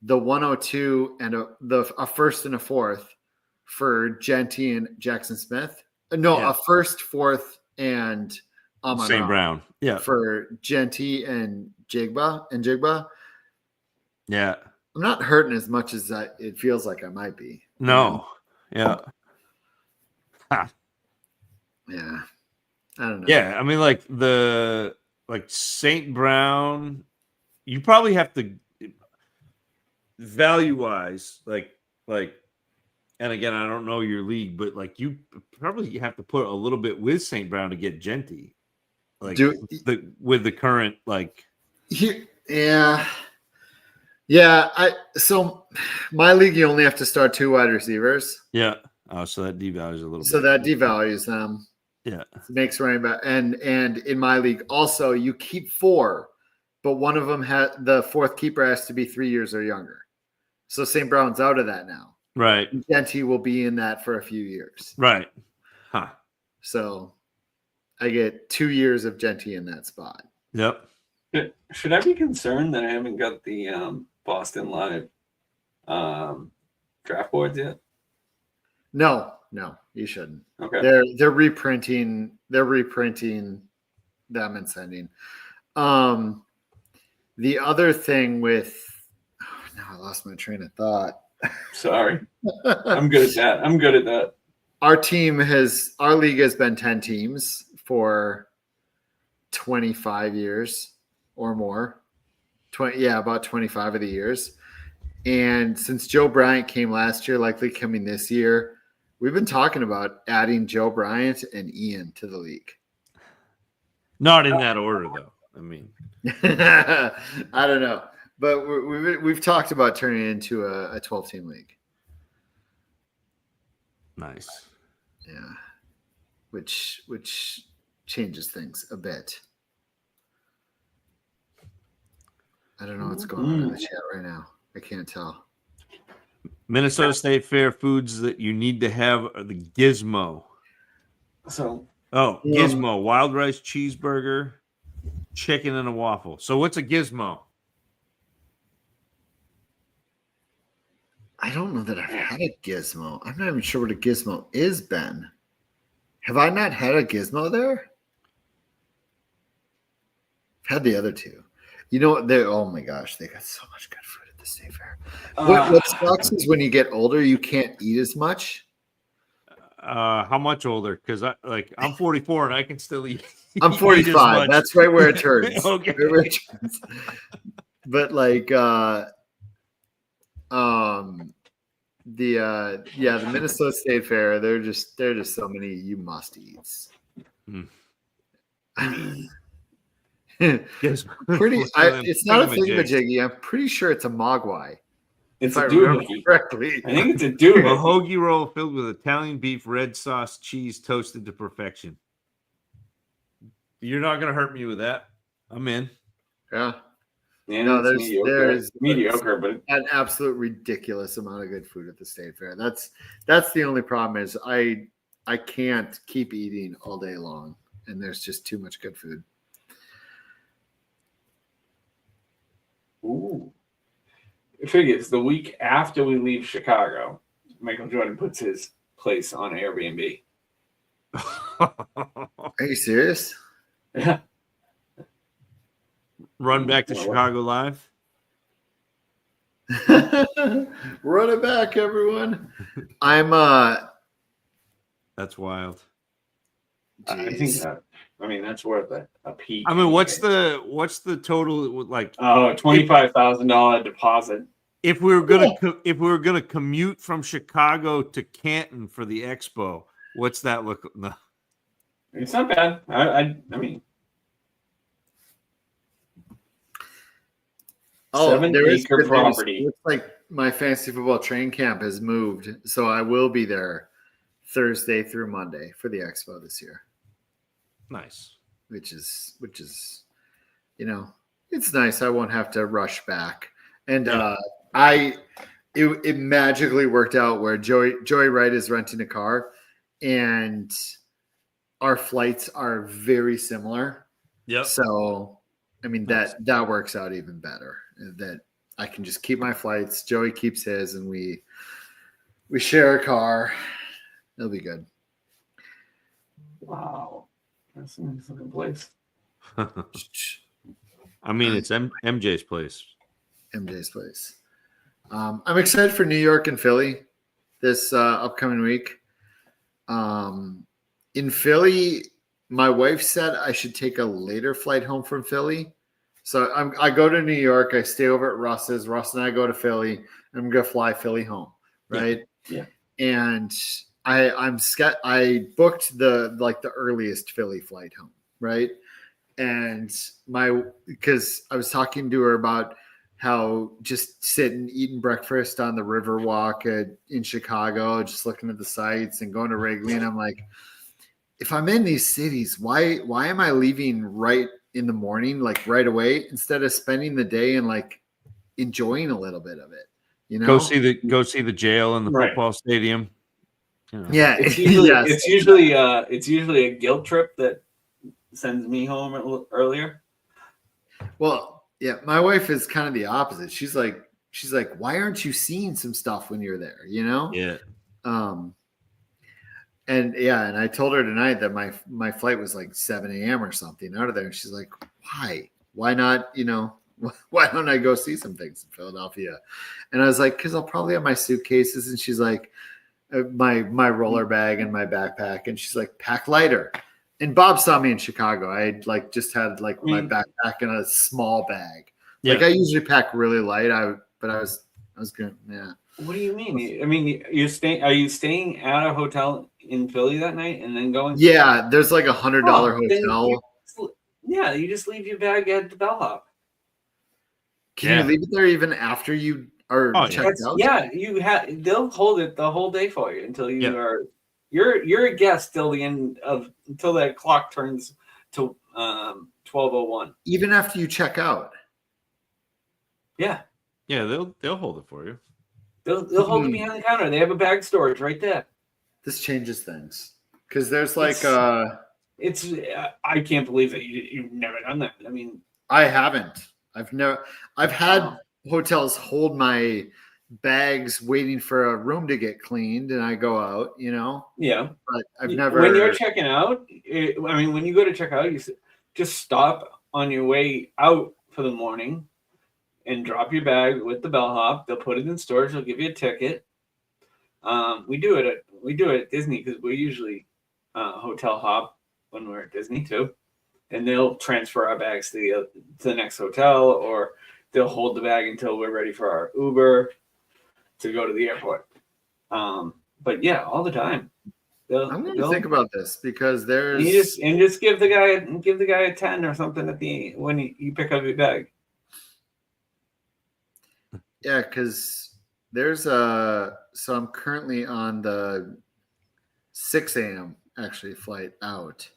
the 102 and a first and a fourth for Genty and Jackson Smith. A first, fourth, and Amon-Ra. St. Brown. Yeah. For Genty and Jigba. Yeah. I'm not hurting as much as it feels like I might be. No. Yeah. Ha. Yeah. I don't know. Yeah. I mean, like St. Brown, you probably have to value-wise, like, and again, I don't know your league, but like you probably have to put a little bit with St. Brown to get Genty, like with the current like. Yeah. So my league, you only have to start 2 wide receivers. Yeah. Oh, so that devalues a little bit. So that devalues them. Yeah. It makes running back, and in my league also you keep 4, but one of them the 4th keeper has to be 3 years or younger. So St. Brown's out of that now. Right. Genty will be in that for a few years. Right. Huh. So I get 2 years of Genty in that spot. Yep. Should I be concerned that I haven't got the Boston Live draft boards yet? No, you shouldn't. Okay. They're reprinting them and sending. The other thing with now I lost my train of thought. Sorry. I'm good at that. Our league has been 10 teams for 25 years or more. About 25 of the years. And since Joe Bryant came last year, likely coming this year, we've been talking about adding Joe Bryant and Ian to the league. Not in that order, though. I mean, I don't know. But we've talked about turning it into a 12-team league. Nice. Yeah. Which changes things a bit. I don't know what's going on in the chat right now. I can't tell. Minnesota State Fair foods that you need to have are the Gizmo. Gizmo, wild rice cheeseburger, chicken and a waffle. So what's a Gizmo? I don't know that I've had a Gizmo. I'm not even sure what a Gizmo is, Ben. Have I not had a Gizmo there? I've had the other two. You know what? Oh my gosh, they got so much good food at the State Fair. What sucks is when you get older, you can't eat as much. How much older? Because I'm 44 and I can still eat. I'm 45. That's right where it turns. Okay. Right where it turns. But like the Minnesota State Fair, they're just so many you must eats. Yes. It's not a thingamajiggy. I'm pretty sure it's a mogwai. It's If a I remember doohickey. correctly. I think it's a A doohickey. hoagie roll filled with Italian beef, red sauce, cheese, toasted to perfection. You're not going to hurt me with that. I'm in. Yeah. Yeah, No, it's mediocre. there's mediocre, but an absolute ridiculous amount of good food at the state fair. That's the only problem is I can't keep eating all day long, and there's just too much good food. ooh. I figure it's the week after we leave Chicago. Michael Jordan puts his place on Airbnb. Are you serious? Yeah. Run back to Chicago live. Run it back, everyone. I'm That's wild. I think that's worth a peek. I mean, what's the total like? Oh, $25,000 deposit. If we were gonna commute from Chicago to Canton for the expo, what's that look? No. It's not bad. I mean, there is 7-acre good news. property. Looks like my fantasy football training camp has moved, so I will be there Thursday through Monday for the expo this year. Nice. Which is it's nice. I won't have to rush back. And it magically worked out where Joey Wright is renting a car, and our flights are very similar. Yep. So I mean Nice. that works out even better. That I can just keep my flights, Joey keeps his, and we share a car. It'll be good. Wow. That's a nice looking place. I mean, it's MJ's place. MJ's place. I'm excited for New York and Philly this upcoming week. In Philly, my wife said I should take a later flight home from Philly. So I go to New York, I stay over at Russ's. Russ and I go to Philly. And I'm gonna fly Philly home, right? Yeah. And I booked the earliest Philly flight home, right? And because I was talking to her about how just sitting eating breakfast on the Riverwalk in Chicago, just looking at the sights and going to Wrigley, and I'm like, if I'm in these cities, why am I leaving right in the morning, like right away, instead of spending the day and like enjoying a little bit of it? You know, Go see the jail and the Right. football stadium. You know. Yeah, It's usually yes. it's usually a guilt trip that sends me home a little earlier. Well, yeah, my wife is kind of the opposite. She's like, why aren't you seeing some stuff when you're there? You know? Yeah. And I told her tonight that my flight was like 7 a.m. or something out of there. And she's like, why not, why don't I go see some things in Philadelphia? And I was like, because I'll probably have my suitcases. And she's like, my roller bag and my backpack. And she's like, pack lighter. And Bob saw me in Chicago. I had just had my backpack in a small bag. Yeah. Like I usually pack really light. But I was good. Yeah. What do you mean? I mean, are you staying at a hotel in Philly that night and then going? Yeah, there's like $100 hotel. You just leave your bag at the bellhop. Can you leave it there even after you are checked out? Yeah, they'll hold it the whole day for you until you are. You're a guest till the end until that clock turns to 12:01. Even after you check out. Yeah. Yeah, they'll hold it for you. They'll hold it behind the counter. They have a bag storage right there. This changes things because there's it's I can't believe that you've never done that. I mean, I haven't. I've had hotels hold my bags waiting for a room to get cleaned and I go out, Yeah. But I've never. When you're checking out, when you go to check out, you just stop on your way out for the morning and drop your bag with the bellhop. They'll put it in storage. They'll give you a ticket. We do it at Disney because we usually hotel hop when we're at Disney too, and they'll transfer our bags to the next hotel, or they'll hold the bag until we're ready for our Uber to go to the airport. But yeah, all the time. I'm going to think about this because there's and just give the guy a 10 or something at the when you pick up your bag. Yeah, because there's so I'm currently on the 6 a.m. actually flight out,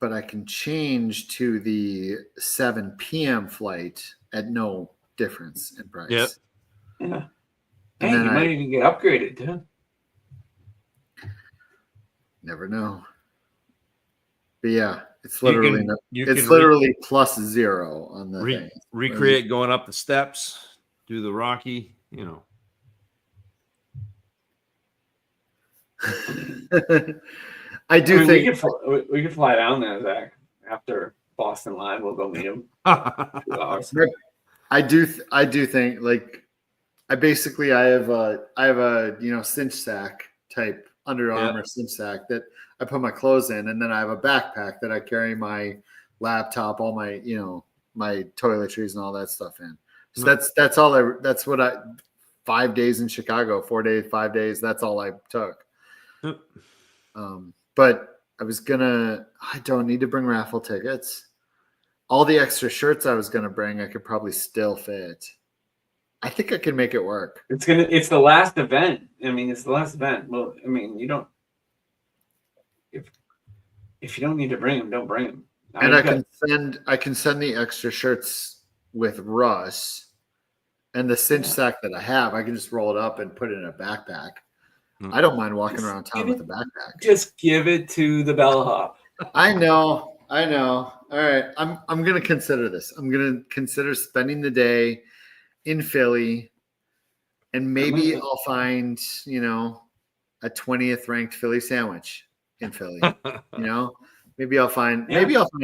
but I can change to the 7 p.m. flight at no difference in price. Yep. Yeah. And Hey, then you might even get upgraded, dude. Never know. But yeah, it's literally can literally plus 0 on the thing. recreate going up the steps, do the Rocky, I do think we could fly down there, Zach. After Boston Live, we'll go meet him. 2 hours. I do think like I have a cinch sack type Under Armour cinch sack that I put my clothes in, and then I have a backpack that I carry my laptop, all my my toiletries and all that stuff in. So that's what I 5 days in Chicago, 4 days, 5 days. That's all I took. But I don't need to bring raffle tickets. All the extra shirts I was gonna bring, I could probably still fit. I think I can make it work. It's the last event. I mean, it's the last event. Well, I mean, you don't. If you don't need to bring them, don't bring them. And I can send the extra shirts with Russ, and the cinch sack that I have, I can just roll it up and put it in a backpack. I don't mind walking around town with a backpack. Just give it to the bellhop. I know. All right, I'm gonna consider this. I'm gonna consider spending the day in Philly, and maybe I'll find a 20th ranked Philly sandwich in Philly. Maybe I'll find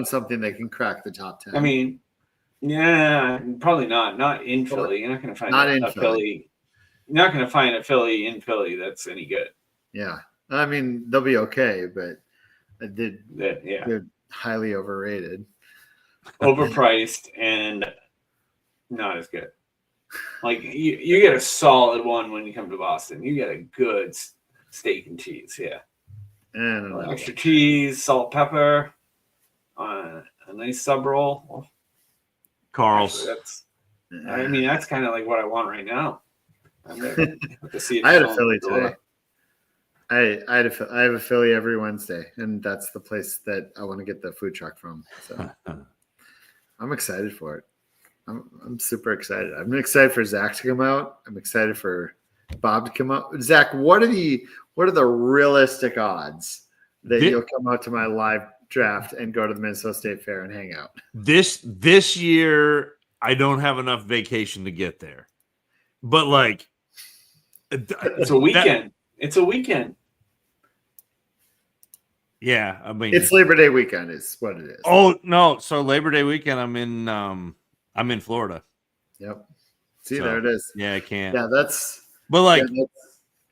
something that can crack the top 10. I mean, yeah, probably not. Not in Philly. You're not going to find a Philly. You're not going to find a Philly in Philly that's any good. Yeah, I mean they'll be okay, but they're highly overrated, overpriced, and not as good. Like you get a solid one when you come to Boston. You get a good steak and cheese, and extra cheese, salt, pepper, a nice sub roll. Carl's. I mean, that's kind of like what I want right now. I had a Philly today. I have a Philly every Wednesday, and that's the place that I want to get the food truck from. So I'm excited for it. I'm super excited. I'm excited for Zach to come out. I'm excited for Bob to come out. Zach, what are the realistic odds that you'll come out to my live draft and go to the Minnesota State Fair and hang out? This year, I don't have enough vacation to get there, but like, it's a weekend. It's a weekend. Yeah, I mean, it's Labor Day weekend is what it is. Oh no! So Labor Day weekend, I'm in Florida. Yep. See, there it is. Yeah, I can't. Yeah, that's. But like,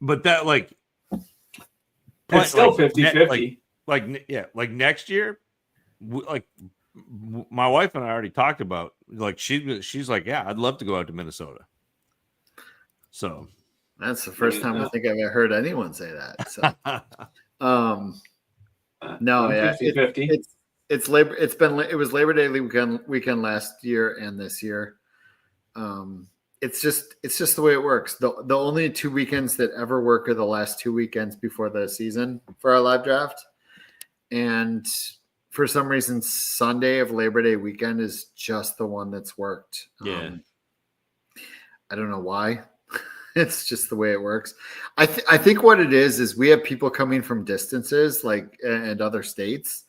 but that like, it's still 50-50. Like next year, like my wife and I already talked about. Like she's like, yeah, I'd love to go out to Minnesota. So that's the first time I think I've ever heard anyone say that. So, no, yeah, 50-50. It's Labor. It was Labor Day weekend last year and this year. It's just the way it works. The only 2 weekends that ever work are the last 2 weekends before the season for our live draft, and for some reason, Sunday of Labor Day weekend is just the one that's worked. Yeah, I don't know why. It's just the way it works. I think what it is we have people coming from distances and other states.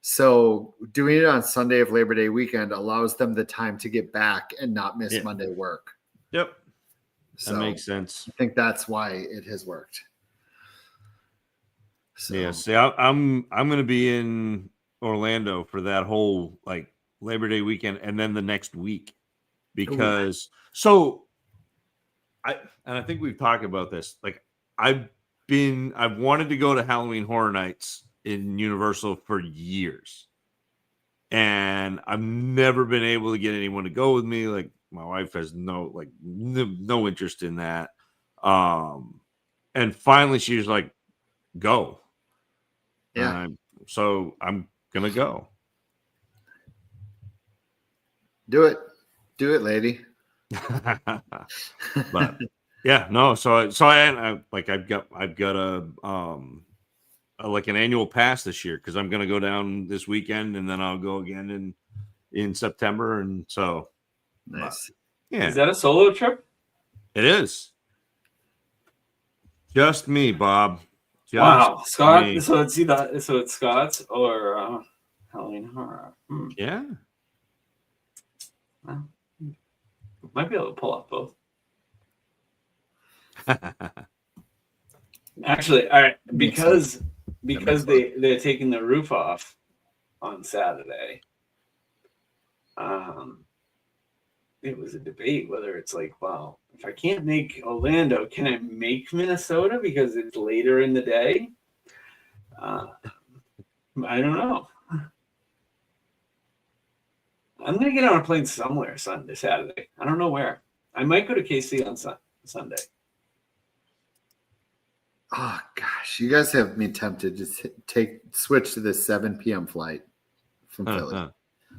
So doing it on Sunday of Labor Day weekend allows them the time to get back and not miss Monday work. Yep. So that makes sense. I think that's why it has worked. So. Yeah. See, I'm going to be in Orlando for that whole like Labor Day weekend and then the next week because I think we've talked about this. Like I've wanted to go to Halloween Horror Nights in Universal for years, and I've never been able to get anyone to go with me. Like my wife has no interest in that. And finally, she was like, go. Yeah. So I'm gonna go. Do it, lady. But yeah, no. So I like I've got a like an annual pass this year because I'm gonna go down this weekend and then I'll go again in September, and so Nice. yeah, Is that a solo trip? it is. Just me, Bob. Just Wow, Scott. me. So it's Scott's or Halloween Horror. Yeah. Well, might be able to pull off both. Actually, all right, because they're taking the roof off on Saturday. It was a debate whether it's like, well, if I can't make Orlando, can I make Minnesota because it's later in the day? I don't know. I'm gonna get on a plane somewhere Saturday. I don't know where. I might go to KC on Sunday. Oh gosh, you guys have me tempted to switch to this 7 p.m. flight from Philly,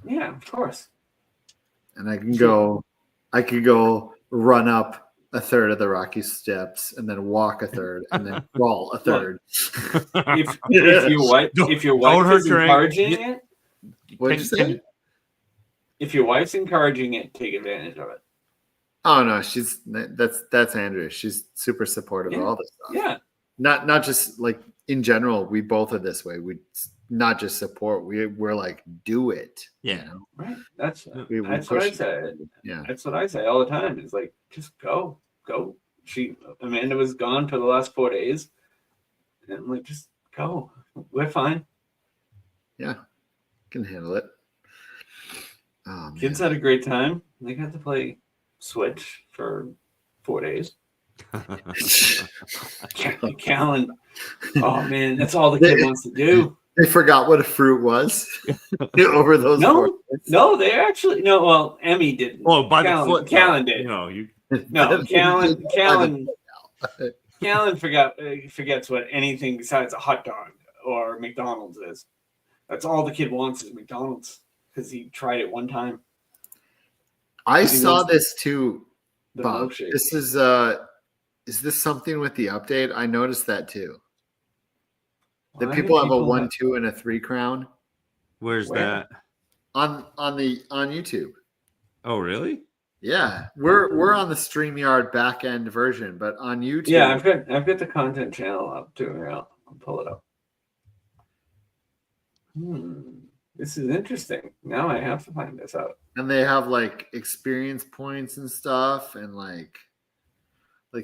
Yeah, of course. and I can go. I could go run up a third of the Rocky Steps, and then walk a third, and then crawl a third. If your wife is encouraging it, What'd you say? If your wife's encouraging it, take advantage of it. Oh no, that's Andrea. She's super supportive of all this stuff. Yeah. Not just like in general, we both are this way. We not just support, we're like, do it. Yeah. You know? Right. That's We what I say. Yeah. That's what I say all the time. It's like, just go. Amanda was gone for the last 4 days. And I'm like, just go. We're fine. Yeah. Can handle it. Oh, Kids had a great time. They got to play Switch for 4 days. Callan, oh man, that's all the kid wants to do. They forgot what a fruit was over those. No, they actually no. Well, Emmy didn't. Oh, by the foot. Callan did. You know, you. No, Callan forgets what anything besides a hot dog or McDonald's is. That's all the kid wants is McDonald's because he tried it one time. I saw this too, Bob. Milkshake. This is this something with the update? I noticed that too. That people have a 1, 2, and a 3 crown. Where's that? On YouTube. Oh, really? Yeah, we're on the StreamYard back end version, but on YouTube. Yeah, I've got the content channel up too. Here, I'll pull it up. This is interesting. Now I have to find this out. And they have like experience points and stuff, and like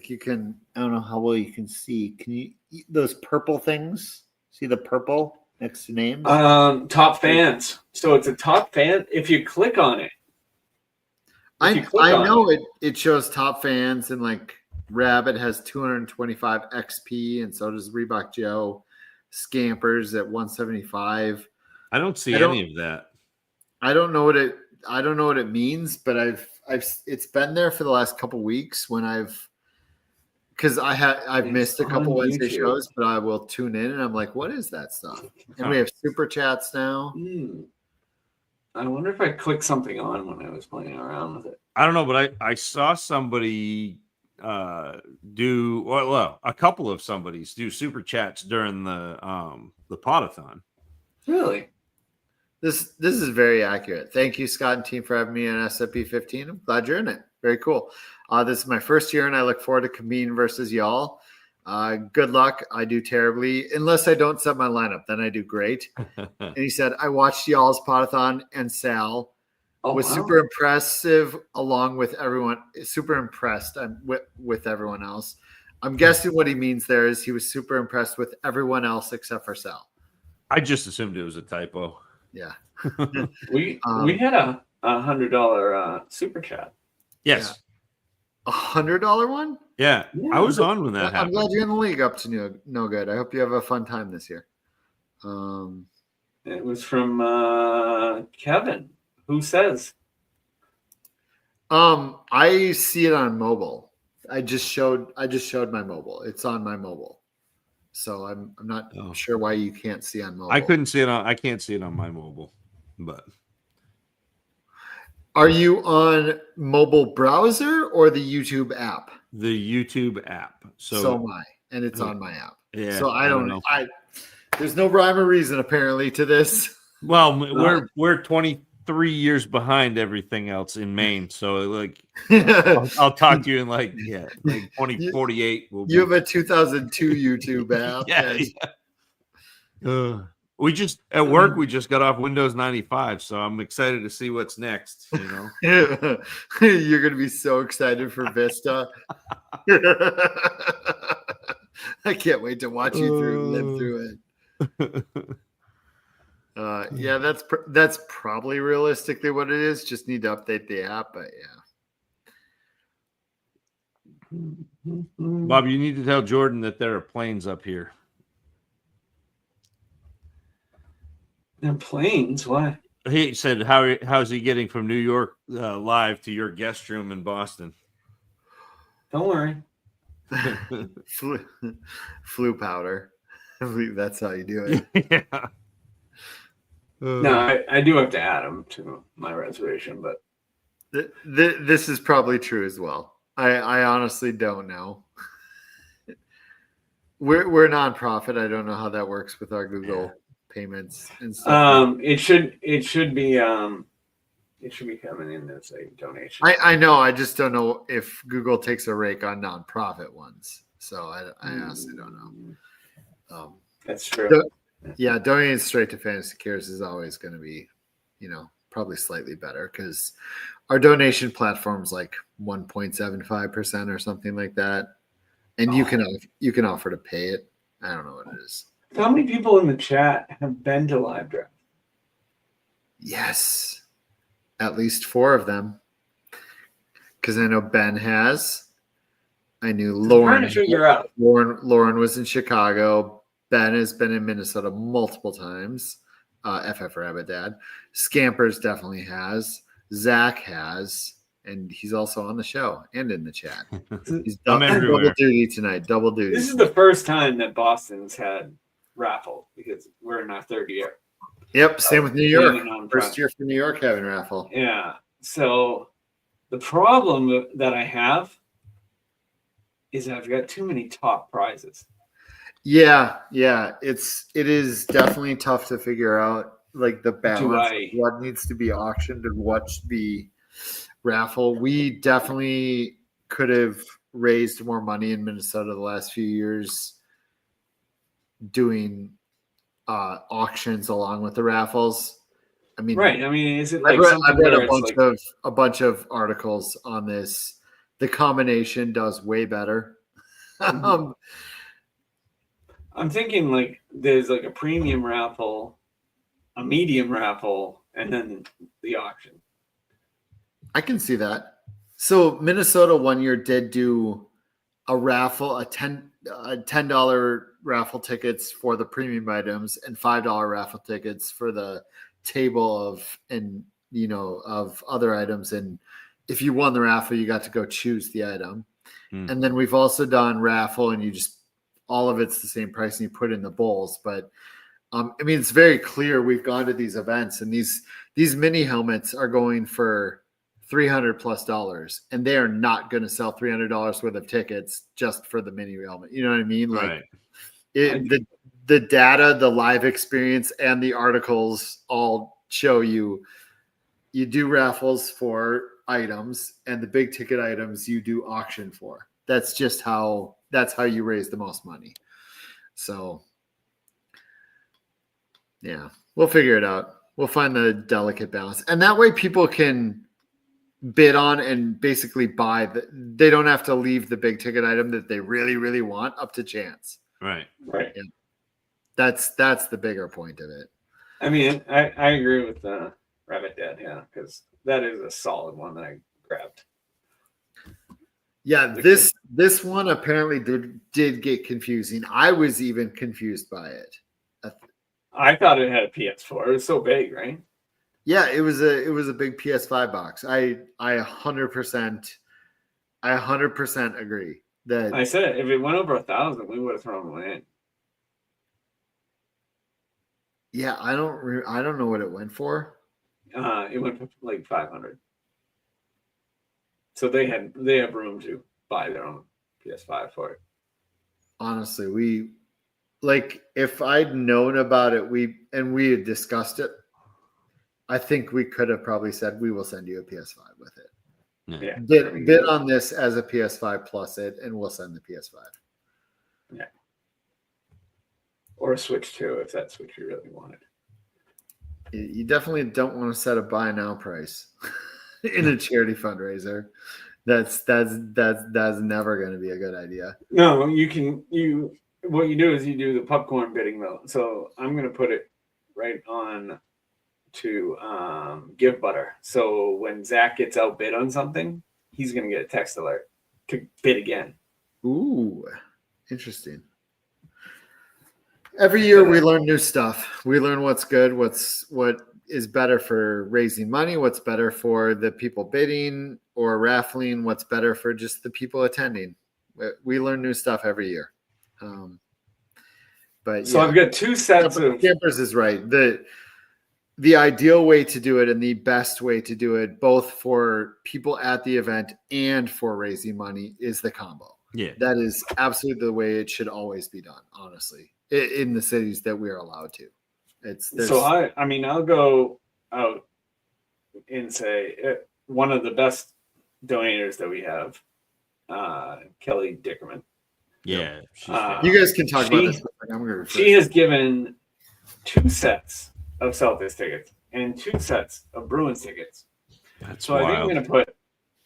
you can, I don't know how well you can see. Can you those purple things? See the purple next to names? Top fans. So it's a top fan. If you click on it, I know it shows top fans, and like Rabbit has 225 XP, and so does Reebok Joe. Scampers at 175. I don't see any of that. I don't know what it means, but I've it's been there for the last couple weeks when because I've missed a couple Wednesday shows, but I will tune in and I'm like, what is that stuff? And we have super chats now. I wonder if I clicked something on when I was playing around with it. I don't know, but I saw somebody do a couple of somebody's do super chats during the podathon. Really? This is very accurate. Thank you, Scott and team, for having me on SMP 15. I'm glad you're in it. Very cool. This is my first year, and I look forward to competing versus y'all. Good luck. I do terribly. Unless I don't set my lineup, then I do great. And he said, I watched y'all's podathon, and Sal was super impressive along with everyone. Super impressed with everyone else. I'm guessing what he means there is he was super impressed with everyone else except for Sal. I just assumed it was a typo. Yeah. We had a $100 super chat. Yes. Yeah. $100 one? Yeah. I was on when that happened. I'm glad you're in the league up to no good. I hope you have a fun time this year. It was from Kevin. Who says? I see it on mobile. I just showed my mobile. It's on my mobile. So I'm not Oh. sure why you can't see on mobile. I can't see it on my mobile, but Are you on mobile browser or the YouTube app? the YouTube app. So am I, and it's Oh. on my app. Yeah, So I don't know. There's no rhyme or reason apparently to this. Well, we're 23 years behind everything else in Maine, so like I'll talk to you in like 2048. You have a 2002 YouTube app. Yeah. We just at work we just got off Windows 95, so I'm excited to see what's next. You know, you're gonna be so excited for Vista. I can't wait to watch you live through it. Yeah, that's probably realistically what it is. Just need to update the app, but yeah. Bob, you need to tell Jordan that there are planes up here. And planes? Why? He said, "How's he getting from New York live to your guest room in Boston?" Don't worry. Flu powder. I believe that's how you do it. Yeah. No, I do have to add them to my reservation, but This is probably true as well. I honestly don't know. We're a nonprofit. I don't know how that works with our Google payments and stuff. it should be coming in as a donation. I know. I just don't know if Google takes a rake on nonprofit ones. So I honestly don't know. That's true. Yeah, donating straight to Fantasy Cares is always going to be, probably slightly better because our donation platform's like 1.75% or something like that, and you can offer to pay it. I don't know what it is. How many people in the chat have been to Live Draft? Yes, at least 4 of them. Because I know Ben has. I knew Lauren. I'm trying to figure out. Lauren was in Chicago. Ben has been in Minnesota multiple times. FF Rabbit Dad. Scampers definitely has. Zach has. And he's also on the show and in the chat. He's double duty tonight. Double duty. This is the first time that Boston's had raffle because we're in our third year. Yep, same with New York. First year for New York having raffle. Yeah. So the problem that I have is I've got too many top prizes. Yeah. It is definitely tough to figure out like the balance of what needs to be auctioned and what should be raffle. We definitely could have raised more money in Minnesota the last few years doing auctions along with the raffles. I mean, right. I mean, is it I've like read a bunch of articles on this. The combination does way better. I'm thinking like there's like a premium raffle, a medium raffle, and then the auction. I can see that. So Minnesota one year did do a raffle, a $10 raffle tickets for the premium items and $5 raffle tickets for the table of other items. And if you won the raffle, you got to go choose the item. And then we've also done raffle, and you just all of it's the same price, and you put in the bowls. But I mean, it's very clear we've gone to these events, and these mini helmets are going for $300+, and they are not going to sell $300 worth of tickets just for the mini helmet. You know what I mean? Like the data, the live experience, and the articles all show you do raffles for items, and the big ticket items you do auction for. That's just how you raise the most money. So yeah, we'll figure it out. We'll find the delicate balance, and that way people can bid on and basically buy. They don't have to leave the big ticket item that they really, really want up to chance. Right. Yeah. That's the bigger point of it. I mean, I agree with Rabbit Dad, yeah, because that is a solid one that I grabbed. Yeah, this one apparently did get confusing. I was even confused by it. I thought it had a PS4. It was so big, right? Yeah, it was a big PS5 box. I 100% agree that I said if it went over 1,000, we would have thrown it in. Yeah, I don't know what it went for. It went for like 500. So they have room to buy their own PS5 for it. Honestly, we like if I'd known about it, we had discussed it. I think we could have probably said we will send you a PS5 with it. Yeah. Bid on this as a PS5 plus it, and we'll send the PS5. Yeah. Or a Switch 2 if that's what you really wanted. You definitely don't want to set a buy now price in a charity fundraiser. That's never going to be a good idea. No, what you do is you do the popcorn bidding though. So I'm going to put it right on to Give Butter. So when Zach gets outbid on something, he's going to get a text alert to bid again. Ooh, interesting. Every year we learn new stuff. We learn what's good, what is better for raising money, what's better for the people bidding or raffling, what's better for just the people attending. We learn new stuff every year. But so yeah. I've got two sets of Campers is right. The ideal way to do it and the best way to do it, both for people at the event and for raising money, is the combo. Yeah, that is absolutely the way it should always be done. Honestly, in the cities that we are allowed to, so I mean, I'll go out and say one of the best donators that we have, Kelly Dickerman. Yeah, you guys can talk about this. I'm gonna she has given 2 sets of Celtics tickets and 2 sets of Bruins tickets. That's so wild. I think I'm going to put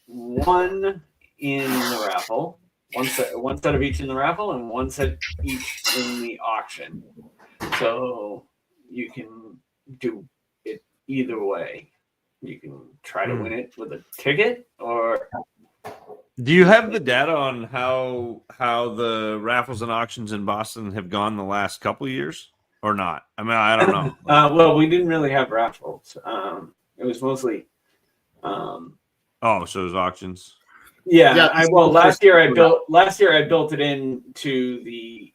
one in the raffle, one set of each in the raffle, and one set each in the auction. So you can do it either way. You can try to win it with a ticket, or do you have the data on how the raffles and auctions in Boston have gone the last couple of years? Or not? I mean, I don't know. Well, we didn't really have raffles. It was mostly. So it was auctions. Yeah. Last year I built it into the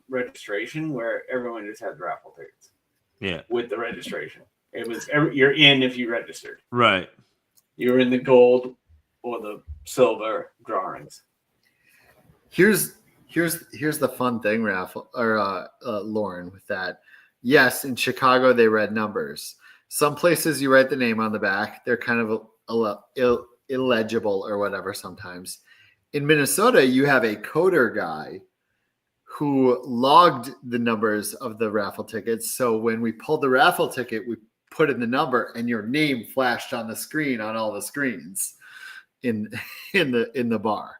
registration where everyone just had raffle tickets. Yeah. With the registration, it was you're in if you registered. Right. You're in the gold or the silver drawings. Here's the fun thing, Raffle or Lauren, with that. Yes, in Chicago they read numbers. Some places you write the name on the back. They're kind of illegible or whatever sometimes. In Minnesota, you have a coder guy who logged the numbers of the raffle tickets. So when we pulled the raffle ticket, we put in the number and your name flashed on the screen on all the screens in the bar.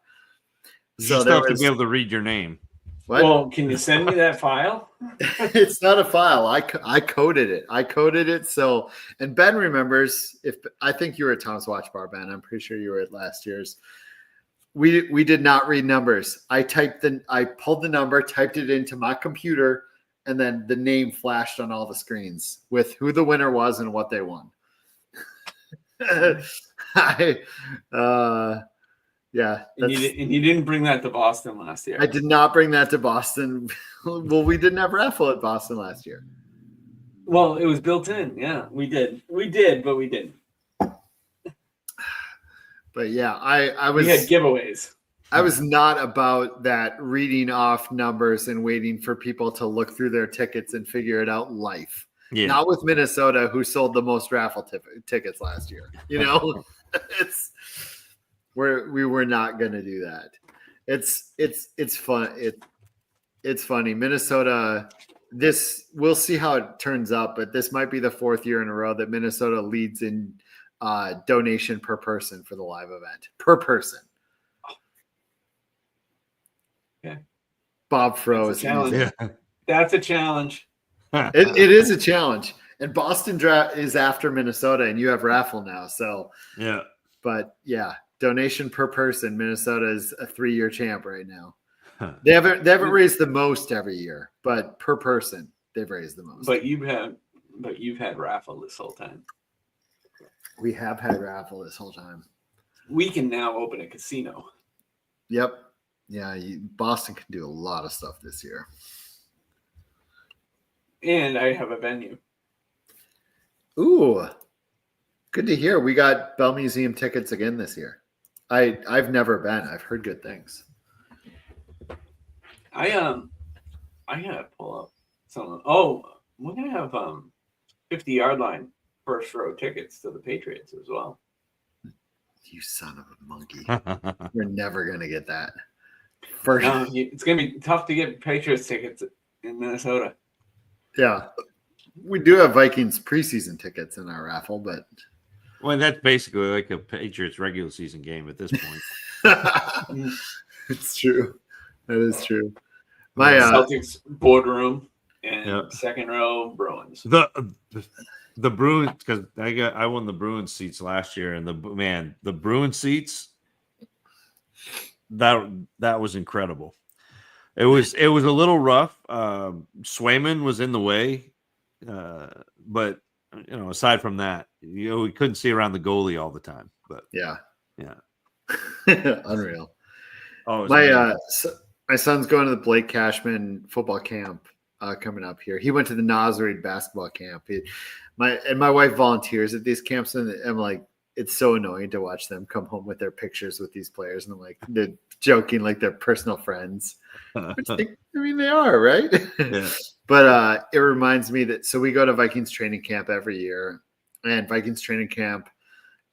So you have to be able to read your name. What? Well, can you send me that file? It's not a file. I coded it. So, and Ben remembers. I think you were at Tom's Watch Bar, Ben. I'm pretty sure you were at last year's. We did not read numbers. I pulled the number, typed it into my computer, and then the name flashed on all the screens with who the winner was and what they won. Yeah. And you didn't bring that to Boston last year. I did not bring that to Boston. Well, we didn't have raffle at Boston last year. Well, it was built in. Yeah, we did, but we didn't. But yeah, I was. We had giveaways. I was not about that reading off numbers and waiting for people to look through their tickets and figure it out live. Yeah. Not with Minnesota, who sold the most raffle tickets last year. You know, we were not going to do that. It's fun. It's funny. Minnesota. We'll see how it turns out, but this might be the 4th year in a row that Minnesota leads in donation per person for the live event per person. Okay. Bob froze. That's a challenge. It is a challenge. And Boston is after Minnesota, and you have raffle now. So yeah. But yeah, donation per person. Minnesota is a 3-year champ right now. They haven't raised the most every year, but per person they've raised the most. But you've had raffle this whole time. We have had raffle this whole time. We can now open a casino. Yep. Yeah, Boston can do a lot of stuff this year. And I have a venue. Ooh, good to hear. We got Bell Museum tickets again this year. I've never been. I've heard good things. I gotta pull up some. Oh, we're gonna have 50-yard line first row tickets to the Patriots as well. You son of a monkey. You're never gonna get that. First, No, it's gonna be tough to get Patriots tickets in Minnesota. yeah. We do have Vikings preseason tickets in our raffle, but Well, that's basically like a Patriots regular season game at this point. it's true. That is true. My Celtics boardroom and Yeah. second row Bruins. The Bruins, because I won the Bruins seats last year, and the Bruins seats that was incredible. It was a little rough. Swayman was in the way, but aside from that, we couldn't see around the goalie all the time. But yeah. Unreal. Oh, my son's going to the Blake Cashman football camp coming up here. He went to the Nazarene basketball camp. My wife volunteers at these camps, and I'm like, it's so annoying to watch them come home with their pictures with these players, and I'm like, they're joking like they're personal friends. Which they are, right? Yeah. But it reminds me that we go to Vikings training camp every year, and Vikings training camp,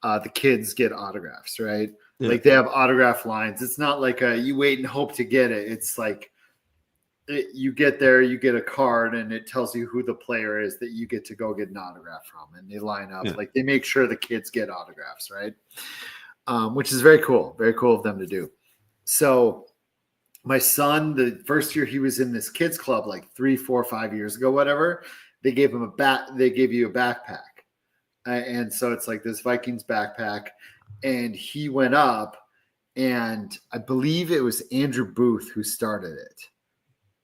the kids get autographs, right? Yeah. Like they have autograph lines. It's not like you wait and hope to get it. It's like you get there, you get a card, and it tells you who the player is that you get to go get an autograph from. And they line up. Yeah. Like they make sure the kids get autographs, right? Which is very cool. Very cool of them to do. So my son, the first year he was in this kids club, like 3, 4, 5 years ago, whatever, they gave him they gave you a backpack. And so it's like this Vikings backpack. And he went up, and I believe it was Andrew Booth who started it.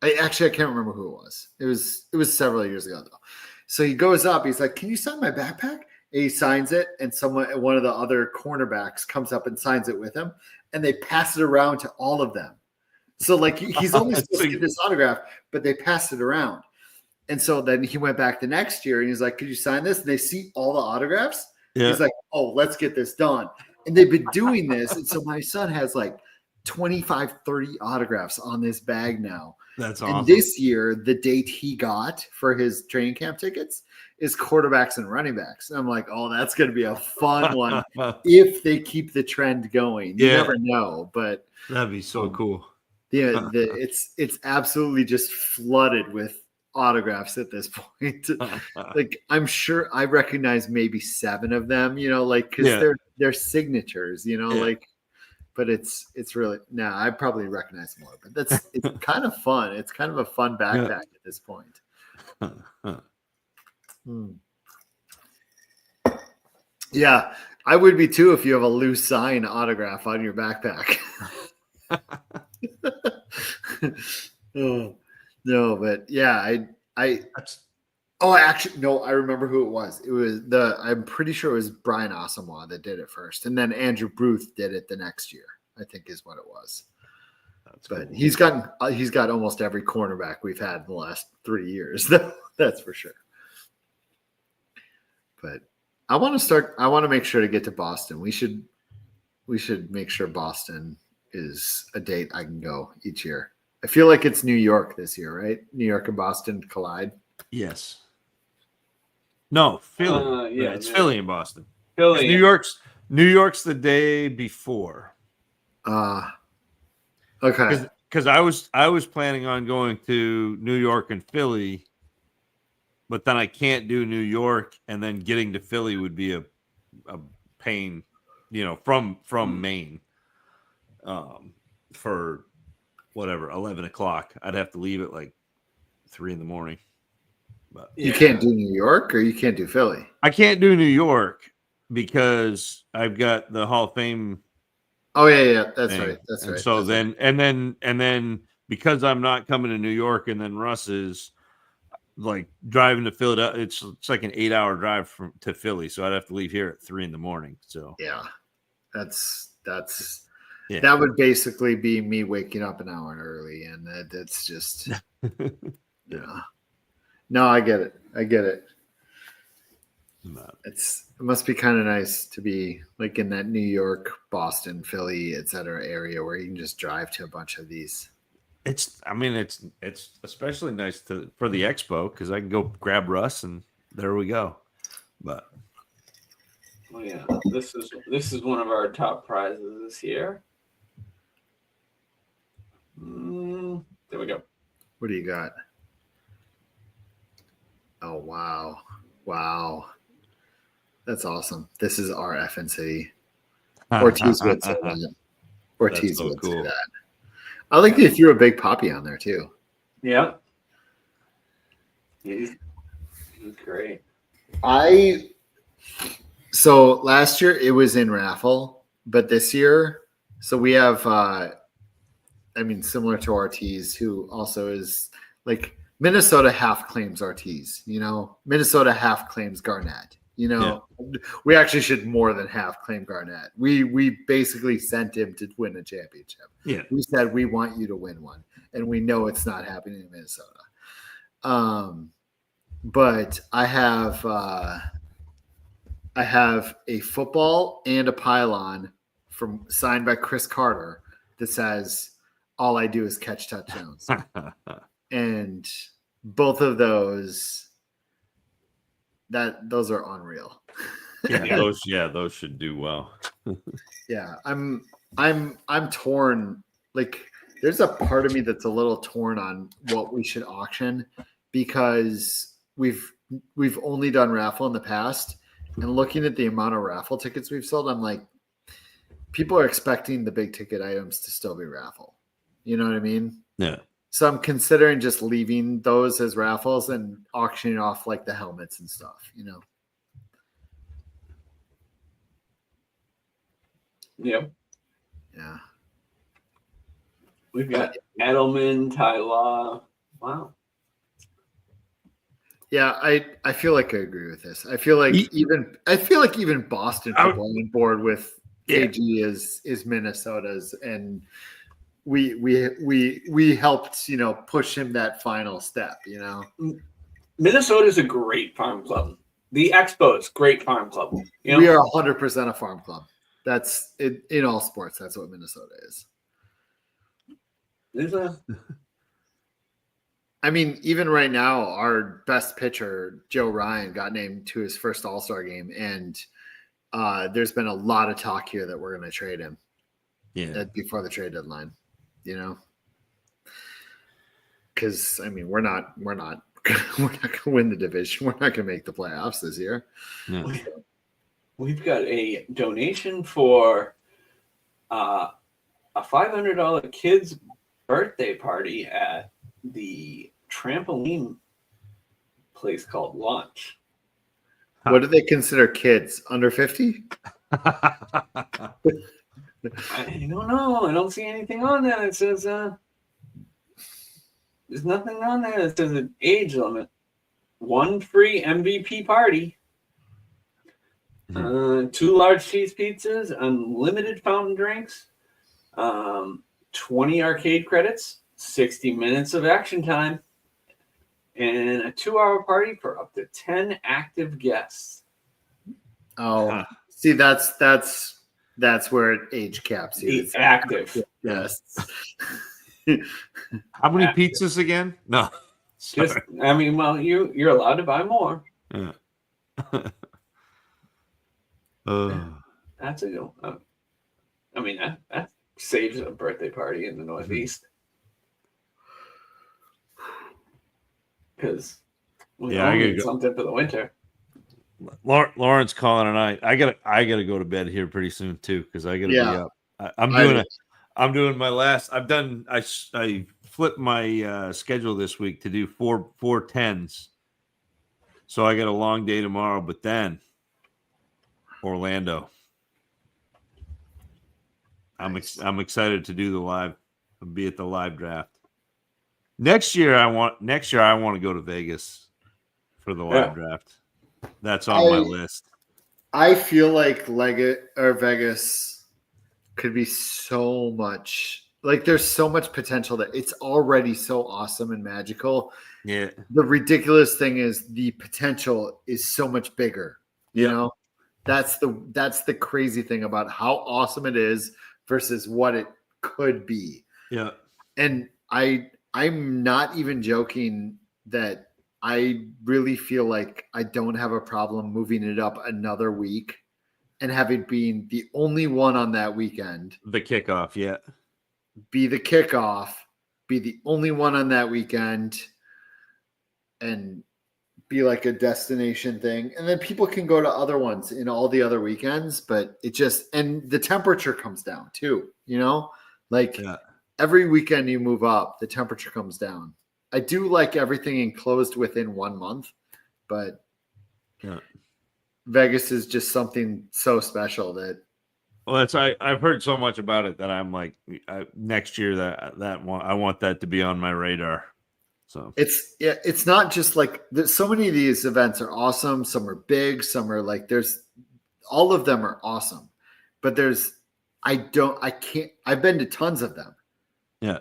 I can't remember who it was. It was several years ago though. So he goes up. He's like, "Can you sign my backpack?" And he signs it, and one of the other cornerbacks comes up and signs it with him, and they pass it around to all of them. So like he's only supposed to get this autograph, but they passed it around. And so then he went back the next year, and he's like, "Could you sign this?" And they see all the autographs. Yeah. He's like, "Oh, let's get this done." And they've been doing this. And so my son has like 25, 30 autographs on this bag now. That's awesome. And this year, the date he got for his training camp tickets is quarterbacks and running backs. And I'm like, oh, that's going to be a fun one if they keep the trend going. You never know, but that'd be so cool. Yeah, it's absolutely just flooded with autographs at this point. Like I'm sure I recognize maybe 7 of them, like because they're signatures, like. But it's really I probably recognize more, but it's kind of fun. It's kind of a fun backpack at this point. Yeah, I would be too if you have a loose sign autograph on your backpack. Oh, no, but yeah, actually, no, I remember who it was. It was I'm pretty sure it was Brian Asamoah that did it first. And then Andrew Booth did it the next year, I think is what it was. But cool. He's got almost every cornerback we've had in the last 3 years. That's for sure. But I want to make sure to get to Boston. We should make sure Boston is a date I can go each year. I feel like it's New York this year, right? New York and Boston collide. Yes. No, Philly. It's Philly and Boston. Philly. New York's the day before. Okay. Because I was planning on going to New York and Philly, but then I can't do New York, and then getting to Philly would be a pain, from Maine. For whatever 11 o'clock, I'd have to leave at like 3 a.m. But you can't do New York, or you can't do Philly. I can't do New York because I've got the Hall of Fame. Oh yeah, that's thing. right. That's right. So that's then because I'm not coming to New York, and then Russ is like driving to Philadelphia. It's like an 8-hour drive to Philly, so I'd have to leave here at 3 a.m. So yeah, that would basically be me waking up an hour early, and that's just No, I get it. I get it. But It must be kind of nice to be like in that New York, Boston, Philly, etc. area where you can just drive to a bunch of these. it's especially nice for the expo because I can go grab Russ and there we go. But Oh yeah, this is one of our top prizes this year. There we go. What do you got? Oh wow, wow, that's awesome. This is our effing city. Ortiz would say that. Ortiz so would cool. say that. I like that you threw a big poppy on there too. Yeah, he's great. So last year it was in raffle, but this year, so we have similar to Ortiz, who also is like Minnesota half claims Ortiz, Minnesota half claims Garnett. We actually should more than half claim Garnett. We basically sent him to win a championship. Yeah. We said we want you to win one, and we know it's not happening in Minnesota. But I have a football and a pylon signed by Chris Carter that says all I do is catch touchdowns. And both of those are unreal. Those should do well. Yeah, I'm torn. Like there's a part of me that's a little torn on what we should auction because we've only done raffle in the past, and looking at the amount of raffle tickets we've sold, I'm like, people are expecting the big ticket items to still be raffle. You know what I mean? Yeah. So I'm considering just leaving those as raffles and auctioning off like the helmets and stuff, Yep. Yeah. We've got Edelman, Ty Law. Wow. Yeah, I feel like I agree with this. I feel like even Boston should go on board with KG is Minnesota's, and we helped push him that final step. Minnesota's a great farm club. The Expo's great farm club. We are 100% a farm club. That's in all sports. That's what Minnesota is. I mean, even right now, our best pitcher, Joe Ryan, got named to his first All-Star game, and there's been a lot of talk here that we're going to trade him. Yeah. Before the trade deadline, because we're not going to win the division. We're not going to make the playoffs this year. No. We've got a donation for a $500 kids birthday party at the trampoline place called Launch. What do they consider kids? Under 50? I don't know. I don't see anything on that. It says there's nothing on there that says an age limit. One free MVP party. 2 large cheese pizzas, unlimited fountain drinks, 20 arcade credits, 60 minutes of action time, and a 2-hour party for up to 10 active guests. Oh, see, that's where it age caps you. It's active. Yes. How many pizzas again? No. Just, you're allowed to buy more. Yeah. That's a good one. That saves a birthday party in the Northeast. Because we need something for the winter. Lauren's calling tonight. I gotta go to bed here pretty soon too because I gotta be up. I'm doing my last. I flipped my schedule this week to do four 10s, so I got a long day tomorrow. But then Orlando. Nice. I'm excited to do the live. Be at the live draft. Next year I want to go to Vegas for the live draft. That's on my list. I feel like Vegas could be so much like there's so much potential that it's already so awesome and magical. Yeah. The ridiculous thing is the potential is so much bigger. You Yep. know, that's the crazy thing about how awesome it is versus what it could be. Yeah. And I'm not even joking that I really feel like I don't have a problem moving it up another week and having been the only one on that weekend, The kickoff. Yeah. be the kickoff, be the only one on that weekend, and be like a destination thing. And then people can go to other ones in all the other weekends, but it just, and the temperature comes down too, you know, like Yeah. every weekend you move up, the temperature comes down. I do like everything enclosed within 1 month, but Yeah. Vegas is just something so special that Well, I've heard so much about it that I'm like, next year I want that to be on my radar. So it's not just like there's so many of these events are awesome. Some are big, some are like all of them are awesome, but I've been to tons of them. yeah.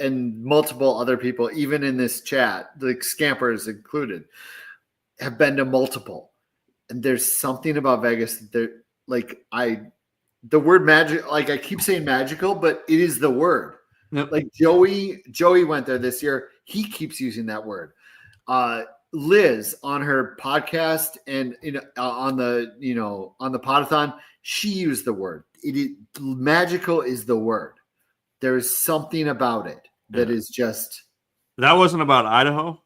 And multiple other people, even in this chat, like Scampers included, have been to multiple. And there's something about Vegas that the word magic, like I keep saying magical, but it is the word. Yep. Like Joey went there this year. He keeps using that word. Liz on her podcast and on the podathon, she used the word. Magical is the word. There's something about it that is just. That wasn't about Idaho.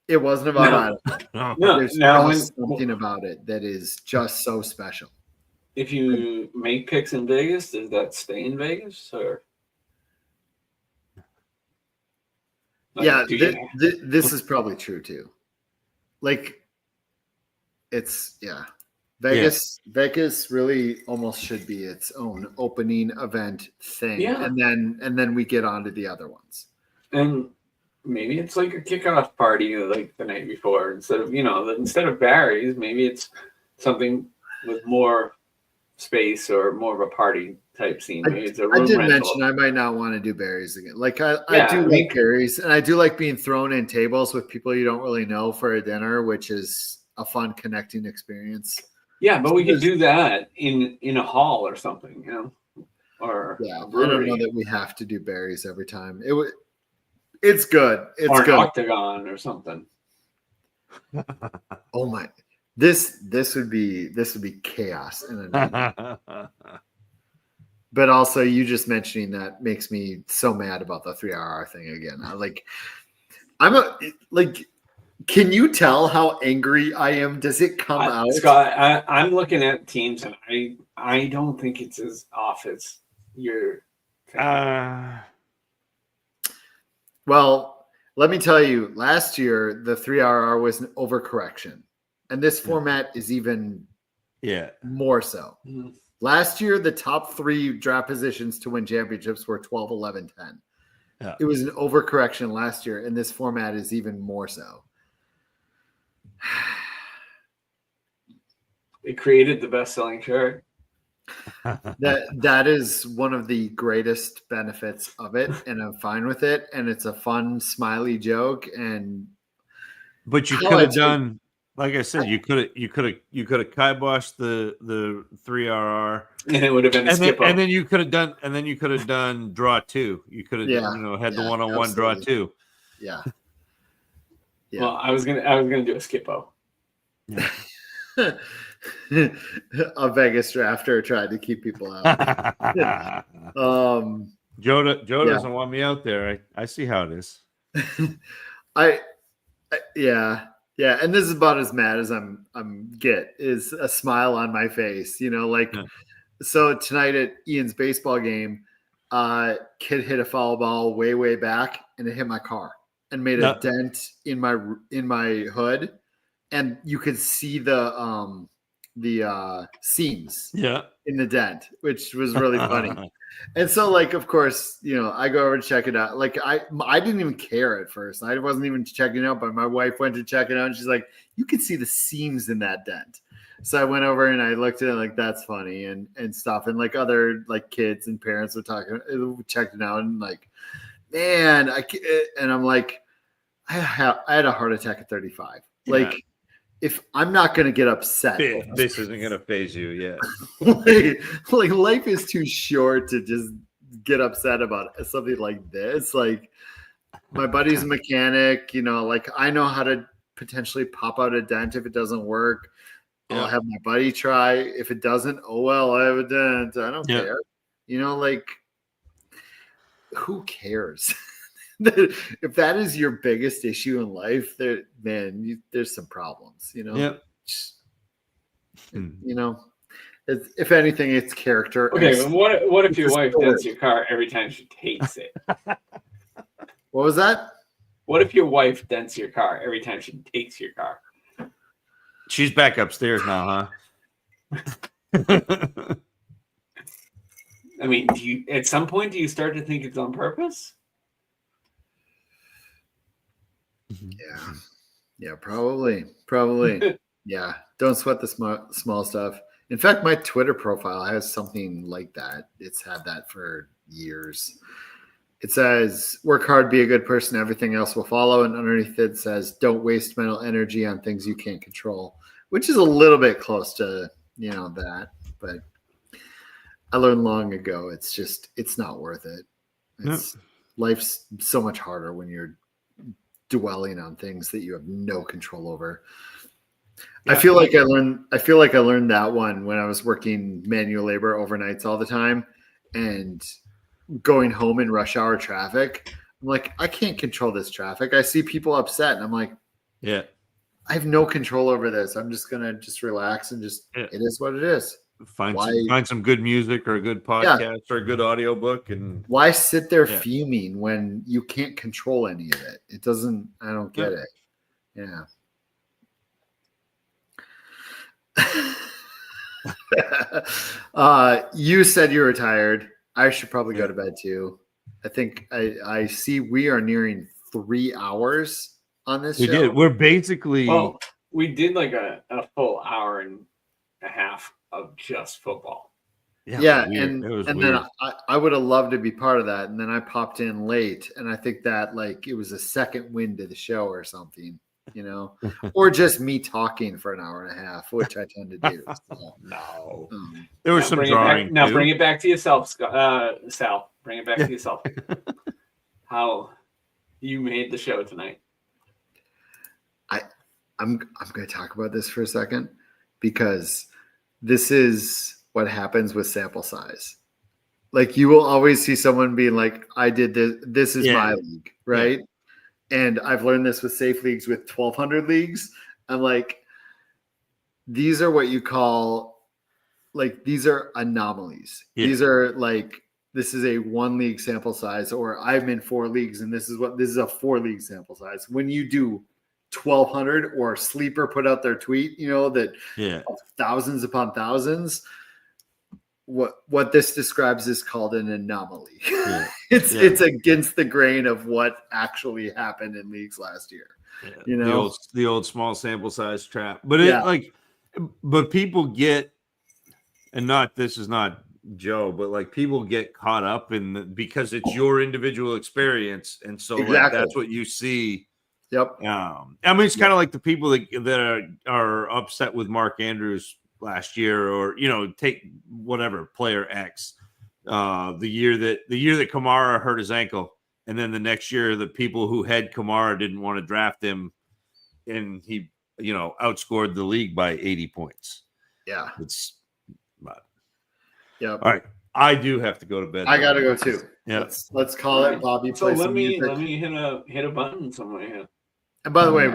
It wasn't about No. No, There's now just something about it that is just so special. if you make picks in Vegas, does that stay in Vegas or? Like, Yeah, do you- this is probably true too. Like, Vegas really almost should be its own opening event thing, Yeah. and then we get on to the other ones. And maybe it's like a kickoff party like the night before instead of Barry's, maybe it's something with more space or more of a party type scene. Maybe it's a room I did rental. mention I might not want to do Barry's again. Like I Yeah, do I mean- like Barry's, and I do like being thrown in tables with people you don't really know for a dinner, which is a fun connecting experience. Yeah, but we could do that in a hall or something, or Yeah, a I don't brewery know that we have to do Barry's every time. It's good. It's or an good. octagon or something. Oh my, this would be chaos in a night. But also, you just mentioning that makes me so mad about the 3RR thing again. Can you tell how angry I am? Does it come out? Scott, I'm looking at teams, and I don't think it's as off as you're thinking. Well, let me tell you, last year the 3RR was an overcorrection, and this format is even more so. Mhm. Last year, the top 3 draft positions to win championships were 12, 11, 10. Yeah. It was an overcorrection last year, and this format is even more so. It created the best-selling shirt. That is one of the greatest benefits of it, and I'm fine with it. And it's a fun, smiley joke. And But you How could I have done, like I said, you could have kiboshed the 3RR, And it would have been a skip and then you could have done draw 2. You could have had the one-on-one draw absolutely. 2. Yeah. Well, I was gonna do a skippo. A Vegas drafter tried to keep people out. Joe doesn't want me out there. I see how it is. Yeah. And this is about as mad as I'm get is a smile on my face, So tonight at Ian's baseball game, kid hit a foul ball way back, and it hit my car and made a dent in my hood, and you could see the seams in the dent, which was really funny. And so, of course, I go over to check it out. I didn't even care at first. I wasn't even checking it out, but my wife went to check it out, and she's like, "You can see the seams in that dent." So I went over and I looked at it like that's funny and stuff. And like other like kids and parents were talking, checking it out and like, man, and I'm like, I had a heart attack at 35. Yeah. Like, if I'm not going to get upset, This isn't going to phase you. Yeah. like life is too short to just get upset about something like this. Like my buddy's a mechanic, like I know how to potentially pop out a dent if it doesn't work. I'll have my buddy try. If it doesn't, oh well, I have a dent. I don't care. Like who cares? If that is your biggest issue in life, there's some problems, Yep. If anything, it's character. Okay, what if your wife dents your car every time she takes it? What was that? What if your wife dents your car every time she takes your car? She's back upstairs now, huh? I mean, at some point do you start to think it's on purpose? Yeah, probably. Yeah, don't sweat the small stuff. In fact, my Twitter profile has something like that. It's had that for years. It says, work hard, be a good person, everything else will follow. And underneath it says, don't waste mental energy on things you can't control, which is a little bit close to, that. But I learned long ago, it's not worth it. Life's so much harder when you're dwelling on things that you have no control over. Yeah. I feel like I learned that one when I was working manual labor overnights all the time and going home in rush hour traffic. I'm like, I can't control this traffic. I see people upset and I'm like, I have no control over this. I'm just going to relax and it is what it is. Find some good music or a good podcast or a good audiobook. And why sit there fuming when you can't control any of it? It doesn't, I don't get it. Yeah. You said you were tired. I should probably go to bed too. I think I see we are nearing 3 hours on this show. We did. We're basically we did like a full hour and a half of just football. Yeah, and then I would have loved to be part of that. And then I popped in late, and I think that like it was a second wind to the show or something, or just me talking for an hour and a half, which I tend to do. So, no, there was some drawing. Now bring it back to yourself, Sal. Bring it back to yourself. How you made the show tonight? I'm going to talk about this for a second because this is what happens with sample size. Like you will always see someone being like, I did this. This is my league. Right. Yeah. And I've learned this with safe leagues with 1,200 leagues. I'm like, these are what you call like, these are anomalies. Yeah. These are like, this is a 1 league sample size, or I'm in 4 leagues and this is a 4 league sample size. When you do 1,200 or Sleeper put out their tweet, that thousands upon thousands, what this describes is called an anomaly. Yeah. It's against the grain of what actually happened in leagues last year. Yeah. The old small sample size trap. But but people get, and this is not Joe, but like people get caught up in because it's your individual experience, and so like, that's what you see. Yep. I mean, it's kind of like the people that are upset with Mark Andrews last year, or take whatever player X, the year that Kamara hurt his ankle, and then the next year the people who had Kamara didn't want to draft him, and he outscored the league by 80 points. Yeah, Yeah. All right, I do have to go to bed. I got to go too. Yeah. Let's call it Bobby. So let me hit a button somewhere here. And by the way,